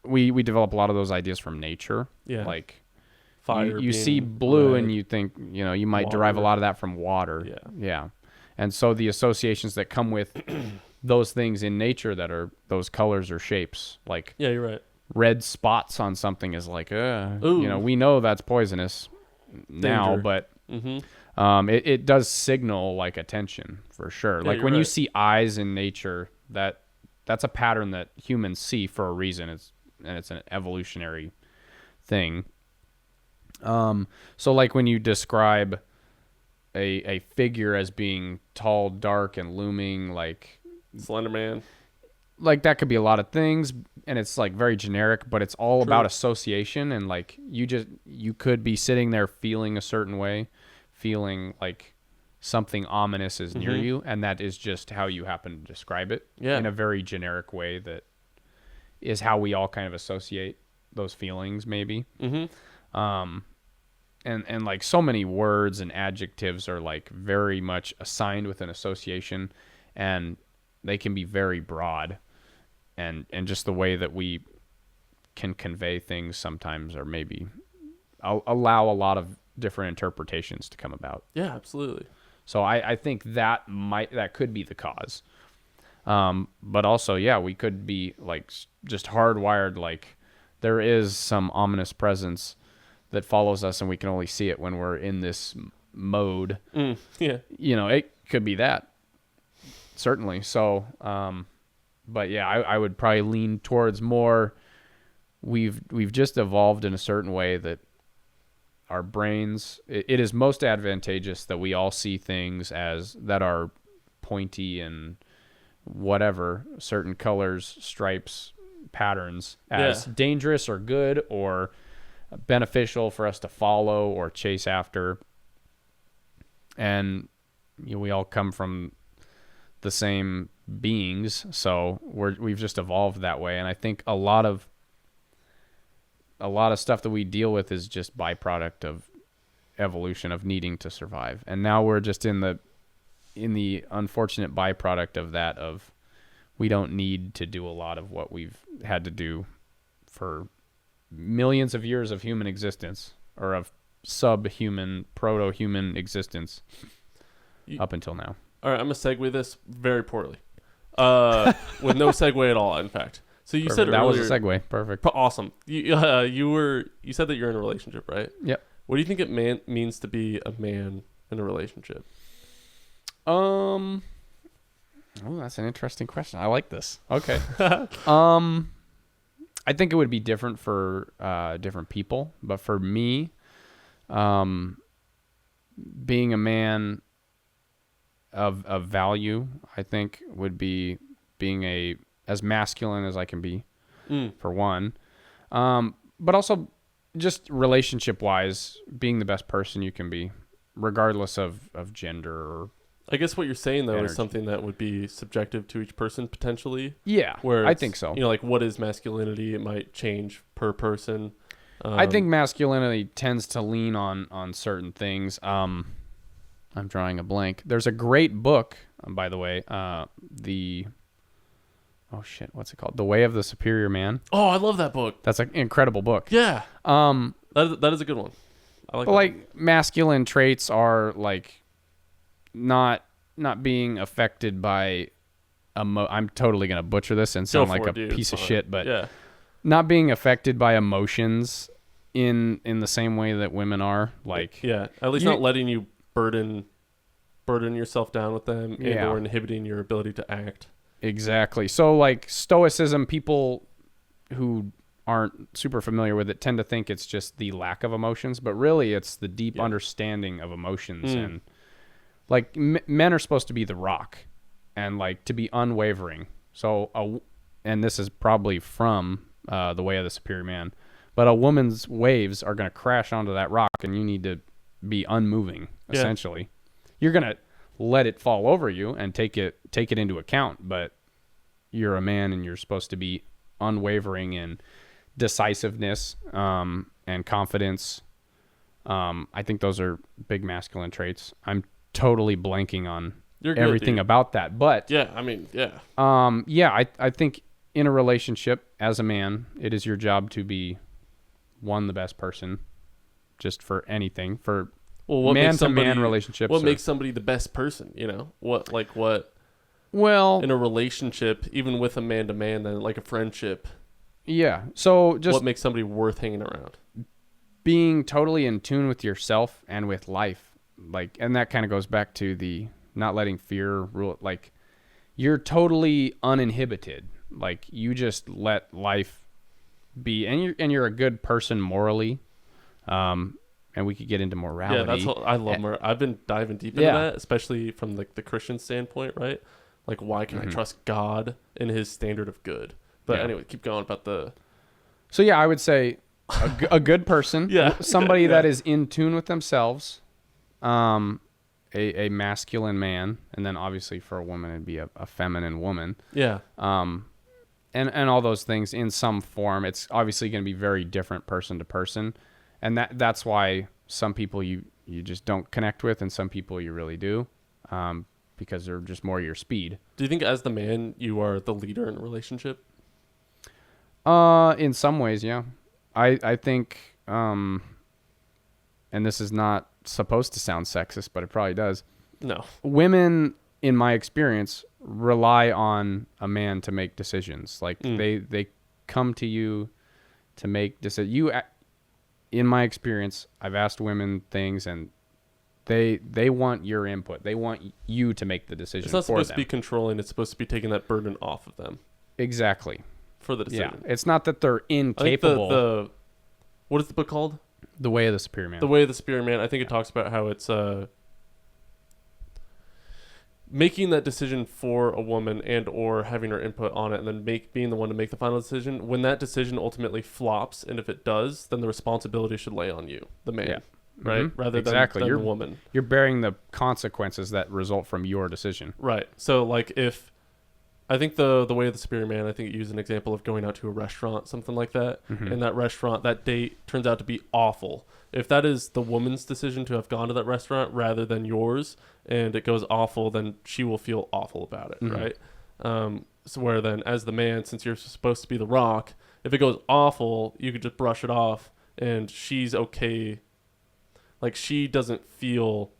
we develop a lot of those ideas from nature. Yeah. Like fire. You see blue red, and you think, you know, you might derive a lot of that from water. Yeah. Yeah. And so the associations that come with those things in nature that are those colors or shapes, like yeah, you're right. Red spots on something is like, you know, we know that's poisonous now, but it does signal like attention for sure. Yeah, like when you see eyes in nature, that's a pattern that humans see for a reason. It's an evolutionary thing. So like when you describe a figure as being tall, dark, and looming, like Slender Man, like that could be a lot of things, and it's like very generic, but it's all about association. And like you could be sitting there feeling a certain way, feeling like something ominous is near you, and that is just how you happen to describe it in a very generic way that is how we all kind of associate those feelings, maybe. And like so many words and adjectives are like very much assigned with an association, and they can be very broad, and just the way that we can convey things sometimes are maybe allow a lot of different interpretations to come about. Yeah, absolutely. So I think that could be the cause. But also, yeah, we could be like just hardwired, like there is some ominous presence that follows us and we can only see it when we're in this mode. Yeah. It could be that. Certainly. So, but yeah, I would probably lean towards more. We've just evolved in a certain way that our brains, it is most advantageous that we all see things as that are pointy and whatever, certain colors, stripes, patterns as dangerous or good or beneficial for us to follow or chase after. And we all come from the same beings, so we've just evolved that way. And I think a lot of stuff that we deal with is just byproduct of evolution, of needing to survive. And now we're just in the unfortunate byproduct of that, of we don't need to do a lot of what we've had to do for millions of years of human existence, or of subhuman, proto-human existence up until now. All right, I'm going to segue this very poorly. With no segue at all, in fact. So you said earlier, that was a segue. Perfect. Awesome. You said that you're in a relationship, right? Yep. What do you think it means to be a man in a relationship? Oh, that's an interesting question. I like this. Okay. I think it would be different for different people, but for me, being a man of value, I think, would be being as masculine as I can be, for one. But also just relationship wise, being the best person you can be, regardless of gender or I guess what you're saying, though, energy. is something that would be subjective to each person, potentially. Yeah, where I think so. Like, what is masculinity? It might change per person. I think masculinity tends to lean on certain things. I'm drawing a blank. There's a great book, by the way, what's it called? The Way of the Superior Man. Oh, I love that book. That's an incredible book. Yeah. That is a good one. I like. But like masculine traits are like not being affected by I'm totally gonna butcher this and sound like a piece of shit, but not being affected by emotions in the same way that women are. Like, at least not letting you burden yourself down with them or inhibiting your ability to act. Exactly. So like stoicism, people who aren't super familiar with it tend to think it's just the lack of emotions, but really it's the deep understanding of emotions. And like men are supposed to be the rock and like to be unwavering. So and this is probably from The Way of the Superior Man, but a woman's waves are going to crash onto that rock and you need to be unmoving, essentially. You're going to let it fall over you and take it into account, but you're a man and you're supposed to be unwavering in decisiveness and confidence. I think those are big masculine traits. I'm totally blanking on everything about that, but I think in a relationship as a man, it is your job to be the best person, just for anything, for man to man relationships. What makes somebody the best person? What in a relationship, even with a man to man, then like a friendship. Yeah. So just what makes somebody worth hanging around? Being totally in tune with yourself and with life. Like, and that kind of goes back to the not letting fear rule. Like, you're totally uninhibited. Like, you just let life be, and you're a good person morally. And we could get into morality. Yeah, that's what I love. I've been diving deep into that, especially from like the Christian standpoint, right? Like, why can I trust God in His standard of good? But anyway, keep going about the. So yeah, I would say a good person, somebody that is in tune with themselves, a masculine man, and then obviously for a woman it'd be a feminine woman. Yeah. And and all those things in some form. It's obviously going to be very different person to person, and that's why some people you just don't connect with, and some people you really do, because they're just more your speed. Do you think as the man you are the leader in a relationship? In some ways, yeah. I think, and this is not supposed to sound sexist, but it probably does. No. Women, in my experience, rely on a man to make decisions. Like they come to you to make decisions. In my experience, I've asked women things, and they want your input. They want you to make the decision. It's not for supposed them. to be controlling. It's supposed to be taking that burden off of them. Exactly. For the decision. Yeah. It's not that they're incapable. I think what is the book called? The Way of the Superior Man. The Way of the Superior Man. I think it talks about how it's making that decision for a woman and or having her input on it, and then being the one to make the final decision. When that decision ultimately flops, and if it does, then the responsibility should lay on you, the man, right? Mm-hmm. Rather than the woman. You're bearing the consequences that result from your decision. Right. So like if I think the Way of the Superior Man, I think it used an example of going out to a restaurant, something like that. Mm-hmm. And that restaurant, that date turns out to be awful. If that is the woman's decision to have gone to that restaurant rather than yours, and it goes awful, then she will feel awful about it, right? So where then as the man, since you're supposed to be the rock, if it goes awful, you could just brush it off, and she's okay. Like she doesn't feel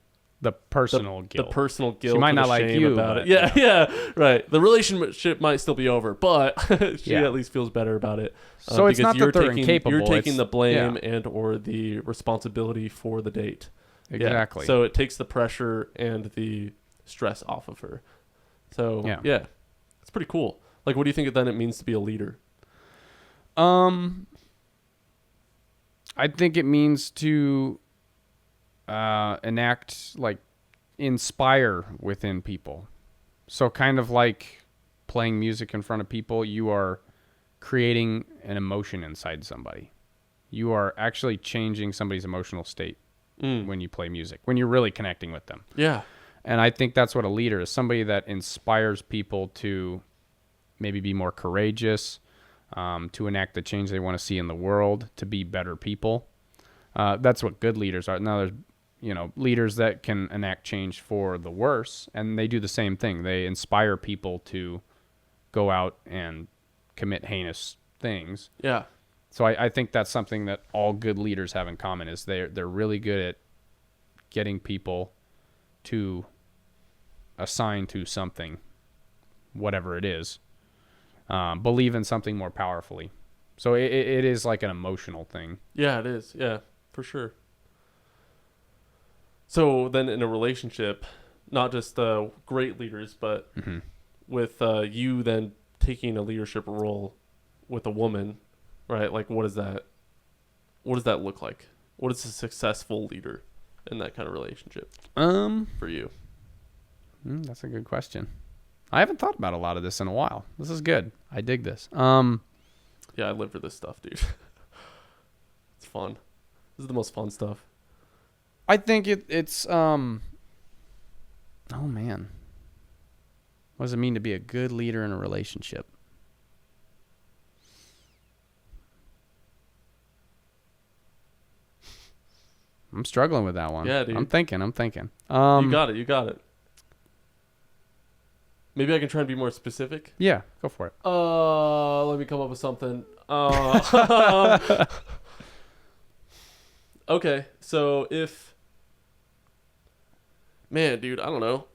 the personal guilt. The personal guilt. She might not like you about it. Yeah, right. The relationship might still be over, but she at least feels better about it. So it's not that they're incapable. You're taking the blame and or the responsibility for the date. Exactly. Yeah. So it takes the pressure and the stress off of her. So yeah, it's pretty cool. Like, what do you think then it means to be a leader? I think it means to inspire within people. So kind of like playing music in front of people, you are creating an emotion inside somebody. You are actually changing somebody's emotional state when you play music, when you're really connecting with them. Yeah. And I think that's what a leader is, somebody that inspires people to maybe be more courageous, to enact the change they want to see in the world, to be better people. That's what good leaders are. Now there's leaders that can enact change for the worse, and they do the same thing. They inspire people to go out and commit heinous things. Yeah. So I think that's something that all good leaders have in common, is they're really good at getting people to assign to something, whatever it is, believe in something more powerfully. So it is like an emotional thing. Yeah, it is. Yeah, for sure. So then in a relationship, not just great leaders, but with you then taking a leadership role with a woman, right? Like, what does that look like? What is a successful leader in that kind of relationship for you? That's a good question. I haven't thought about a lot of this in a while. This is good. I dig this. Yeah, I live for this stuff, dude. It's fun. This is the most fun stuff. I think it's oh man. What does it mean to be a good leader in a relationship? I'm struggling with that one. Yeah, dude. I'm thinking. You got it. Maybe I can try and be more specific. Yeah, go for it. Let me come up with something. Okay, so man, dude, I don't know.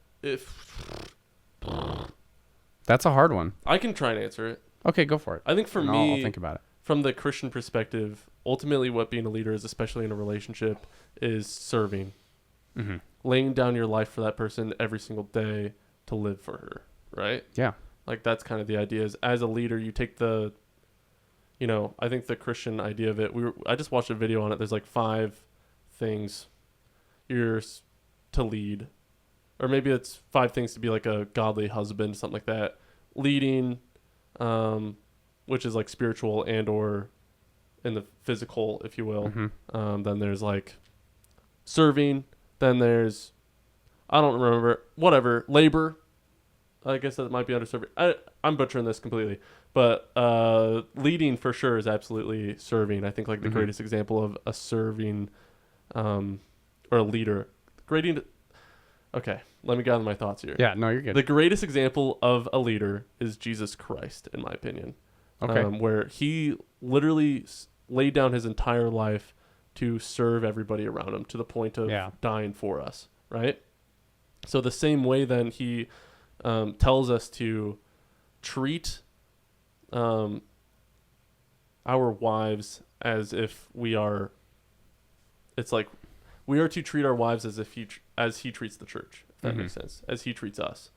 That's a hard one. I can try and answer it. Okay, go for it. I think for me, I'll think about it. From the Christian perspective, ultimately what being a leader is, especially in a relationship, is serving. Mm-hmm. Laying down your life for that person every single day to live for her, right? Yeah. Like, that's kind of the idea, is as a leader, you take I think the Christian idea of it, I just watched a video on it. There's like 5 things you're to lead, or maybe it's 5 things to be like a godly husband, something like that. Leading, which is like spiritual and or in the physical, if you will. Mm-hmm. Then there's like serving. Then there's, I don't remember, whatever, labor. I guess that might be underserved. I'm butchering this completely, but leading for sure is absolutely serving. I think like the greatest example of a serving, or a leader. Okay, let me gather my thoughts here. Yeah, no, you're good. The greatest example of a leader is Jesus Christ, in my opinion. Okay. Where he literally laid down his entire life to serve everybody around him to the point of dying for us, right? So the same way then he tells us to treat our wives as if we are, it's like we are to treat our wives as if as he treats the church, if that makes sense, as he treats us.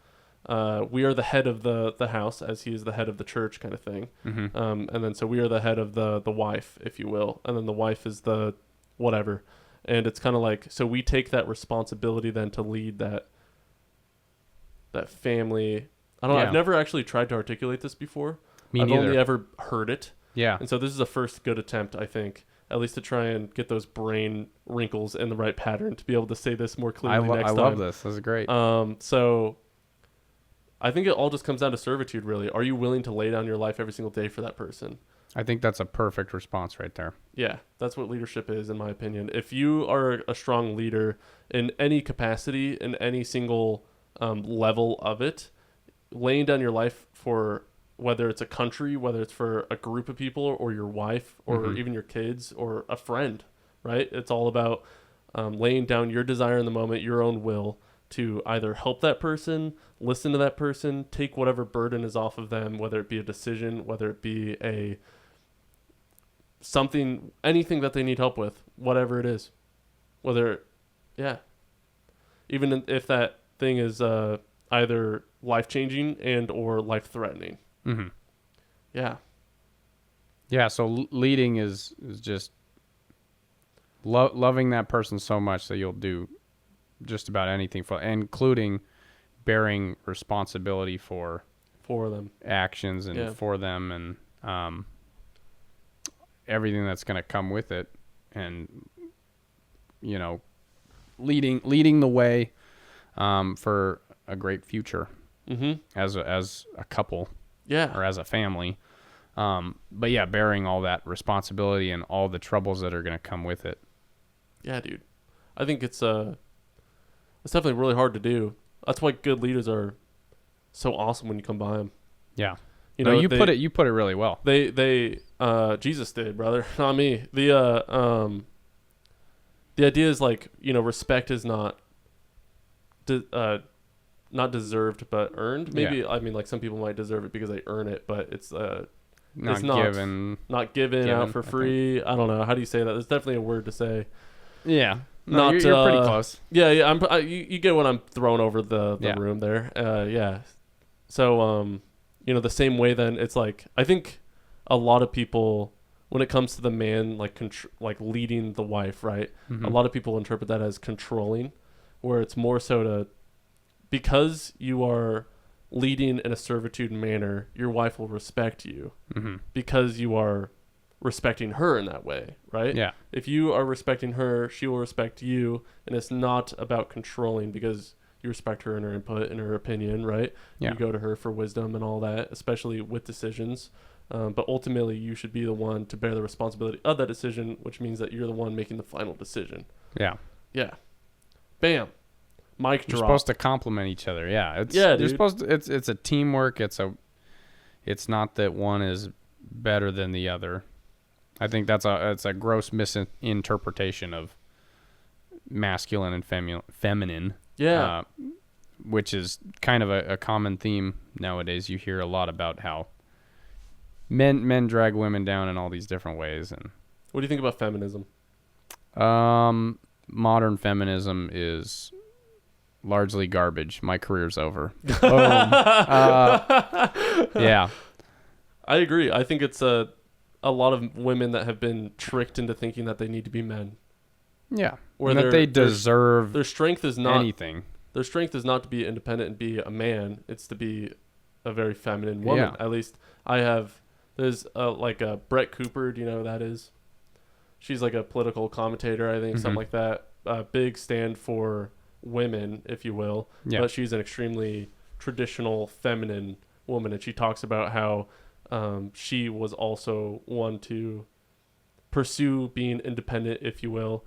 We are the head of the house as he is the head of the church, kind of thing. And then so we are the head of the wife, if you will, and then the wife is the whatever. And it's kind of like, so we take that responsibility then to lead that family. I don't know. I've never actually tried to articulate this before. I've only ever heard it. Yeah. And so this is the first good attempt, I think, at least to try and get those brain wrinkles in the right pattern to be able to say this more clearly next time. I love this. This is great. So I think it all just comes down to servitude, really. Are you willing to lay down your life every single day for that person? I think that's a perfect response right there. Yeah, that's what leadership is, in my opinion. If you are a strong leader in any capacity, in any single level of it, laying down your life for whether it's a country, whether it's for a group of people or your wife or even your kids or a friend, right? It's all about laying down your desire in the moment, your own will, to either help that person, listen to that person, take whatever burden is off of them, whether it be a decision, whether it be something, anything that they need help with, whatever it is. Even if that thing is either life-changing and or life-threatening. Yeah, so leading is just loving that person so much that you'll do just about anything for, including bearing responsibility for them actions and for them and everything that's going to come with it, and leading the way for a great future as a couple, or as a family, but bearing all that responsibility and all the troubles that are going to come with it. Yeah, dude, I think it's definitely really hard to do. That's why good leaders are so awesome when you come by them. Yeah. You put it really well. They Jesus did, brother, not me. The idea is like, respect is not deserved but earned. Maybe I mean, like, some people might deserve it because they earn it, but it's not given out for free. I don't know, how do you say that? There's definitely a word to say. Yeah. No, you're pretty close. Yeah. You get what I'm throwing over the room there. Yeah. So the same way then, it's like, I think a lot of people, when it comes to the man like leading the wife, right? A lot of people interpret that as controlling, where it's more so because you are leading in a servitude manner, your wife will respect you because you are respecting her in that way, right? Yeah. If you are respecting her, she will respect you, and it's not about controlling because you respect her and her input and her opinion, right? Yeah. You go to her for wisdom and all that, especially with decisions. But ultimately, you should be the one to bear the responsibility of that decision, which means that you're the one making the final decision. Yeah. Yeah. Bam. Mic drop. You're supposed to complement each other. Yeah. You're supposed to, it's a teamwork. It's not that one is better than the other. I think it's a gross misinterpretation of masculine and feminine. Yeah. Which is kind of a common theme nowadays. You hear a lot about how men drag women down in all these different ways. And what do you think about feminism? Modern feminism is largely garbage. My career's over. Yeah. I agree. I think it's a lot of women that have been tricked into thinking that they need to be men. Yeah. Or that they deserve their strength is not anything. Their strength is not to be independent and be a man. It's to be a very feminine woman. Yeah. At least there's like a Brett Cooper. Do you know who that is? She's like a political commentator, I think, something like that. A big stand for women, if you will. Yeah. But she's an extremely traditional feminine woman, and she talks about how she was also one to pursue being independent, if you will,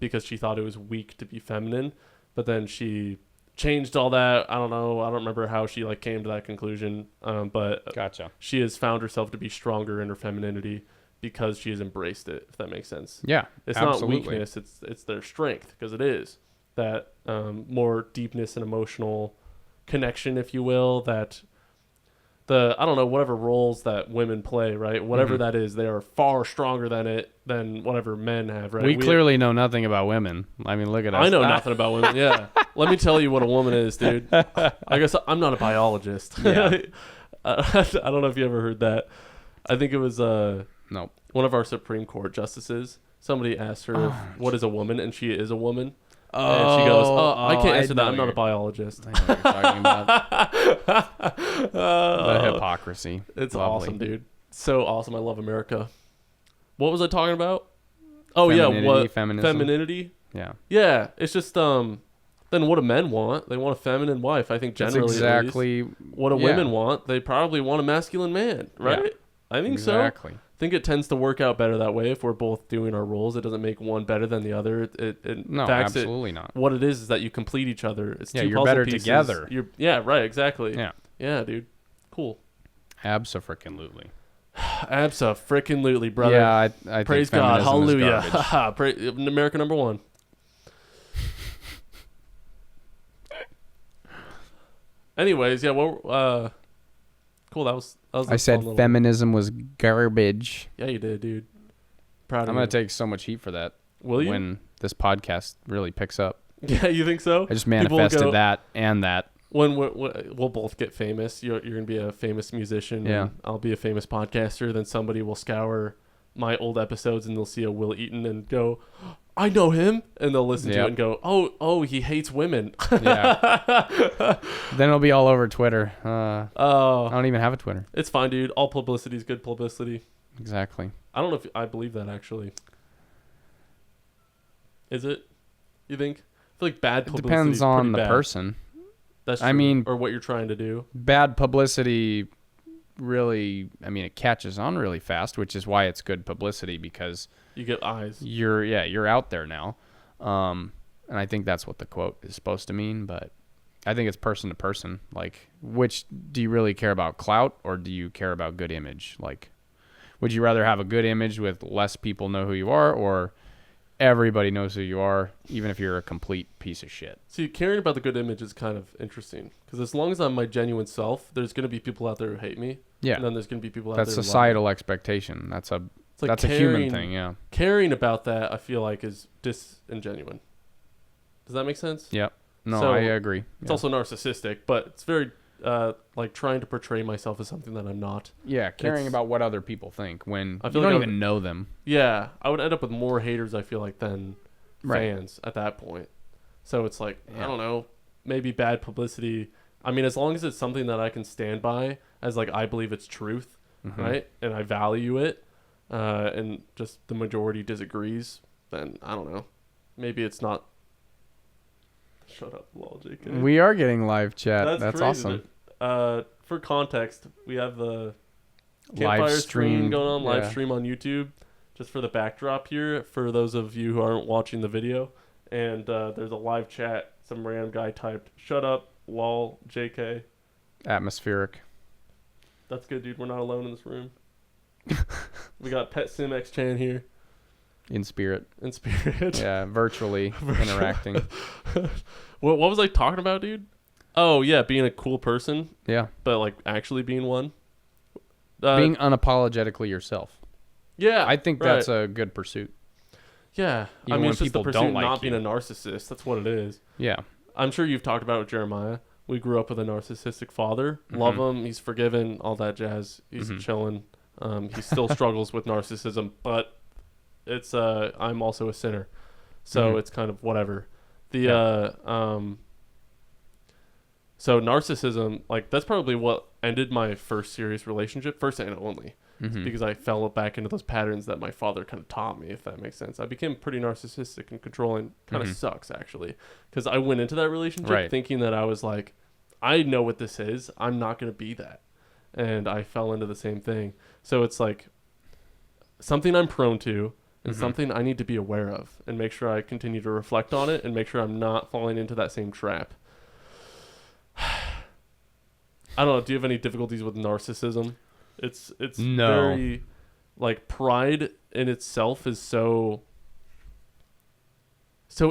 because she thought it was weak to be feminine, but then she changed all that. I don't know. I don't remember how she like came to that conclusion, but Gotcha. she has found herself to be stronger in her femininity because she has embraced it, if that makes sense. Yeah, It's absolutely. not weakness, it's their strength, because it is that more deepness and emotional connection, if you will, that I don't know, whatever roles that women play, right? Whatever that is, they are far stronger than whatever men have, right? We clearly know nothing about women. I mean, look at us. I know nothing about women, yeah. Let me tell you what a woman is, dude. I guess I'm not a biologist. Yeah. I don't know if you ever heard that. I think it was Nope. one of our Supreme Court justices. Somebody asked her, what is a woman? And she is a woman. And she goes, I can't answer that. I'm not a biologist. I know what you're talking about. The hypocrisy. It's Lovely. awesome, dude. So awesome. I love America. What was I talking about? Oh, Femininity, feminism. Femininity. Yeah. Yeah. It's just, then what do men want? They want a feminine wife, I think, That's generally. exactly What do women want? They probably want a masculine man, right? Yeah. I think so. Exactly. I think it tends to work out better that way if we're both doing our roles. It doesn't make one better than the other. No, absolutely not. What it is that you complete each other. It's Yeah, two you're puzzle better pieces. together. Yeah, right, exactly. Yeah. Yeah, dude. Cool. Abso-freaking-lutely. Abso-freaking-lutely, brother. Yeah, I Praise think God. feminism is Hallelujah. garbage. America number one. Anyways, yeah, well, cool. That was I said feminism was garbage. Yeah, you did, dude. Proud of I'm you. going to take so much heat for that. Will you? When this podcast really picks up. Yeah, you think so? I just People will manifested go- that and that. When we'll both get famous, you're gonna be a famous musician. Yeah. And I'll be a famous podcaster. Then somebody will scour my old episodes and they'll see a Will Eaton and go, "I know him," and they'll listen to Yep. it and go, "Oh, he hates women." Yeah. Then it'll be all over Twitter. I Oh, don't even have a Twitter. it's fine, dude. All publicity is good publicity. Exactly. I don't know if I believe that actually. Is it? You think? I feel like bad It publicity depends is on pretty the bad. person. That's I true. mean- or what you're trying to do. Bad publicity really, it catches on really fast, which is why it's good publicity because You get eyes. you're out there now. And I think that's what the quote is supposed to mean, but I think it's person to person. Like, which do you really care about, clout, or do you care about good image? Like, would you rather have a good image with less people know who you are, or everybody knows who you are, even if you're a complete piece of shit? See, caring about the good image is kind of interesting because as long as I'm my genuine self, there's going to be people out there who hate me. Yeah. And then there's going to be people out That's there who love me. societal expectation. That's a It's like that's a human thing, yeah. Caring about that, I feel like, is disingenuine. Does that make sense? Yep. No, So, I agree. It's also narcissistic, but it's very like trying to portray myself as something that I'm not. Yeah, caring It's- about what other people think when I you feel don't like even know them. Yeah, I would end up with more haters, I feel like, than Right. fans at that point. So it's like, I Yeah. don't know, maybe bad publicity. I mean, as long as it's something that I can stand by as like I believe it's truth, Mhm. right? And I value it, and just the majority disagrees, then I don't know. Maybe it's not. Shut up, lol, JK. We are getting live chat. That's crazy. awesome. For context, we have the Live campfire stream stream going on, live yeah. stream on YouTube, just for the backdrop here, for those of you who aren't watching the video. And there's a live chat. Some random guy typed, "Shut up, lol, JK." Atmospheric. That's good, dude. We're not alone in this room. We got Pet Sim X Chan here In spirit. in spirit. Yeah, virtually interacting. What was I talking about, dude? Oh, yeah, being a cool person, Yeah. but like actually being one. Being unapologetically yourself. Yeah, I think right. that's a good pursuit. Yeah, I Even mean, when it's just the people pursuit don't of like not being you. a narcissist. That's what it is. Yeah. I'm sure you've talked about it with Jeremiah. We grew up with a narcissistic father. Love him. He's forgiven. All that jazz. He's chilling. He still struggles with narcissism, but it's I'm also a sinner, so it's kind of whatever. So narcissism, like that's probably what ended my first serious relationship, first and only, because I fell back into those patterns that my father kind of taught me, if that makes sense. I became pretty narcissistic and controlling. Kind of sucks actually, because I went into that relationship Right. thinking that I was like, I know what this is. I'm not going to be that. And I fell into the same thing. So it's like something I'm prone to and something I need to be aware of and make sure I continue to reflect on it and make sure I'm not falling into that same trap. I don't know. Do you have any difficulties with narcissism? It's No. very, like, pride in itself is so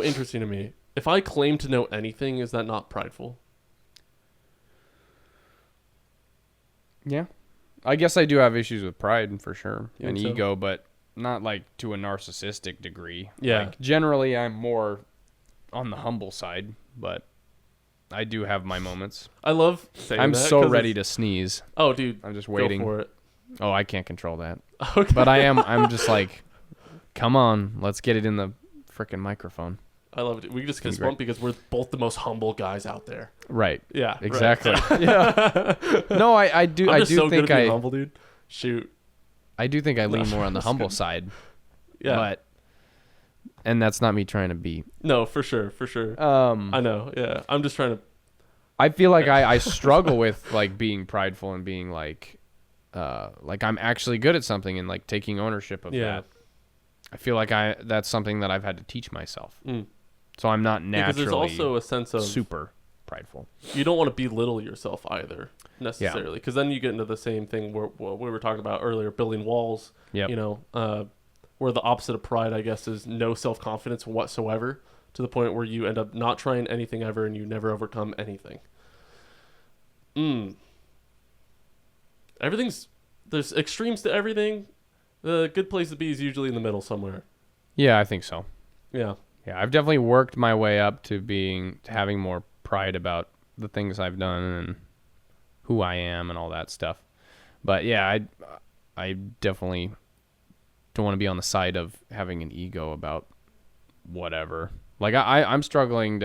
interesting to me. If I claim to know anything, is that not prideful? Yeah. I guess I do have issues with pride for sure. You And think so? ego, but not like to a narcissistic degree. Yeah. Like, generally, I'm more on the humble side, but I do have my moments. I love saying I'm that so 'cause ready it's- to sneeze. Oh, dude. I'm just Go waiting. for it. Oh, I can't control that. Okay. But I'm just like, come on, let's get it in the frickin' microphone. I love it. We just Be get great. bumped because we're both the most humble guys out there. Right. Yeah. right. Exactly. Yeah. No, I do. I'm I just do so think good at being humble, dude. Shoot. I do think I lean No, more on the just humble kidding. side. Yeah. And that's not me trying to be. No, for sure. For sure. I know. Yeah. I'm just trying to. I feel like I struggle with like being prideful and being like I'm actually good at something and like taking ownership of Yeah. that. I feel like that's something that I've had to teach myself. Mm. So I'm not Because naturally there's also a sense of super prideful. you don't want to belittle yourself either necessarily, because then you get into the same thing where what we were talking about earlier, building walls. Yep. You know, where the opposite of pride, I guess, is no self-confidence whatsoever, to the point where you end up not trying anything ever and you never overcome anything. There's extremes to everything. The good place to be is usually in the middle somewhere. Yeah, I think so. Yeah. Yeah, I've definitely worked my way up to having more pride about the things I've done and who I am and all that stuff. But yeah, I definitely don't want to be on the side of having an ego about whatever. Like I'm struggling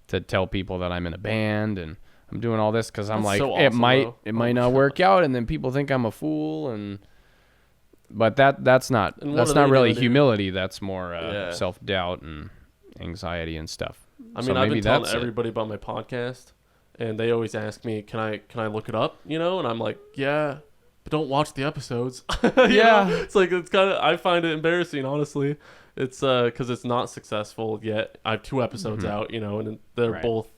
to tell people that I'm in a band and I'm doing all this because I'm That's like so it awesome, might though. it might not work out and then people think I'm a fool but that's not And what are they really gonna do? humility. That's more Yeah. self-doubt and anxiety and stuff. I mean, So I've maybe been telling that's it. everybody about my podcast, and they always ask me, "Can I look it up?" You know, and I'm like, "Yeah, but don't watch the episodes." You Yeah. know? It's like it's kind of. I find it embarrassing, honestly. It's because it's not successful yet. I have 2 episodes out, you know, and they're Right. both.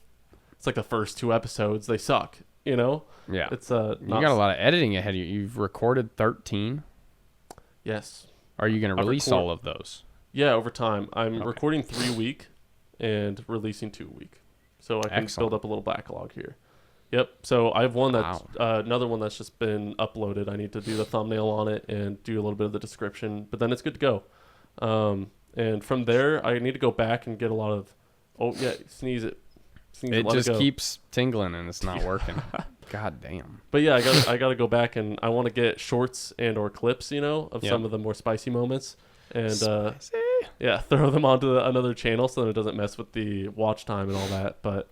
It's like the first 2 episodes, they suck. You know, Yeah. it's You got a lot of editing ahead of you. You've recorded 13. Yes. Are you going to I've release all of those? Yeah, over time. I'm Okay. recording 3 a week and releasing 2 a week. So I can Excellent. build up a little backlog here. Yep. So I have one that's Wow. another one that's just been uploaded. I need to do the thumbnail on it and do a little bit of the description, but then it's good to go. And from there, I need to go back and get a lot of. Oh yeah, sneeze it. Sneeze It let just go. keeps tingling and it's not working. God damn. But yeah, I gotta go back and I want to get shorts and or clips, you know, of Yep. some of the more spicy moments, and Spicy. yeah, throw them onto another channel so that it doesn't mess with the watch time and all that. But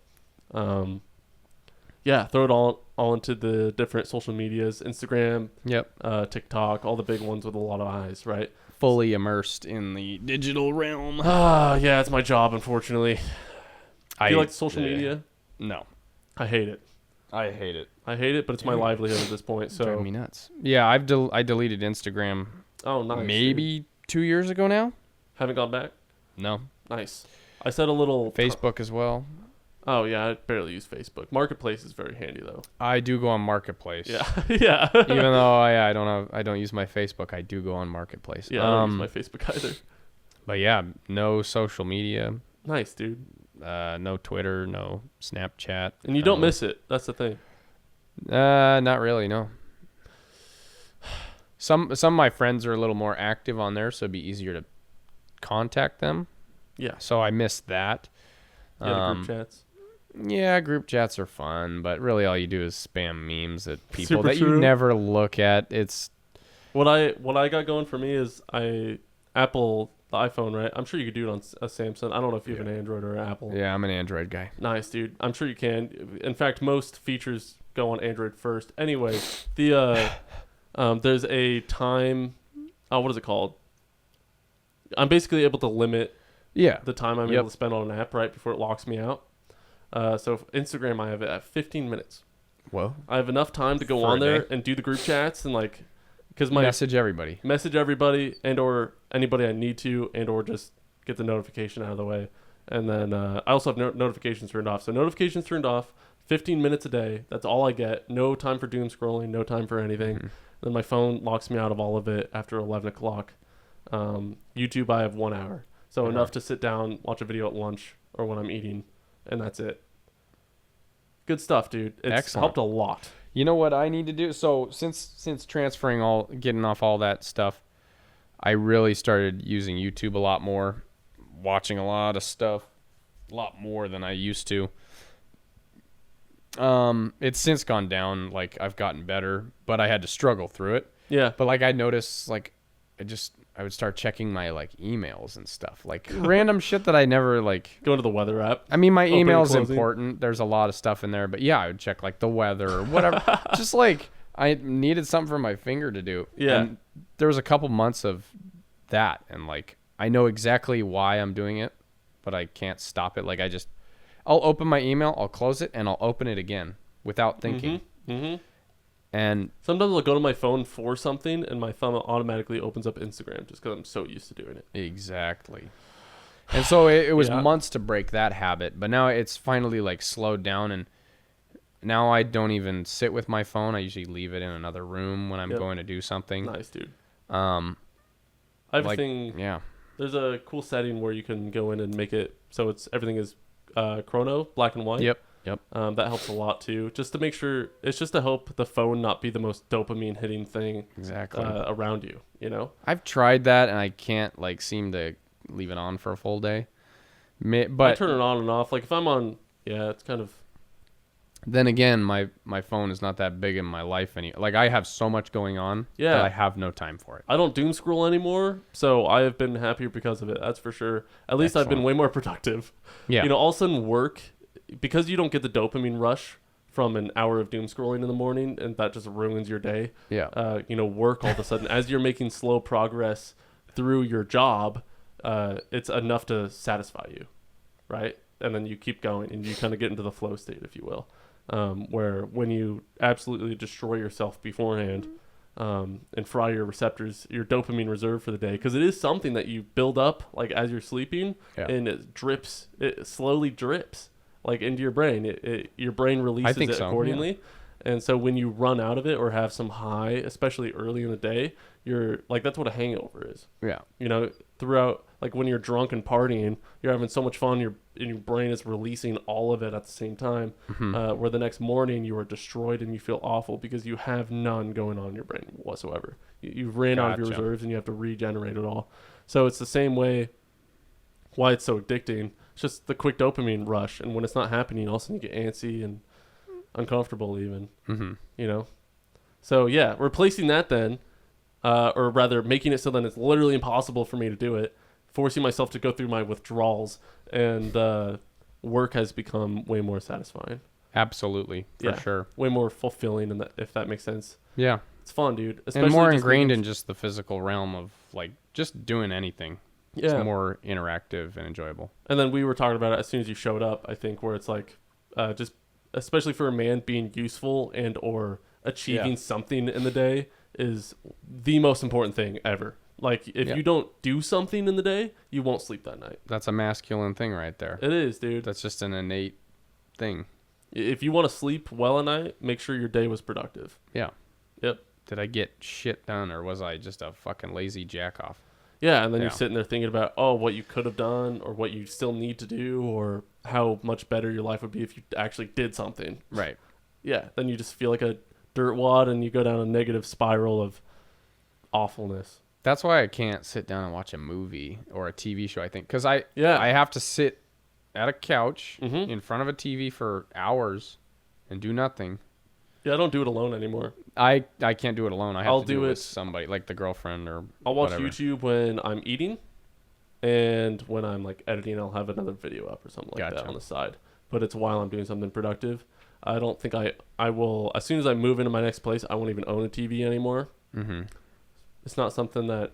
yeah, throw it all into the different social medias, Instagram, Yep. TikTok, all the big ones with a lot of eyes, right? Fully immersed in the digital realm. Ah, yeah, it's my job, unfortunately. Do you like social uh, media? No. I hate it. I hate it. I hate it, but it's my livelihood at this point. Drive So, me nuts. Yeah, I deleted Instagram oh, nice. dude. maybe 2 years ago now. Haven't gone back. No. Nice. I set a little Facebook as well. Oh yeah, I barely use Facebook. Marketplace is very handy though. I do go on Marketplace. Yeah, yeah. Even though I don't use my Facebook, I do go on Marketplace. Yeah, I don't use my Facebook either. But yeah, no social media, Nice, dude. no Twitter, no Snapchat. And you don't miss it. That's the thing. Not really, no. Some of my friends are a little more active on there, so it'd be easier to contact them. Yeah. So I missed that. Yeah, the group chats. Yeah, group chats are fun, but really all you do is spam memes at people Super that you true. never look at. It's What I got going for me is Apple, the iPhone, right? I'm sure you could do it on a Samsung. I don't know if you have an Android or an Apple. yeah, I'm an Android guy. Nice, dude. I'm sure you can. In fact, most features go on Android first. Anyway, the there's a time. Oh, what is it called? I'm basically able to limit Yeah. the time I'm Yep. able to spend on an app right before it locks me out. So Instagram, I have it at 15 minutes. Whoa. I have enough time to go For on a there day? and do the group chats and like, because my Message everybody. and or anybody I need to, and or just get the notification out of the way. And then I also have notifications turned off. So notifications turned off, 15 minutes a day. That's all I get. No time for doom scrolling, no time for anything. Mhm. Then my phone locks me out of all of it after 11 o'clock. YouTube, I have 1 hour. So enough to sit down, watch a video at lunch or when I'm eating, and that's it. Good stuff, dude. It's Excellent. helped a lot. You know what I need to do? So since transferring getting off all that stuff, I really started using YouTube a lot more, watching a lot of stuff, a lot more than I used to. It's since gone down. Like I've gotten better, but I had to struggle through it. Yeah. But like I noticed, like I would start checking my like emails and stuff, like random shit that I never like. Go into the weather app. I mean, my Opening, email's closing. important. There's a lot of stuff in there, but yeah, I would check like the weather or whatever. Just like I needed something for my finger to do. Yeah. And there was a couple months of that, and like I know exactly why I'm doing it, but I can't stop it. Like I'll open my email, I'll close it, and I'll open it again without thinking. Mm-hmm. And Sometimes I'll go to my phone for something, and my thumb automatically opens up Instagram just because I'm so used to doing it. exactly. And so it was Yeah. months to break that habit, but now it's finally like slowed down, and now I don't even sit with my phone. I usually leave it in another room when I'm Yep. going to do something. Nice, dude. I I have like, a thing. yeah. There's a cool setting where you can go in and make it so everything is chrono, black and white. Yep. That helps a lot too. Just to make sure, it's just to help the phone not be the most dopamine hitting thing Exactly. around you. You know. I've tried that, and I can't like seem to leave it on for a full day. I But turn it on and off. Like if I'm on, yeah, it's kind of. then again, my phone is not that big in my life like I have so much going on Yeah. that I have no time for it. I don't doom scroll anymore, so I have been happier because of it. That's for sure. At least I've been Excellent. way more productive. Yeah. You know, all of a sudden work, because you don't get the dopamine rush from an hour of doom scrolling in the morning, and that just ruins your day. Yeah. Work all of a sudden, as you're making slow progress through your job, it's enough to satisfy you, right? And then you keep going, and you kind of get into the flow state, if you will, where when you absolutely destroy yourself beforehand, and fry your receptors, your dopamine reserve for the day, because it is something that you build up like as you're sleeping, Yeah. and it slowly drips like into your brain. Your brain releases think it so, accordingly. And so when you run out of it or have some high, especially early in the day, you're like, that's what a hangover is. Yeah. You know, throughout, like when you're drunk and partying, you're having so much fun, and your brain is releasing all of it at the same time, where the next morning you are destroyed and you feel awful because you have none going on in your brain whatsoever. You've ran out of your Gotcha. reserves, and you have to regenerate it all. So it's the same way why it's so addicting. It's just the quick dopamine rush, and when it's not happening, all of a sudden you get antsy and uncomfortable even, you know? So yeah, replacing that then, or rather making it so that it's literally impossible for me to do it, forcing myself to go through my withdrawals, and work has become way more satisfying. Absolutely. For sure. Way more fulfilling, in that, if that makes sense. Yeah. It's fun, dude. And more just ingrained making- in just the physical realm of like just doing anything. Yeah. It's more interactive and enjoyable. And then we were talking about it as soon as you showed up, I think, where it's like, just especially for a man, being useful and or achieving something in the day is the most important thing ever. Like if you don't do something in the day, you won't sleep that night. That's a masculine thing right there. It is, dude. That's just an innate thing. If you want to sleep well at night, make sure your day was productive. Yeah. Yep. Did I get shit done, or was I just a fucking lazy jack off? Yeah, and then Yeah. you're sitting there thinking about, what you could have done, or what you still need to do, or how much better your life would be if you actually did something. Right. Yeah, then you just feel like a dirt wad, and you go down a negative spiral of awfulness. That's why I can't sit down and watch a movie or a TV show, I think. Because I Yeah. have to sit at a couch Mhm. in front of a TV for hours and do nothing. Yeah, I don't do it alone anymore. I can't do it alone. I have I'll to do do it it- with somebody, like the girlfriend or I'll watch whatever. YouTube when I'm eating, and when I'm like editing, I'll have another video up or something like that Gotcha. on the side. But it's while I'm doing something productive. I don't think I will, as soon as I move into my next place, I won't even own a TV anymore. Mm-hmm. It's not something that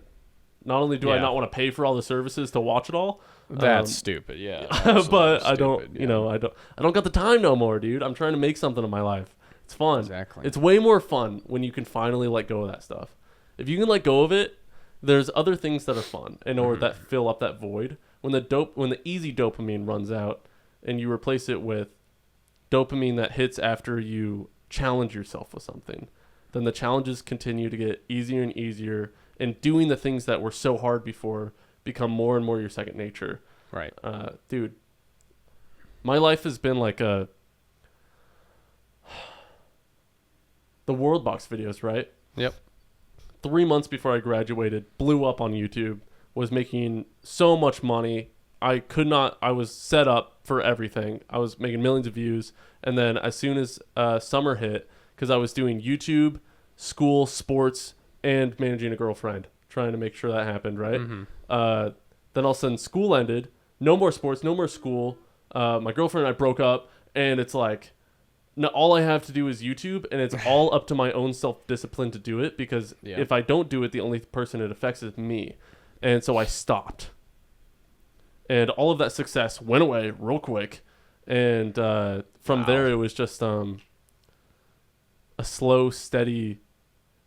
not only do I Yeah. not want to pay for all the services to watch it all, That's stupid. Yeah. but absolutely I don't, stupid, you know, I don't got the time no more, dude. I'm trying to make something of my life. It's fun. Exactly. It's way more fun when you can finally let go of that stuff. If you can let go of it, there's other things that are fun and or that fill up that void. When the easy dopamine runs out and you replace it with dopamine that hits after you challenge yourself with something, then the challenges continue to get easier and easier, and doing the things that were so hard before become more and more your second nature. Right. Dude, my life has been like the World Box videos, right? Yep. 3 months before I graduated, blew up on YouTube, was making so much money. I was set up for everything. I was making millions of views. And then as soon as summer hit, because I was doing YouTube, school, sports, and managing a girlfriend, trying to make sure that happened, right? Mm-hmm. Then all of a sudden school ended. No more sports, no more school. My girlfriend and I broke up, and it's like, no, all I have to do is YouTube, and it's all up to my own self-discipline to do it, because if I don't do it, the only person it affects is me. And so I stopped. And all of that success went away real quick. And from there, it was just a slow, steady...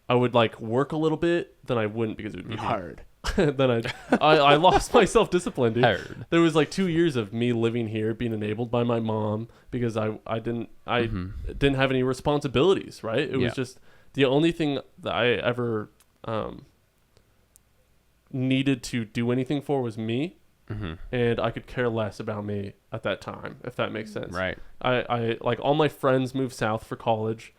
I would like work a little bit, then I wouldn't because it would be hard. Then I lost my self-discipline, dude. Hard. There was like 2 years of me living here, being enabled by my mom because I didn't have any responsibilities, right? It was just the only thing that I ever needed to do anything for was me, and I could care less about me at that time, if that makes sense. Right. I like all my friends moved south for college,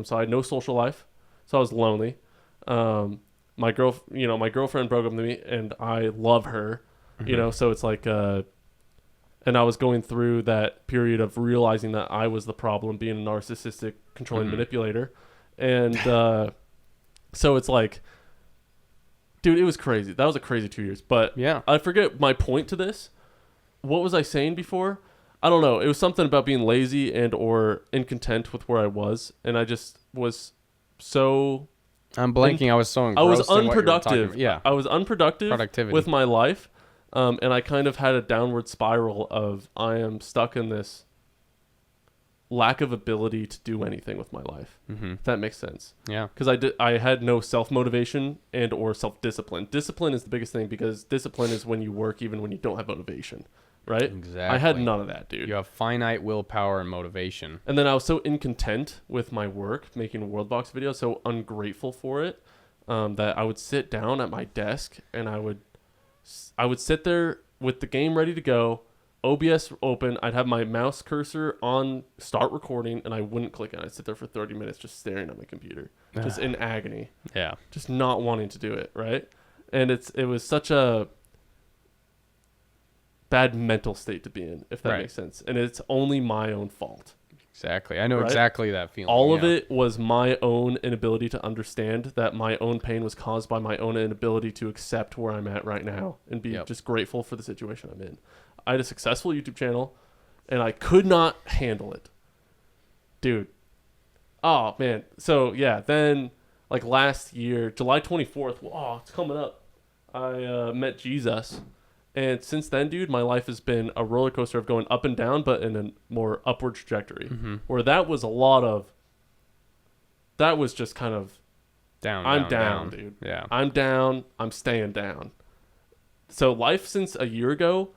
so I had no social life, so I was lonely. My girlfriend broke up with me, and I love her, you know, so it's like, and I was going through that period of realizing that I was the problem, being a narcissistic, controlling manipulator. And so it's like, dude, it was crazy. That was a crazy 2 years. But I forget my point to this. What was I saying before? I don't know. It was something about being lazy and or incontent with where I was. And I just was so... I'm blanking. I was so engrossed I was in what you were unproductive. talking about. Yeah. I was unproductive Productivity. with my life. And I kind of had a downward spiral of I am stuck in this lack of ability to do anything with my life. If that makes sense. Yeah. Because I had no self-motivation and or self-discipline. Discipline is the biggest thing, because discipline is when you work even when you don't have motivation. Right? Exactly. I had none of that, dude. You have finite willpower and motivation. And then I was so incontent with my work, making World Box videos, so ungrateful for it, that I would sit down at my desk and I would sit there with the game ready to go, OBS open, I'd have my mouse cursor on start recording, and I wouldn't click it. I'd sit there for 30 minutes just staring at my computer, just in agony. Yeah. Just not wanting to do it, right? And it was such a bad mental state to be in, if that makes sense. And it's only my own fault. Exactly. I know exactly that feeling. All of it was my own inability to understand that my own pain was caused by my own inability to accept where I'm at right now and be just grateful for the situation I'm in. I had a successful YouTube channel, and I could not handle it. Dude. Oh, man. So, yeah, then, like last year, July 24th, it's coming up, I met Jesus. And since then, dude, my life has been a roller coaster of going up and down, but in a more upward trajectory. Where that was just kind of I'm down, dude. Yeah. I'm down. I'm staying down. So life since a year ago,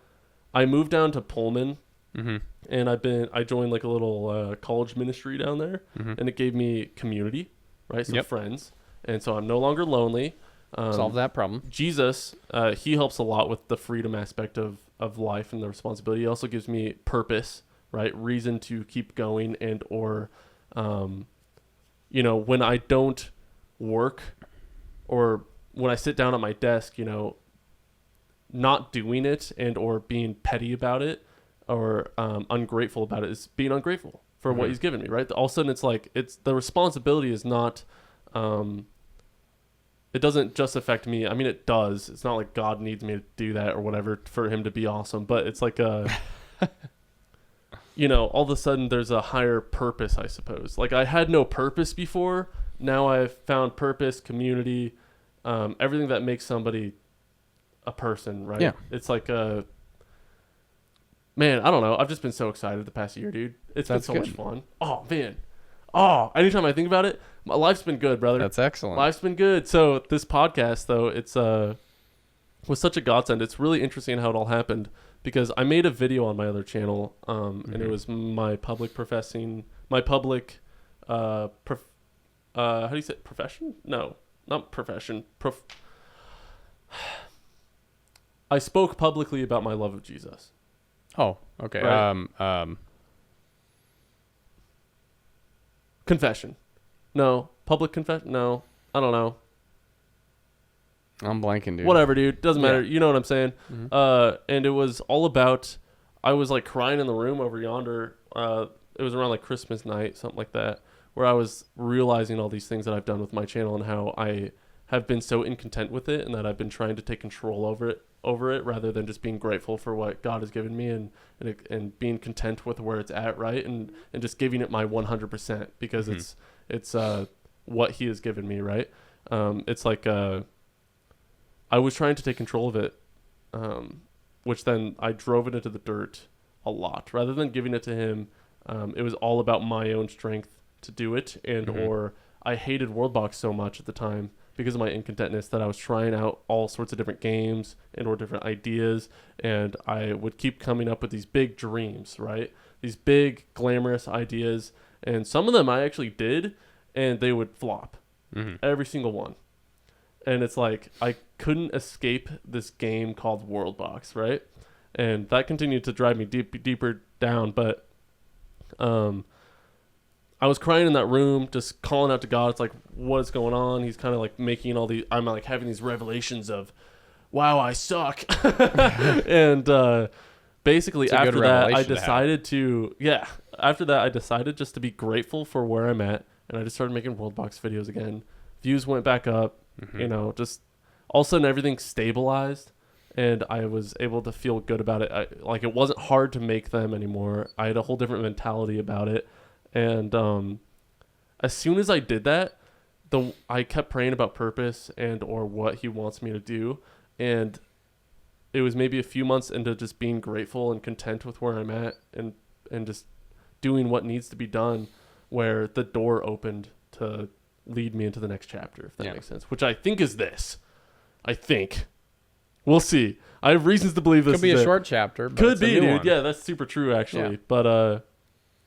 I moved down to Pullman, and I joined like a little college ministry down there, and it gave me community, right? Some friends, and so I'm no longer lonely. Solve that problem. Jesus, he helps a lot with the freedom aspect of life and the responsibility. He also gives me purpose, right? Reason to keep going, and or, when I don't work, or when I sit down at my desk, not doing it and or being petty about it, or ungrateful about it, is being ungrateful for what he's given me, right? All of a sudden, it's like the responsibility is not... it doesn't just affect me. I mean, it does. It's not like God needs me to do that or whatever for him to be awesome. But it's like all of a sudden there's a higher purpose, I suppose. Like I had no purpose before. Now I've found purpose, community, everything that makes somebody a person, right? Yeah. It's like man, I don't know. I've just been so excited the past year, dude. It's been That's so good. much fun. Oh man. Oh, anytime I think about it, my life's been good, brother. That's excellent. Life's been good. So this podcast, though, it's was such a godsend. It's really interesting how it all happened because I made a video on my other channel, and it was my public, how do you say it? Profession? No, not profession. I spoke publicly about my love of Jesus. Oh, okay. Right. Confession. No. Public confession? No. I don't know. I'm blanking, dude. Whatever, dude. Doesn't matter. Yeah. You know what I'm saying? Mhm. And it was all about, I was like crying in the room over yonder. It was around like Christmas night, something like that, where I was realizing all these things that I've done with my channel and how I have been so incontent with it and that I've been trying to take control over it rather than just being grateful for what God has given me and being content with where it's at, right? And just giving it my 100% because it's what he has given me, right? It's like I was trying to take control of it, which then I drove it into the dirt a lot. Rather than giving it to him, it was all about my own strength to do it, and or I hated Worldbox so much at the time because of my incontentness that I was trying out all sorts of different games and or different ideas, and I would keep coming up with these big dreams, right? These big glamorous ideas, and some of them I actually did, and they would flop, every single one. And it's like I couldn't escape this game called Worldbox, right? And that continued to drive me deeper down, but I was crying in that room, just calling out to God. It's like, what is going on? He's kind of like making all these, I'm like having these revelations of, wow, I suck. And basically after that, I decided I decided just to be grateful for where I'm at. And I just started making Worldbox videos again. Views went back up, you know, just all of a sudden everything stabilized. And I was able to feel good about it. Like it wasn't hard to make them anymore. I had a whole different mentality about it. And as soon as I did that, I kept praying about purpose and or what he wants me to do. And it was maybe a few months into just being grateful and content with where I'm at and just doing what needs to be done where the door opened to lead me into the next chapter, if that makes sense. Which I think is this. I think. We'll see. I have reasons to believe this could be a short chapter. But could be, dude. One. Yeah, that's super true, actually. Yeah. But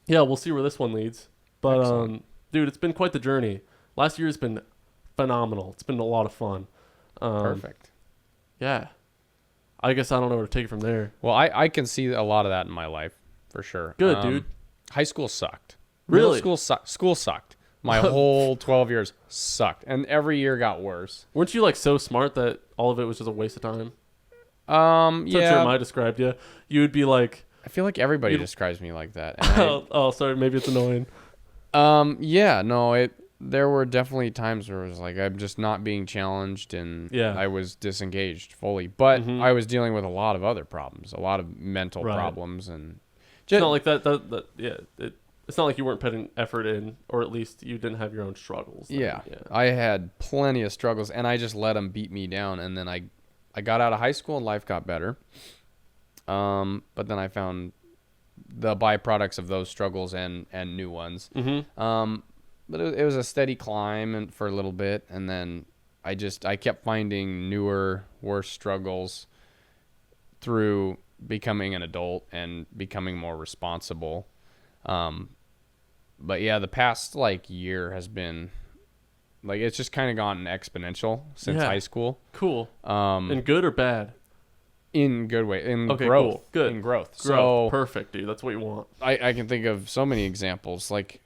yeah, we'll see where this one leads. But dude, it's been quite the journey. Last year has been phenomenal. It's been a lot of fun. Perfect. Yeah. I guess I don't know where to take it from there. Well, I can see a lot of that in my life for sure. Good, dude. High school sucked. Really? School sucked. My whole 12 years sucked, and every year got worse. Weren't you like so smart that all of it was just a waste of time? Yeah. Sure, I described you. You would be like. I feel like everybody describes me like that. Oh, sorry. Maybe it's annoying. Yeah. No. There were definitely times where it was like I'm just not being challenged, and I was disengaged fully. But I was dealing with a lot of other problems, a lot of mental problems, and it's not like that. Yeah. It's not like you weren't putting effort in, or at least you didn't have your own struggles. Yeah. I had plenty of struggles, and I just let them beat me down. And then I got out of high school, and life got better. But then I found the byproducts of those struggles and new ones. But it was a steady climb and for a little bit, and then I kept finding newer, worse struggles through becoming an adult and becoming more responsible. But yeah, the past like year has been like it's just kind of gotten exponential since high school. Cool. In good or bad? In good way. In growth. Cool. Good. In growth. So perfect, dude. That's what you want. I can think of so many examples. Like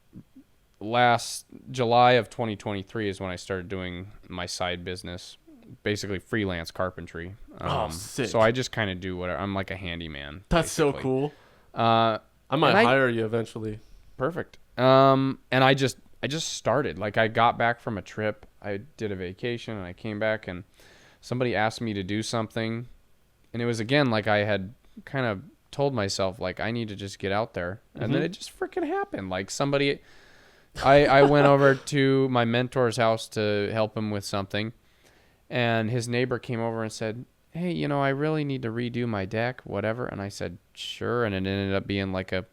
last July of 2023 is when I started doing my side business, basically freelance carpentry. Sick. So I just kind of do whatever. I'm like a handyman. That's basically. So cool. I might hire you eventually. Perfect. And I just started. Like I got back from a trip. I did a vacation and I came back and somebody asked me to do something. And it was again like I had kind of told myself like I need to just get out there. And then it just freaking happened. Like somebody I went over to my mentor's house to help him with something. And his neighbor came over and said, hey, I really need to redo my deck, whatever. And I said, sure. And it ended up being like a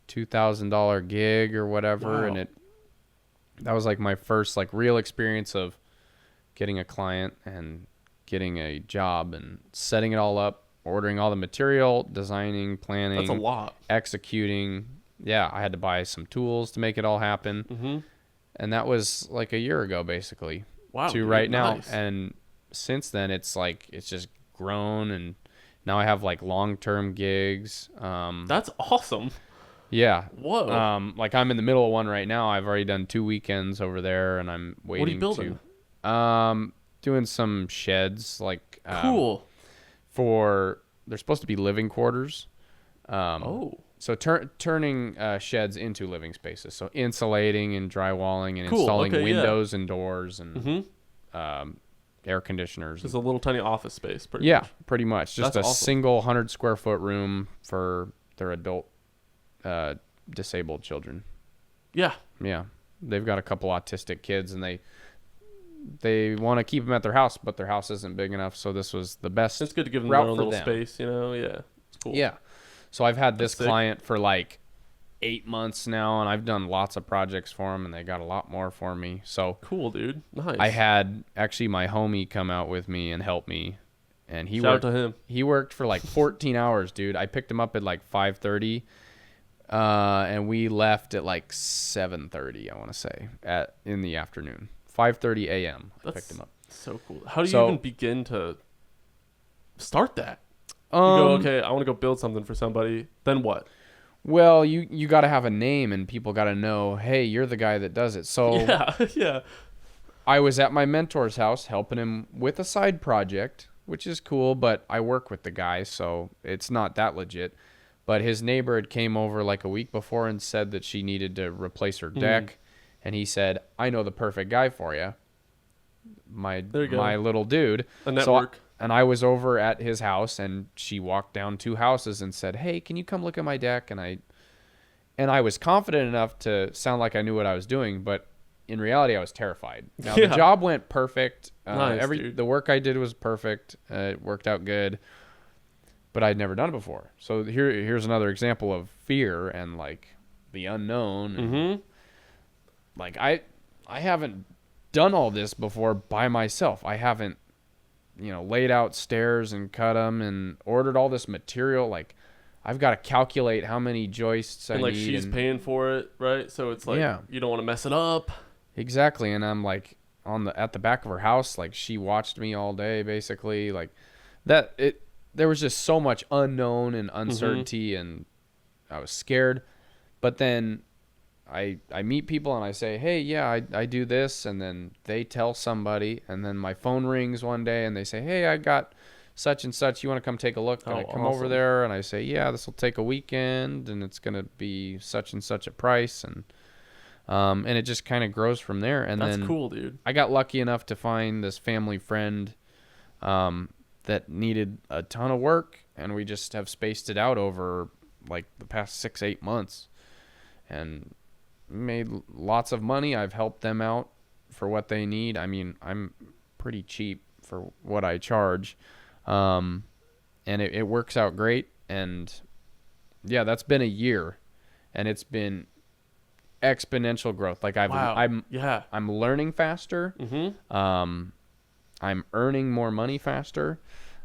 $2,000 gig or whatever. Wow. And that was like my first like real experience of getting a client and getting a job and setting it all up, ordering all the material, designing, planning. That's a lot. Executing. Yeah, I had to buy some tools to make it all happen. Mm-hmm. And that was like a year ago, basically. Wow. To dude, right now. nice. And since then, it's just grown. And now I have like long-term gigs. That's awesome. Yeah. Whoa. Like I'm in the middle of one right now. I've already done 2 weekends over there, and I'm waiting What are you building? Doing some sheds, like Cool. they're supposed to be living quarters. So turning sheds into living spaces. So insulating and drywalling and Cool. installing Okay, windows and doors and Mm-hmm. air conditioners. Just a little tiny office space. Pretty Yeah, much. pretty much. Just That's a awesome. single 100 square foot room for their adult disabled children. Yeah. Yeah, they've got a couple autistic kids, and they want to keep them at their house, but their house isn't big enough. So this was the best. It's good to give them their route own for little them. space, Yeah. It's cool. Yeah. So I've had this That's sick. client for like 8 months now, and I've done lots of projects for them, and they got a lot more for me. So Cool, dude. Nice. I had actually my homie come out with me and help me, and Shout out to him. he worked for like 14 hours, dude. I picked him up at like 5:30, and we left at like 7:30. I want to say in the afternoon, 5:30 a.m. I picked him up. So cool. How do you So- even begin to start that? You go, okay, I want to go build something for somebody. Then what? Well, you got to have a name, and people got to know, hey, you're the guy that does it. So Yeah, yeah. I was at my mentor's house helping him with a side project, which is cool, but I work with the guy, so it's not that legit. But his neighbor had came over like a week before and said that she needed to replace her deck, and he said, I know the perfect guy for you. There you go. My little dude. A So network. and I was over at his house, and she walked down 2 houses and said, hey, can you come look at my deck? And I was confident enough to sound like I knew what I was doing, but in reality, I was terrified. Now, Yeah. the job went perfect. Nice, dude. The work I did was perfect. It worked out good, but I'd never done it before. So here's another example of fear and like the unknown. Mm-hmm. Like I haven't done all this before by myself. I haven't, laid out stairs and cut them and ordered all this material. Like I've got to calculate how many joists I And like need. she's paying for it, right? So it's like Yeah. you don't want to mess it up. Exactly. And I'm like at the back of her house, like she watched me all day basically. Like there was just so much unknown and uncertainty, and I was scared. But then I meet people and I say, hey, yeah, I do this, and then they tell somebody, and then my phone rings one day and they say, hey, I got such and such, you want to come take a look? And Oh, I come over awesome. there and I say, yeah, this will take a weekend, and it's going to be such and such a price, and it just kind of grows from there. And That's then cool, dude. I got lucky enough to find this family friend that needed a ton of work, and we just have spaced it out over like the past 6-8 months and made lots of money. I've helped them out for what they need. I mean, I'm pretty cheap for what I charge, and it works out great. And yeah, that's been a year, and it's been exponential growth. Like Wow. I'm learning faster. Mm-hmm. I'm earning more money faster.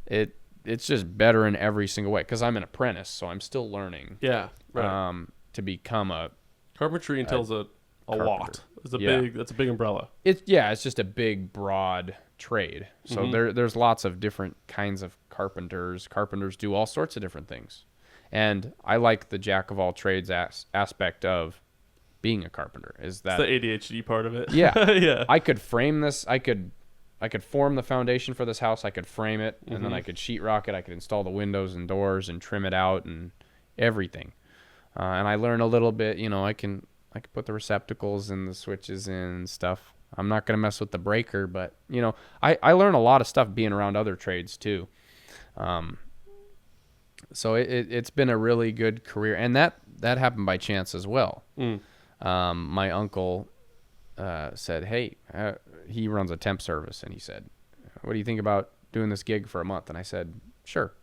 It's just better in every single way because I'm an apprentice, so I'm still learning. Yeah. Right. To become a Carpentry entails a lot. It's Yeah. that's a big umbrella. it's just a big broad trade. So there's lots of different kinds of carpenters. Carpenters do all sorts of different things, and I like the jack of all trades aspect of being a carpenter. Is that It's the ADHD part of it. Yeah. Yeah. I could frame this. I could form the foundation for this house. I could frame it, and then I could sheetrock it. I could install the windows and doors and trim it out and everything. And I learn a little bit. I can put the receptacles and the switches in and stuff. I'm not gonna mess with the breaker, but I learn a lot of stuff being around other trades too. So it's been a really good career, and that happened by chance as well. My uncle said, hey, he runs a temp service, and he said, what do you think about doing this gig for a month? And I said, sure.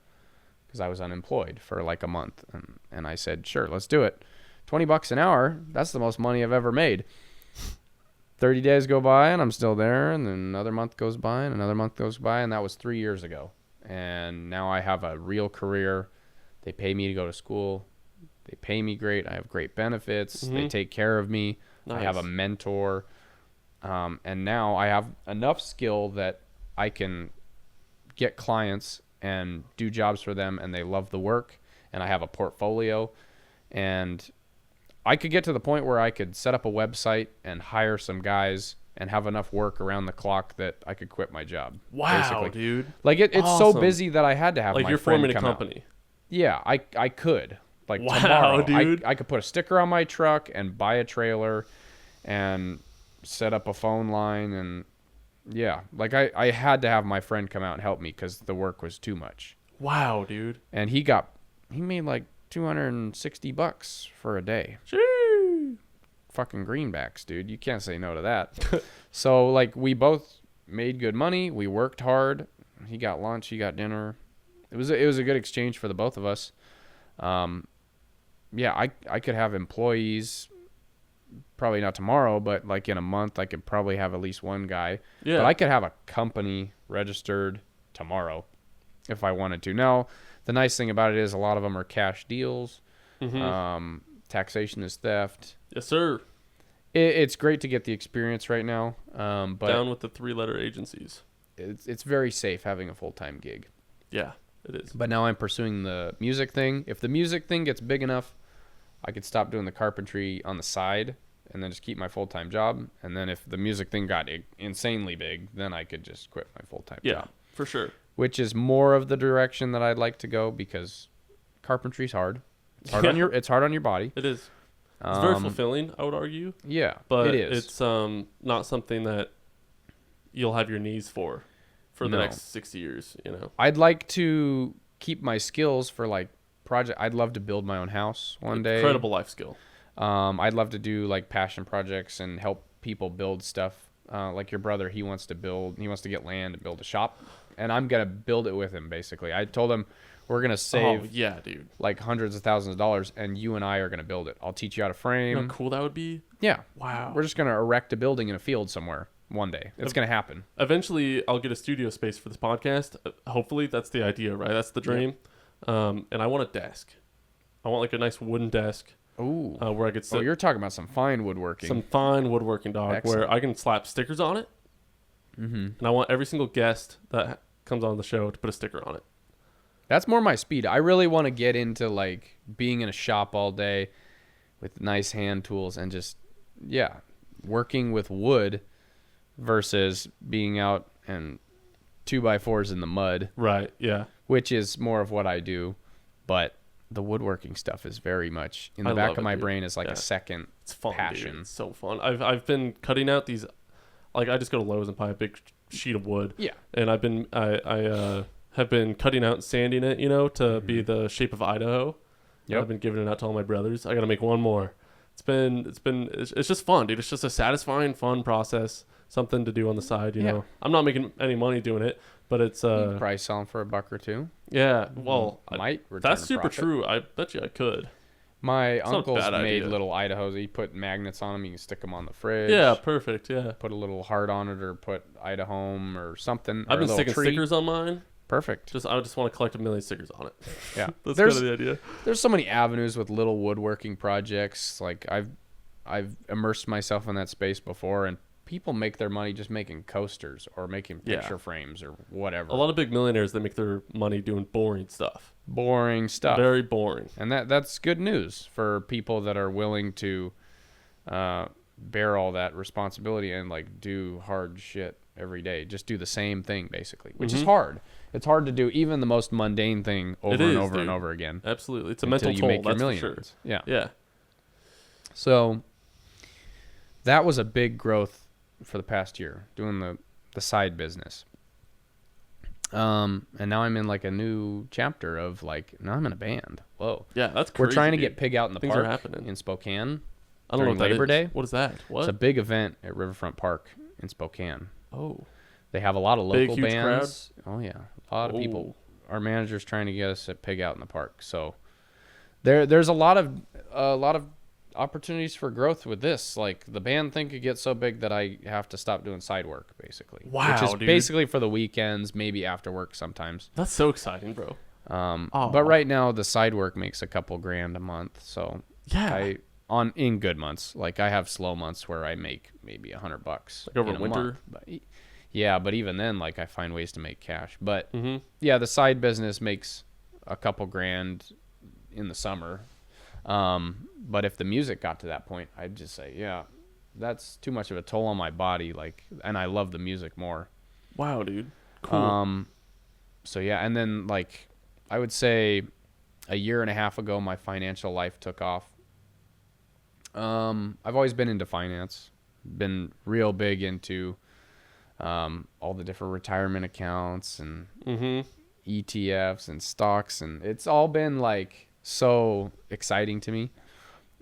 Because I was unemployed for like a month. And I said, sure, let's do it. $20 an hour, that's the most money I've ever made. 30 days go by and I'm still there, and then another month goes by and another month goes by, and that was 3 years ago. And now I have a real career. They pay me to go to school. They pay me great. I have great benefits. They take care of me. Nice. I have a mentor. And now I have enough skill that I can get clients and do jobs for them, and they love the work, and I have a portfolio, and I could get to the point where I could set up a website and hire some guys and have enough work around the clock that I could quit my job. Wow, basically. dude. Like it's awesome. so busy that I had to have like my you're friend forming a come company. Out. Yeah, I could. Like wow, tomorrow, dude. I could put a sticker on my truck and buy a trailer and set up a phone line, and yeah, like I had to have my friend come out and help me because the work was too much. Wow, dude. And he made like $260 for a day. Gee. Fucking greenbacks, dude. You can't say no to that. So like we both made good money. We worked hard. He got lunch. He got dinner. It was a good exchange for the both of us. Yeah, I could have employees. Probably not tomorrow, but like in a month, I could probably have at least one guy. Yeah. But I could have a company registered tomorrow if I wanted to. Now, the nice thing about it is a lot of them are cash deals. Mm-hmm. Taxation is theft. Yes, sir. It's great to get the experience right now. But down with the 3-letter agencies. It's very safe having a full-time gig. Yeah, it is. But now I'm pursuing the music thing. If the music thing gets big enough, I could stop doing the carpentry on the side and then just keep my full-time job. And then if the music thing got insanely big, then I could just quit my full-time job. Yeah, for sure. Which is more of the direction that I'd like to go, because carpentry's hard. It's hard on your body. It is. It's very fulfilling, I would argue. Yeah, but it is. It's not something that you'll have your knees for the next 6 years, you know. I'd like to keep my skills for like project. I'd love to build my own house one day. Incredible life skill. I'd love to do like passion projects and help people build stuff. Like your brother, he wants to get land and build a shop, and I'm gonna build it with him. Basically, I told him we're gonna save dude, like hundreds of thousands of dollars, and you and I are gonna build it. I'll teach you how to frame. You know how cool that would be? Yeah. Wow. We're just gonna erect a building in a field somewhere one day. It's gonna happen. Eventually, I'll get a studio space for this podcast. Hopefully, that's the idea, right? That's the dream. Yeah. And I want a desk. I want like a nice wooden desk. Ooh. Where I could sit. Oh, you're talking about some fine woodworking. Some fine woodworking, dog. Excellent. Where I can slap stickers on it. Mm-hmm. And I want every single guest that comes on the show to put a sticker on it. That's more my speed. I really want to get into like being in a shop all day with nice hand tools and just, working with wood versus being out and 2x4s in the mud. Right. Yeah. Which is more of what I do, but the woodworking stuff is very much in the back of my brain is like a second passion. Dude. It's so fun. I've been cutting out these, like I just go to Lowe's and buy a big sheet of wood. Yeah. And I have been cutting out and sanding it, you know, to be the shape of Idaho. Yep. I've been giving it out to all my brothers. I got to make one more. It's just fun, dude. It's just a satisfying, fun process. Something to do on the side, you know. I'm not making any money doing it, but it's you can probably sell them for $1 or $2. Yeah, well, that's super profit. true. I bet you I could. My uncle's made little Idahos. He put magnets on them. You can stick them on the fridge. Yeah, perfect. Yeah. Put a little heart on it, or put Idaho or something. I've been sticking stickers on mine. Perfect. I just want to collect 1 million stickers on it. Yeah, that's kind of the idea. There's so many avenues with little woodworking projects. Like I've immersed myself in that space before, and people make their money just making coasters or making picture frames or whatever. A lot of big millionaires, they make their money doing boring stuff. Very boring. And that's good news for people that are willing to bear all that responsibility and like do hard shit every day. Just do the same thing basically, which is hard. It's hard to do even the most mundane thing over and over and over again. Absolutely. It's a mental toll, make your that's millions. For sure. Yeah. Yeah. So that was a big growth for the past year, doing the side business. And now I'm in like a new chapter of like, now I'm in a band. Whoa. Yeah, that's crazy. We're trying to get Pig Out in the Things Park are happening. in Spokane. I don't know what that Labor is. Day. What is that? What? It's a big event at Riverfront Park in Spokane. Oh. They have a lot of local huge bands. Oh yeah, a lot of Oh. people. Our manager's trying to get us a pig out in the park. So there's a lot of opportunities for growth with this. Like the band thing could get so big that I have to stop doing side work basically. Wow, which is dude. basically for the weekends, maybe after work sometimes. That's so exciting, bro. But right now the side work makes a couple grand a month. So Yeah. in good months, like I have slow months where I make maybe $100 Like over in a winter? month. But even then, like I find ways to make cash. But Mm-hmm. yeah, the side business makes a couple grand in the summer. But if the music got to that point, I'd just say, yeah, that's too much of a toll on my body. Like, and I love the music more. Wow, dude. Cool. So yeah, and then like I would say a year and a half ago, my financial life took off. I've always been into finance, been real big into all the different retirement accounts and Mm-hmm. ETFs and stocks, and it's all been like so exciting to me.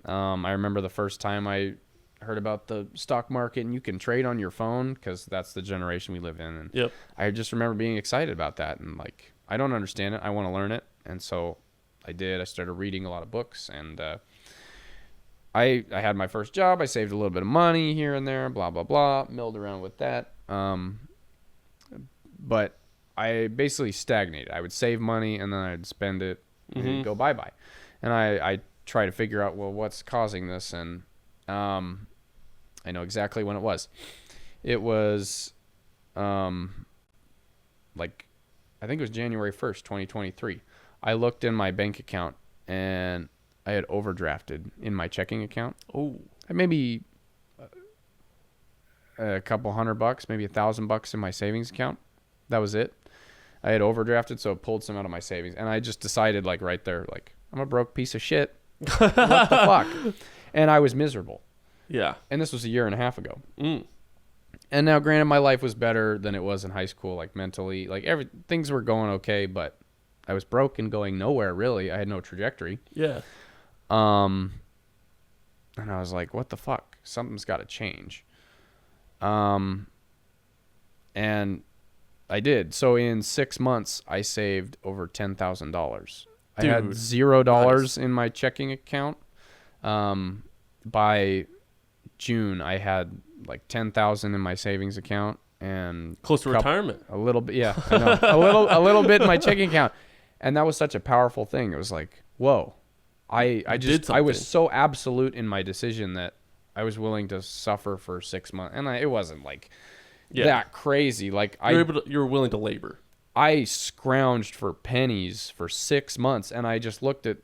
I remember the first time I heard about the stock market and you can trade on your phone, because that's the generation we live in, and Yep. I just remember being excited about that, and like I don't understand it, I want to learn it, and so I did. I started reading a lot of books, and I had my first job. I saved a little bit of money here and there, blah blah blah, milled around with that, but I basically stagnated. I would save money and then I'd spend it and Mm-hmm. it'd go bye-bye. And I try to figure out, well, what's causing this? And I know exactly when it was. It was like, I think it was January 1st, 2023. I looked in my bank account and I had overdrafted in my checking account. Oh. Maybe a couple $100, maybe $1,000 in my savings account. That was it. I had overdrafted, so it pulled some out of my savings, and I just decided, like right there, like I'm a broke piece of shit. What the fuck? And I was miserable. Yeah. And this was a year and a half ago. Mm. And now, granted, my life was better than it was in high school, like mentally, like things were going okay, but I was broke and going nowhere really. I had no trajectory. Yeah. And I was like, what the fuck? Something's got to change. And I did. So in 6 months, I saved over $10,000. I had Dude, $0 nice. in my checking account. By June, I had like 10,000 in my savings account and Close to retirement. a little bit. Yeah, I know. a little bit in my checking account. And that was such a powerful thing. It was like, whoa, I was so absolute in my decision that I was willing to suffer for 6 months. And it wasn't like that crazy. Like You were willing to labor. I scrounged for pennies for 6 months, and I just looked at,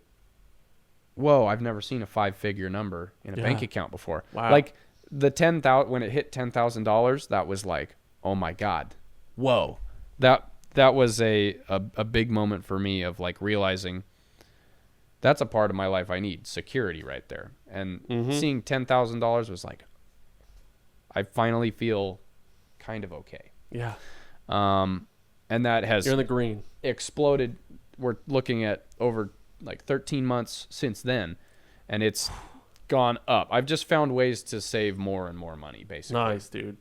whoa, I've never seen a 5-figure number in a bank account before. Wow. Like the 10,000, when it hit $10,000, that was like, oh my God, whoa. That was a big moment for me of like realizing that's a part of my life I need, security right there. And seeing $10,000 was like, I finally feel kind of okay. Yeah. And that has You're in the green. exploded. We're looking at over like 13 months since then, and it's gone up. I've just found ways to save more and more money, basically. Nice, dude.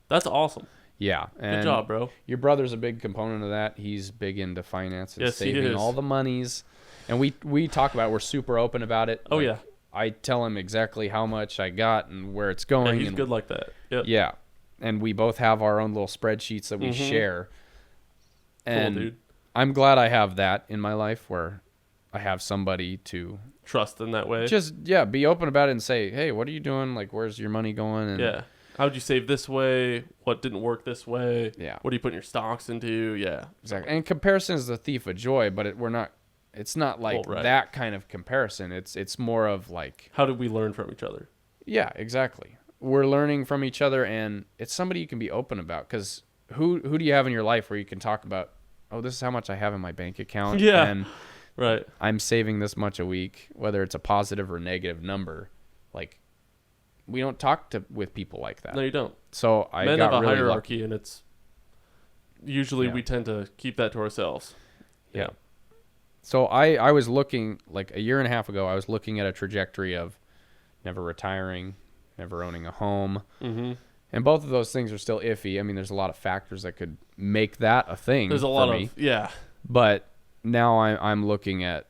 That's awesome. Yeah. And Good job, bro. your brother's a big component of that. He's big into finance and Yes, he saving is. all the monies. And we talk about it. We're super open about it. Oh, Like, yeah. I tell him exactly how much I got and where it's going. Yeah, he's and good like that. Yep. Yeah. And we both have our own little spreadsheets that we share. And Cool, dude. I'm glad I have that in my life where I have somebody to Trust in that way. just, be open about it and say, hey, what are you doing? Like, where's your money going? And Yeah. How'd you save this way? What didn't work this way? Yeah. What are you putting your stocks into? Yeah. Exactly. And comparison is the thief of joy, but it's not like Well, right. that kind of comparison. It's more of like, How did we learn from each other? yeah, exactly. We're learning from each other, and it's somebody you can be open about, because who do you have in your life where you can talk about, oh, this is how much I have in my bank account, Yeah. and Right. I'm saving this much a week, whether it's a positive or negative number. Like, we don't talk with people like that. No, you don't. So I Men got have a really hierarchy, lucky. and it's usually Yeah. we tend to keep that to ourselves. Yeah. So I was looking, like a year and a half ago, I was looking at a trajectory of never retiring, never owning a home. Mm-hmm. And both of those things are still iffy. I mean, there's a lot of factors that could make that a thing. There's a lot of, yeah. But now I'm looking at,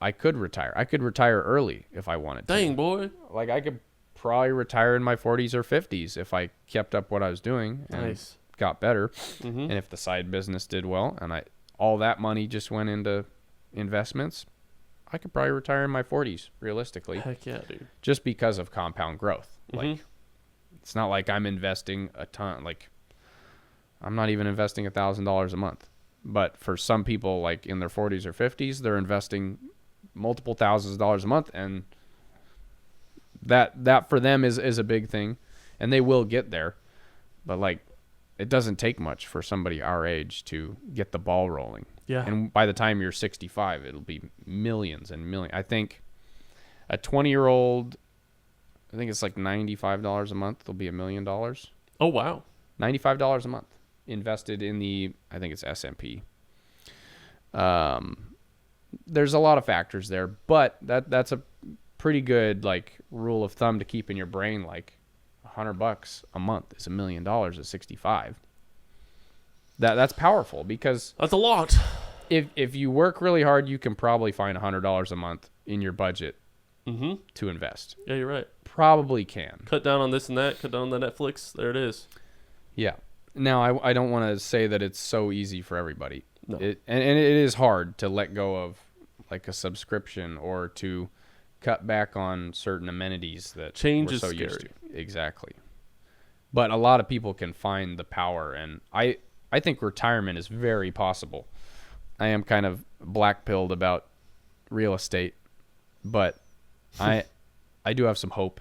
I could retire. I could retire early if I wanted to. Dang, boy. Like, I could probably retire in my 40s or 50s if I kept up what I was doing and got better. Mm-hmm. And if the side business did well and all that money just went into investments, I could probably retire in my 40s, realistically. Heck yeah, dude. Just because of compound growth. Mm-hmm. Like, it's not like I'm investing a ton. Like, I'm not even investing $1,000 a month. But for some people, like in their 40s or 50s, they're investing multiple thousands of dollars a month, and that for them is a big thing, and they will get there. But like, it doesn't take much for somebody our age to get the ball rolling. Yeah. And by the time you're 65, it'll be millions and millions. I think a 20-year-old, I think it's like $95 a month. It'll be $1 million. Oh, wow. $95 a month invested in the, I think it's S&P. There's a lot of factors there, but that's a pretty good like rule of thumb to keep in your brain. Like $100 a month is $1 million at 65. That's powerful because that's a lot. If you work really hard, you can probably find $100 a month in your budget to invest. Yeah, you're right. Probably can. Cut down on this and that. Cut down on the Netflix. There it is. Yeah. Now, I don't want to say that it's so easy for everybody. No. And it is hard to let go of like a subscription or to cut back on certain amenities that change we're is so scary. Used to. Exactly. But a lot of people can find the power, and I think retirement is very possible. I am kind of black-pilled about real estate, but I do have some hope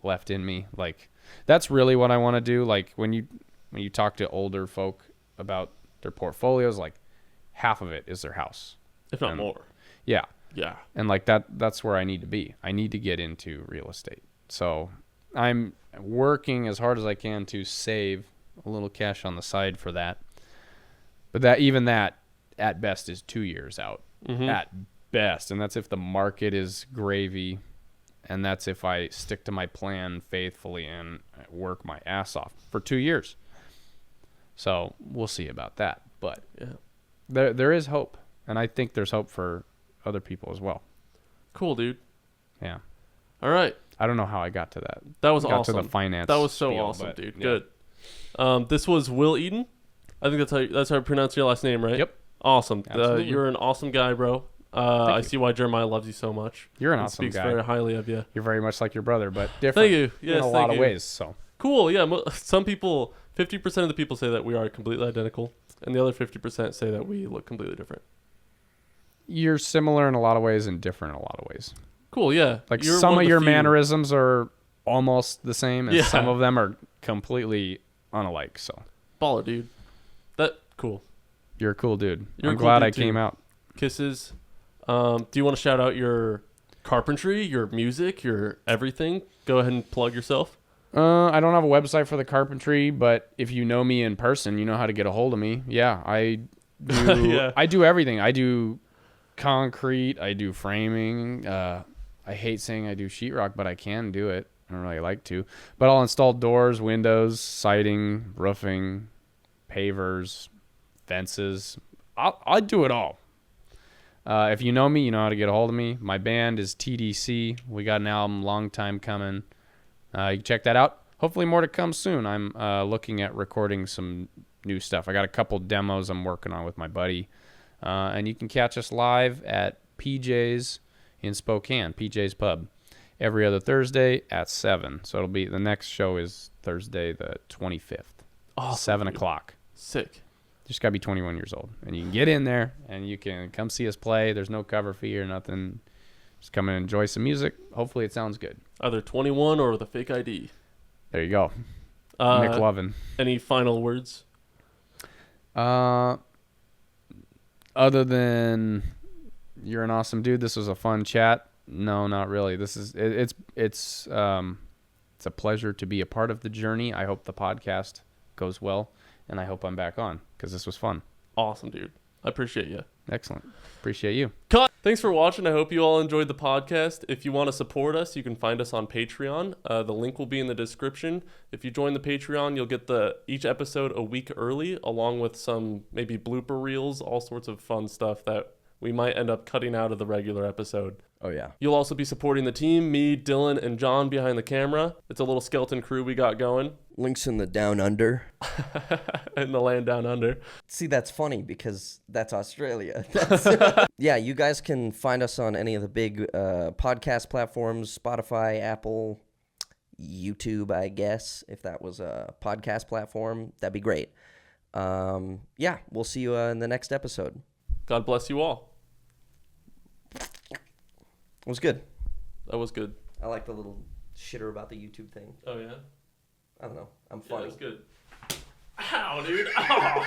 left in me. Like, that's really what I want to do. Like, when you talk to older folk about their portfolios, like half of it is their house, if not more. Yeah. Yeah. And like that's where I need to be. I need to get into real estate. So I'm working as hard as I can to save a little cash on the side for that. But that at best is 2 years out. At best. And that's if the market is gravy. And that's if I stick to my plan faithfully and work my ass off for 2 years. So we'll see about that. But yeah, there is hope. And I think there's hope for other people as well. Cool, dude. Yeah. All right. I don't know how I got to that. That was awesome. To the finance. That was so awesome, dude. Yeah. Good. This was Will Eaton. I think that's how you pronounce your last name, right? Yep. Awesome. You're an awesome guy, bro. I see why Jeremiah loves you so much. You're an awesome guy. Speaks very highly of you. You're very much like your brother, but different. Thank you. Yes, in a lot of ways. So cool. Yeah. Some people, 50% of the people say that we are completely identical, and the other 50% say that we look completely different. You're similar in a lot of ways and different in a lot of ways. Cool. Yeah. Like some of your mannerisms are almost the same, and some of them are completely unalike. So baller, dude. Cool. You're a cool dude. I'm glad I came out. Kisses. Do you want to shout out your carpentry, your music, your everything? Go ahead and plug yourself. I don't have a website for the carpentry, but if you know me in person, you know how to get a hold of me. Yeah, I do. I do everything. I do concrete. I do framing. I hate saying I do sheetrock, but I can do it. I don't really like to. But I'll install doors, windows, siding, roofing, pavers, fences. I'll do it all. If you know me, you know how to get a hold of me. My band is TDC. We got an album, long time coming. You can check that out. Hopefully more to come soon. I'm looking at recording some new stuff. I got a couple demos I'm working on with my buddy. And you can catch us live at PJs in Spokane, PJs Pub, every other Thursday at 7. So it'll be, the next show is Thursday the 25th. Awesome, 7 o'clock. Sick. Just got to be 21 years old. And you can get in there and you can come see us play. There's no cover fee or nothing. Just come and enjoy some music. Hopefully it sounds good. Either 21 or with a fake ID. There you go. Nick Lovin. Any final words? Other than you're an awesome dude, this was a fun chat. No, not really. This is it's a pleasure to be a part of the journey. I hope the podcast goes well, and I hope I'm back on because this was fun. Awesome, dude. I appreciate you. Excellent. Appreciate you. Cut. Thanks for watching. I hope you all enjoyed the podcast. If you want to support us, you can find us on Patreon. The link will be in the description. If you join the Patreon, you'll get each episode a week early, along with some maybe blooper reels, all sorts of fun stuff that we might end up cutting out of the regular episode. Oh, yeah. You'll also be supporting the team, me, Dylan, and John behind the camera. It's a little skeleton crew we got going. Links in the down under. In the land down under. See, that's funny because that's Australia. Yeah, you guys can find us on any of the big podcast platforms, Spotify, Apple, YouTube, I guess, if that was a podcast platform. That'd be great. Yeah, we'll see you in the next episode. God bless you all. It was good. That was good. I like the little shitter about the YouTube thing. Oh, yeah? I don't know. I'm Yeah, funny. that was good. Ow, dude. Ow.